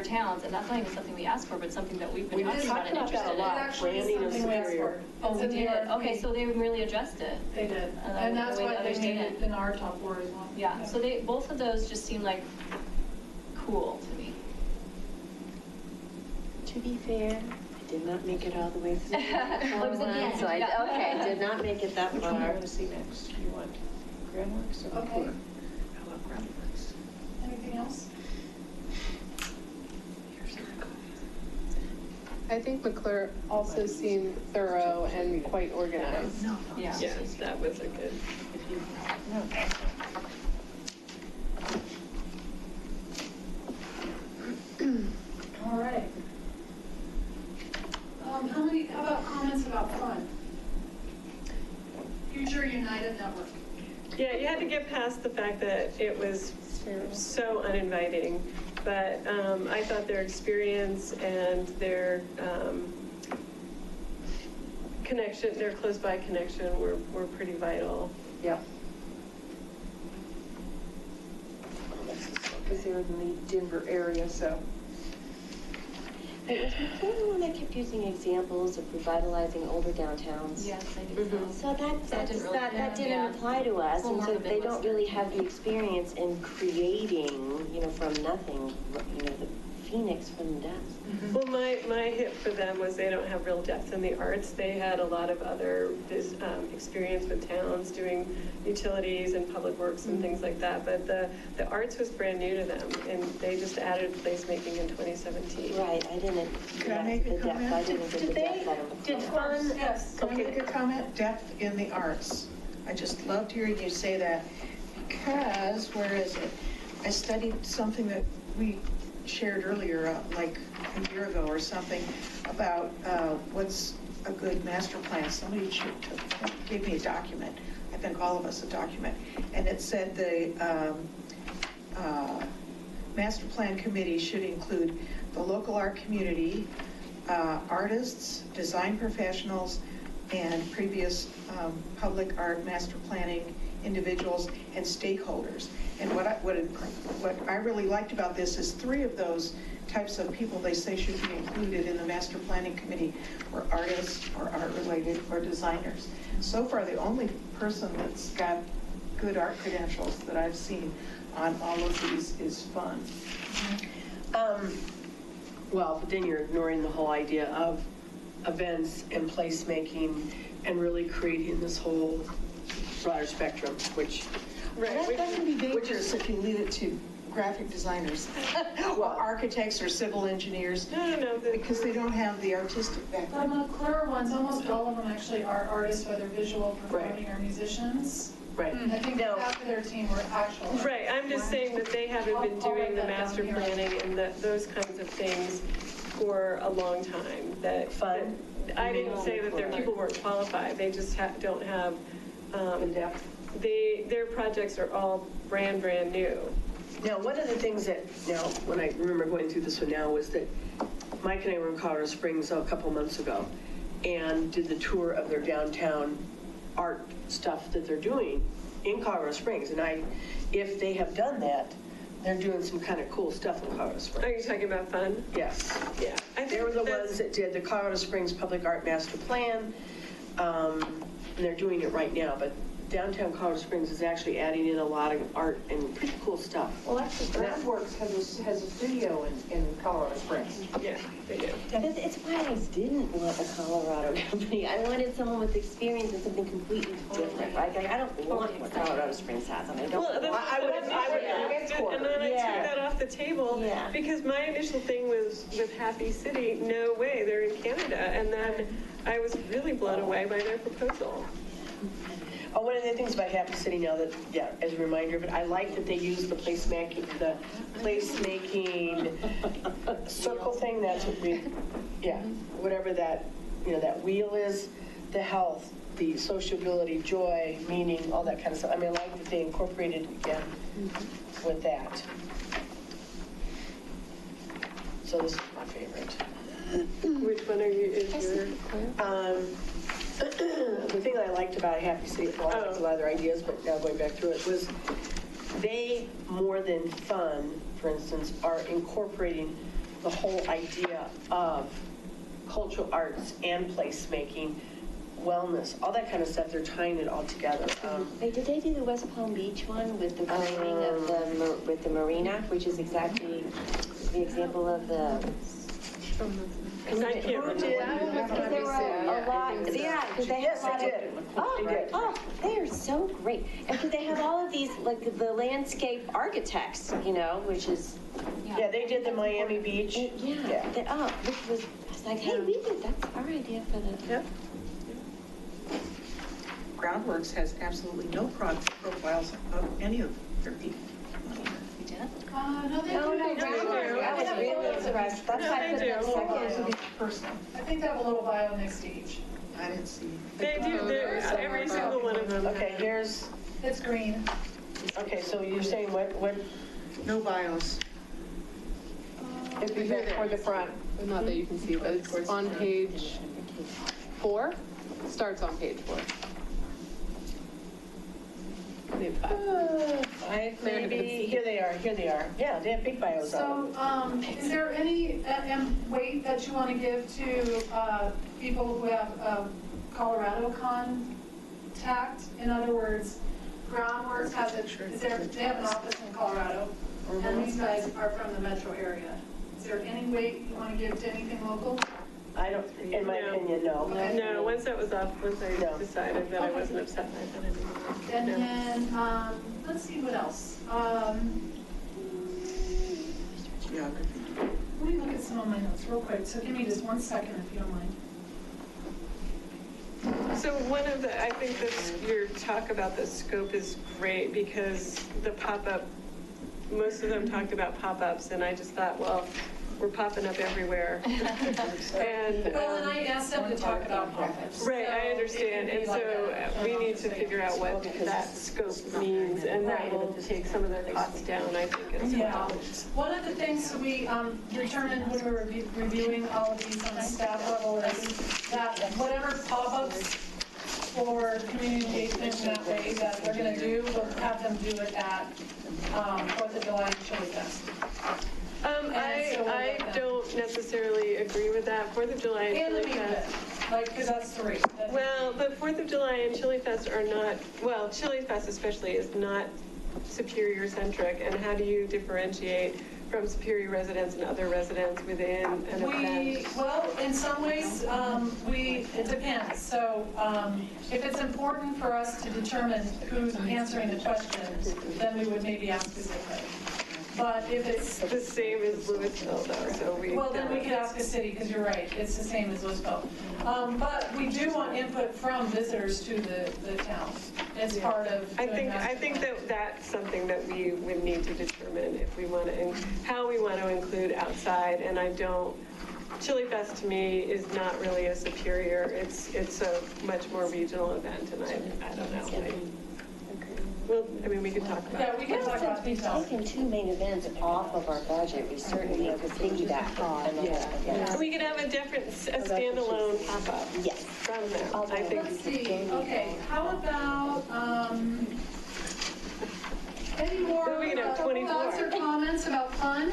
towns, and that's not even something we asked for, but something that we've been talking about and interested in. It actually is something we asked for. Oh, It's we in the did? RFP. Okay, so they really addressed it. They did, And and that's the way why that they others made it didn't. in our top 4 as well. Yeah, so both of those just seem like cool to me. To be fair, I did not make it all the way through. Well, it was at the end, So I yeah. did not make it that Which one do you far. want to see next? You want groundworks or Okay. McClure? How about groundworks? Anything else? I think McClure also seemed thorough and quite organized. Yeah. Yes, that was a good. All right. How about comments about fun? Future United Network. Yeah, you had to get past the fact that it was so uninviting, but I thought their experience and their connection, their close-by connection were pretty vital. Yep. Because they're in the Denver area, so. Wait, was McKay the one that kept using examples of revitalizing older downtowns? Yes, I think so. So that didn't yeah. apply to us, It's a little and more so of a they don't Midwestern really thing. have the experience in creating, from nothing, the phoenix from the depths. Well, my hit for them was they don't have real depth in the arts. They had a lot of other experience with towns doing utilities and public works and things like that. But the arts was brand new to them, and they just added placemaking in 2017. Right, I didn't, Can I yes, make a the depth, I comment? didn't get the depth out of it. Did fun, Yes. Can I make a comment? Depth in the arts. I just loved hearing you say that because, where is it? I studied something that we shared earlier, like a year ago or something, about what's a good master plan. Somebody gave me a document. I think all of us a document. And it said the master plan committee should include the local art community, artists, design professionals, and previous public art master planning individuals and stakeholders. And what I really liked about this is 3 of those types of people they say should be included in the master planning committee were artists or art-related or designers. So far, the only person that's got good art credentials that I've seen on all of these is Fun. Well, but then you're ignoring the whole idea of events and placemaking and really creating this whole broader spectrum, which, That can be dangerous if you leave it to graphic designers or architects or civil engineers, No, because they don't have the artistic The background. McClure ones, almost all of them actually are artists, whether visual, performing, or musicians. right. I think Now, half of their team were actual. right, I'm just saying that they haven't been I'll doing write the that down master here. planning and those kinds of things for a long time. That Fun. I didn't say that their people weren't qualified, they just don't have, the depth. their projects are all brand new. Now, one of the things that, when I remember going through this one now, was that Mike and I were in Colorado Springs a couple months ago and did the tour of their downtown art stuff that they're doing in Colorado Springs. And if they have done that, they're doing some kind of cool stuff in Colorado Are Springs. you talking about fun? Yes. Yeah. I They were think the that's- ones that did the Colorado Springs Public Art Master Plan, and they're doing it right now. But downtown Colorado Springs is actually adding in a lot of art and pretty cool stuff. Well, actually, Groundworks has a studio in Colorado Springs. Yeah, they do. It's why I didn't want a Colorado company. I wanted someone with experience in something completely different. Like, I don't want what Colorado Springs has, and I don't Well, want. and then I Yeah. took that off the table Yeah. because my initial thing was with Happy City, no way, they're in Canada. And then I was really blown away by their proposal. Oh, one of the things about Happy City now that, as a reminder of it, I like that they use the placemaking circle thing, that's what whatever that, that wheel is, the health, the sociability, joy, meaning, all that kind of stuff. I mean, I like that they incorporated it again with that. So this is my favorite. Which one is your? The thing that I liked about Happy City, well, I liked a lot of their ideas, but now going back through it, was they, more than fun, for instance, are incorporating the whole idea of cultural arts and placemaking, wellness, all that kind of stuff. They're tying it all together. Wait, did they do the West Palm Beach one with the framing of with the marina, which is exactly the example of the. I can't remember. Because there were a lot, yeah, because they have a lot of. Oh, they are so great. And because they have all of these, like the landscape architects, which is. Yeah, they did the Miami Beach. Yeah. Which was, I was like, hey, that's our idea for the. Yep. Groundworks has absolutely no profiles of any of their people. We did? No, they No, do. no, Groundworks, I was really impressed. That's why I put them second. Personal. I think they have a little bio next to each. I didn't see. They do, every single one of them. Okay, here's, It's green. okay, so you're saying what, No bios. It'd be back toward the front, not that you can see, but it's on page 4. Starts on page 4. They have 5. maybe, here they are. Yeah, they have big bios on them. So, is there any weight that you want to give to people who have Colorado contact? In other words, Groundworks has they have an office in Colorado, and these guys are from the metro area. Is there any weight you want to give to anything local? I don't, in my opinion, no. No, once that was up, once I No. decided that I wasn't upset by that anymore. And No. then, let's see, what else? Let me look at some of my notes real quick, so give me just 1 second if you don't mind. So one of the, I think this, your talk about the scope is great because the pop-up, most of them talked about pop-ups and I just thought, well, we're popping up everywhere. And, Well, and I asked them to talk about pop-ups. right, I so understand. it And could be so like we need to figure out what that scope means and that will take some of the costs down, I think, as Yeah. well. One of the things that we determined when we were reviewing all of these on the staff level is that whatever pop-ups for community engagement in that way that we're going to do, we'll have them do it at 4th of July and Chili Fest. I don't necessarily agree with that. 4th of July and And the Chili meat Fest. pit, like, because that's 3. Well, but 4th of July and Chili Fest are not, well, Chili Fest especially is not Superior centric. And how do you differentiate from Superior residents and other residents within an event? Well, in some ways, it depends. So if it's important for us to determine who's answering the questions, then we would maybe ask a city. But if it's, The same as Louisville though, so we. well, then we could ask a city, because you're right, it's the same as Louisville. But we do want input from visitors to the town as part of I doing master think plan. that that's something that we would need to determine if we want to, how we want to include outside. And I don't, Chili Fest to me is not really a Superior, it's a much more regional event and I don't know. Well, I mean, we could talk about Yeah, it. we can talk about We've details. taken 2 main events off of our budget, we certainly could piggyback on another event. We could have a different, a standalone pop-up Yes. from there. I think. Let's see, okay, how about, any more Then we can have 24. thoughts or comments about fun?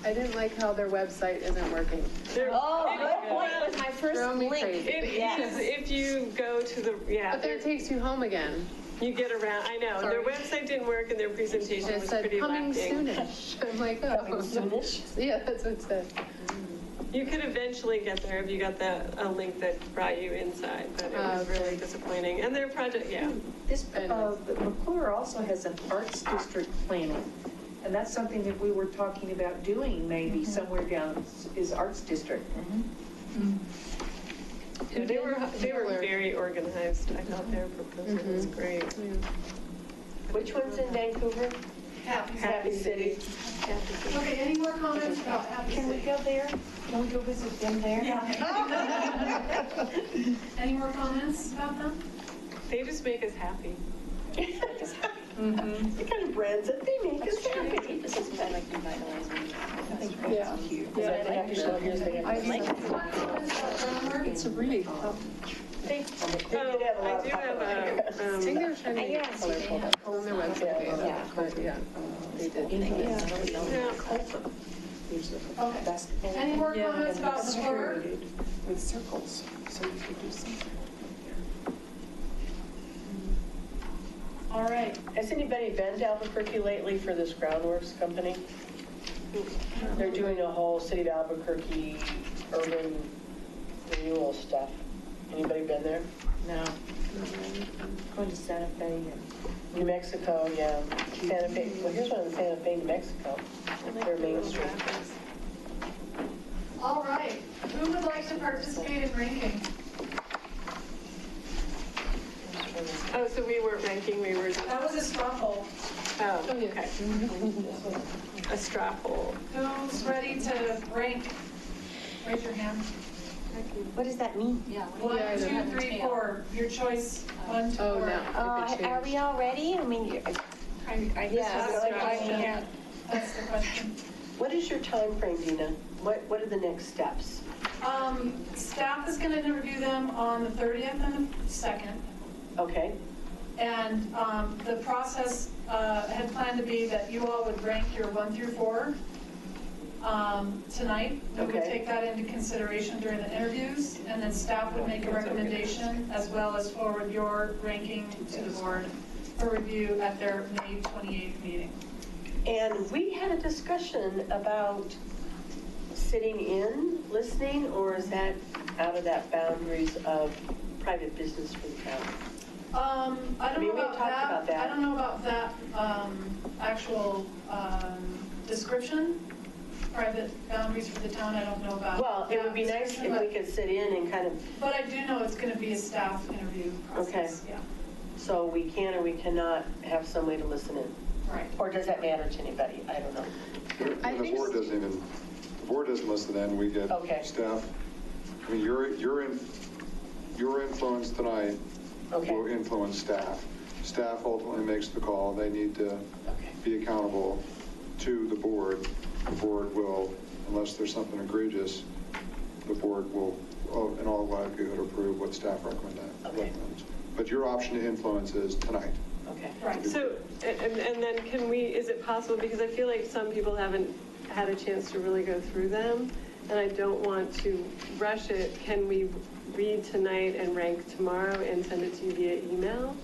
I didn't like how their website isn't working. Oh, good point, it was my first Drove me link. crazy. It is, if you go to the, yeah. But then it takes you home again. You get around, I know, their Sorry. website didn't work and their presentation It was said pretty coming lacking. soonish. I'm like, oh. Soonish? Yeah, that's what it said. You could eventually get there if you got a link that brought you inside, but it was really disappointing. And their project, yeah. This, McClure also has an arts district planning, and that's something that we were talking about doing maybe somewhere down, is arts district. Yeah, they were very organized. I thought their proposal was great. Which one's in Vancouver? Happy City. Okay, any more comments about Happy Can we City? go there? Can we go visit them there? Any more comments about them? They just make us happy. The kind of brands that they make us happy. This is kind of like revitalizing. Yeah. It's a really, They did have a I lot do of have I think they were trying to get colorful on their website. But yeah, they did. Okay. Any more comments about McClure? With circles, so you could do something. All right. Has anybody been to Albuquerque lately for this Groundworks company? They're doing a whole city of Albuquerque urban renewal stuff. Anybody been there? No. Going to Santa Fe and. New Mexico, yeah. Santa Fe, well, here's one in Santa Fe, New Mexico. Their Main Street. All right. Who would like to participate in ranking? Oh, so we weren't ranking, we were, That was a straw poll. oh, okay. A straw poll. Who's ready to rank? Raise your hand. What does that mean? Yeah. 1, 2, 3, 4. Your choice. 1, 2, 4. Oh, no. It could Are we all ready? I mean, Yeah. That's the question. What is your time frame, Dina? What are the next steps? Staff is going to interview them on the 30th and the 2nd. Okay, And the process had planned to be that you all would rank your 1 through 4 tonight. We would Okay. take that into consideration during the interviews, and then staff would make a recommendation as well as forward your ranking to the board for review at their May 28th meeting. And we had a discussion about sitting in, listening, or is that out of that boundaries of private business for the town? I don't mean, know we about talked that. about that. I don't know about that actual description. Private boundaries for the town, I don't know about. Well, it would be that nice description, if we but- could sit in and kind of, But I do know it's going to be a staff interview process. Yeah, so we can or we cannot have some way to listen in. right. Or does that matter to anybody? I don't know. And the board doesn't even, the board doesn't listen then, we get Okay. staff. I mean, your influence tonight Okay. will influence staff. Staff ultimately makes the call. They need to Okay. be accountable to the board. The board will, unless there's something egregious, the board will, in all likelihood, approve what staff recommends. But your option to influence is tonight. Okay. Right. So, and then can we, is it possible, because I feel like some people haven't had a chance to really go through them, and I don't want to rush it, can we read tonight and rank tomorrow and send it to you via email?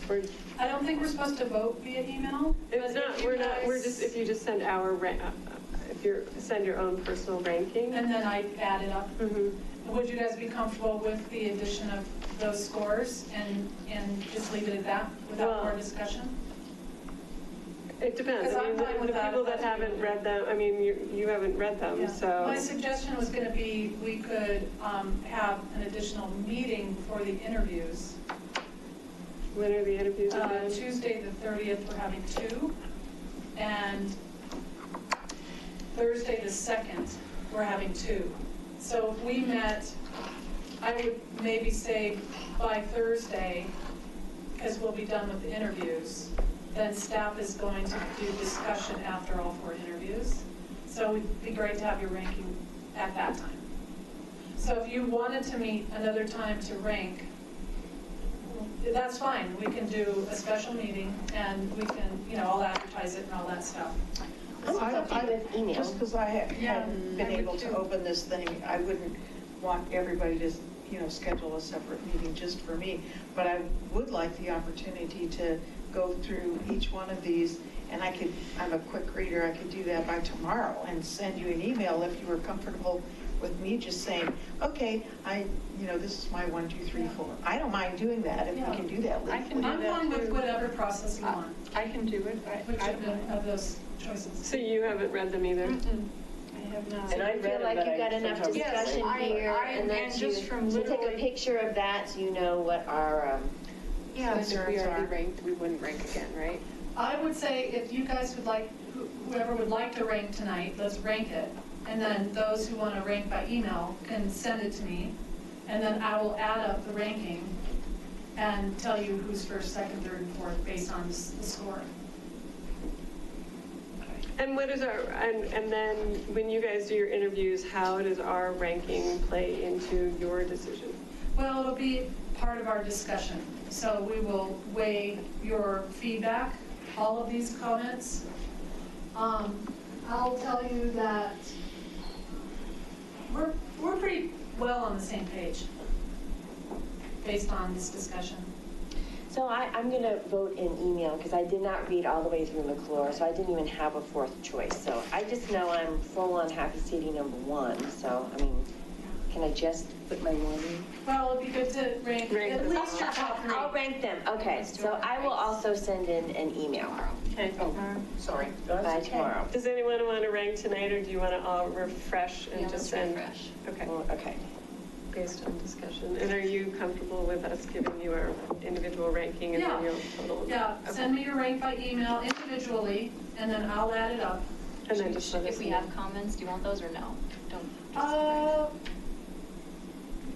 Or, I don't think we're supposed to vote via email. it's but not, if you we're not, we're guys- just, if you just send our, if you send your own personal ranking. And then I add it up. Mhm. Would you guys be comfortable with the addition of those scores and just leave it at that without more Well, discussion? It depends. 'Cause I I'm mean, fine the with that people if that that's what haven't you read them, I mean, you haven't read them, Yeah. so. My suggestion was going to be, we could have an additional meeting before the interviews. When are the interviews again? Tuesday, the 30th, we're having 2. And Thursday, the 2nd, we're having 2. So if we met, I would maybe say by Thursday, because we'll be done with the interviews, then staff is going to do discussion after all 4 interviews. So it'd be great to have your ranking at that time. So if you wanted to meet another time to rank, that's fine. We can do a special meeting and we can, I'll advertise it and all that stuff. Email. Just because I Yeah, haven't been I would able to too. open this thing, I wouldn't want everybody to, schedule a separate meeting just for me. But I would like the opportunity to go through each one of these, and I'm a quick reader, I could do that by tomorrow and send you an email if you were comfortable with me just saying, okay, this is my 1, 2, 3, 4. I don't mind doing that if we can do that I can legally. do I'm that fine with too. whatever process you want, I can do it. which of those choices. So you haven't read them either? I have not. And I I feel read it, like but you I got enough sometimes- discussion here, and then and to just from take a literally- picture of that so you know what our, Yeah. So if we already ranked, we wouldn't rank again, right? I would say if you guys would like, whoever would like to rank tonight, let's rank it. And then those who want to rank by email can send it to me. And then I will add up the ranking and tell you who's first, second, third, and fourth based on the score. And what is our, and then when you guys do your interviews, how does our ranking play into your decision? Well, it'll be part of our discussion. So we will weigh your feedback, all of these comments. I'll tell you that we're pretty well on the same page based on this discussion. so I'm going to vote in email because I did not read all the way through McClure, so I didn't even have a 4th choice. So I just know I'm full on Happy City #1. So, I mean, can I just put my 1 in? Well, it'd be good to rank at least your top 3. I'll rank them. Okay, so I will also send in an email Okay. Sorry. by tomorrow. Does anyone want to rank tonight, or do you want to all refresh and Yeah, just let's send? refresh. Okay, Okay. based on discussion. And are you comfortable with us giving you our individual ranking and Yeah. then your total? Yeah, Okay. send me your rank by email individually, and then I'll add it up. And then just let us If we know. have comments, do you want those or no? Don't.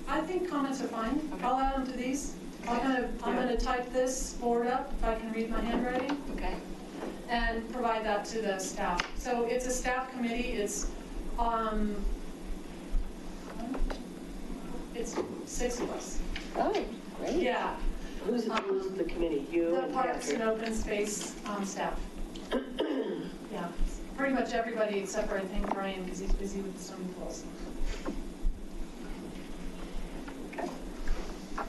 I think comments are fine. Okay. I'll add them to these. I'm gonna type this board up, if I can read my handwriting, Okay. and provide that to the staff. So it's a staff committee, it's 6 of us. Oh, great. Yeah. Who's the committee? You The and Parks and Patrick? Open Space staff. Yeah, pretty much everybody except for I think Brian, because he's busy with the swimming pools.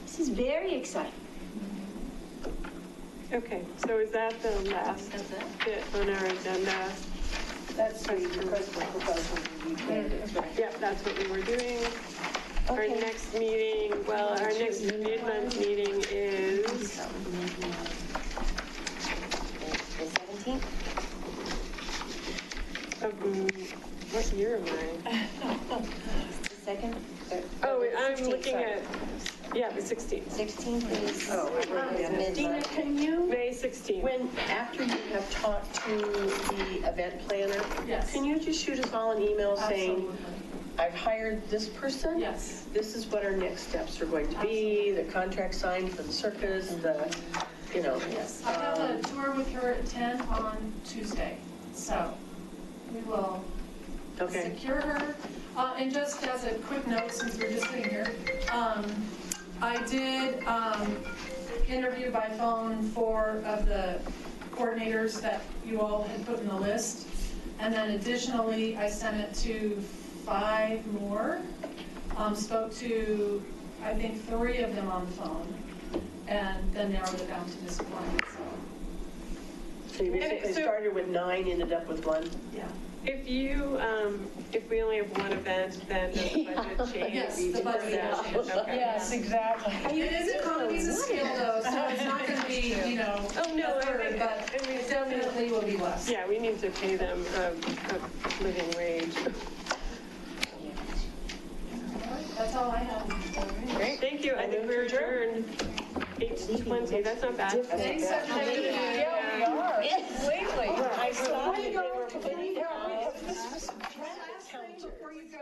This is very exciting. Okay, so is that the last bit on our agenda? That's the president proposal review candidates, right? Yeah, that's what we were doing. Our Okay. next meeting, well, our next mid-month meeting is, The 17th? what year am I? The second? Oh, I'm 16th, looking sorry. at, yeah, the 16th. 16th is, Oh, I wrote it down. is Dina, mid-month. can you, May 16th. when, after you have talked to the event planner, Yes. can you just shoot us all an email saying, Absolutely. I've hired this person? Yes. This is what our next steps are going to be, the contract signed for the circus, the, you know. Yes, I have a tour with her at 10 on Tuesday, so we will Okay. secure her. And just as a quick note, since we're just sitting here, I did interview by phone 4 of the coordinators that you all had put in the list. And then additionally, I sent it to 5 more. Spoke to, I think, 3 of them on the phone, and then narrowed it down to this one, so, So you basically So- started with 9, ended up with 1? yeah. If you, if we only have one event, then does the budget change? Yes, the budget will change. Okay. Yes, exactly. It is economies of scale though, so it's not gonna be, you know, Oh, no, a I third, think- but it definitely will be less. Yeah, we need to pay them a living wage. That's all I have. Great, thank you. I think we're adjourned. 8:20, that's not bad. Thanks, everybody. Yeah, we are, completely. I saw that they were putting Yeah, out. this was- Before you go,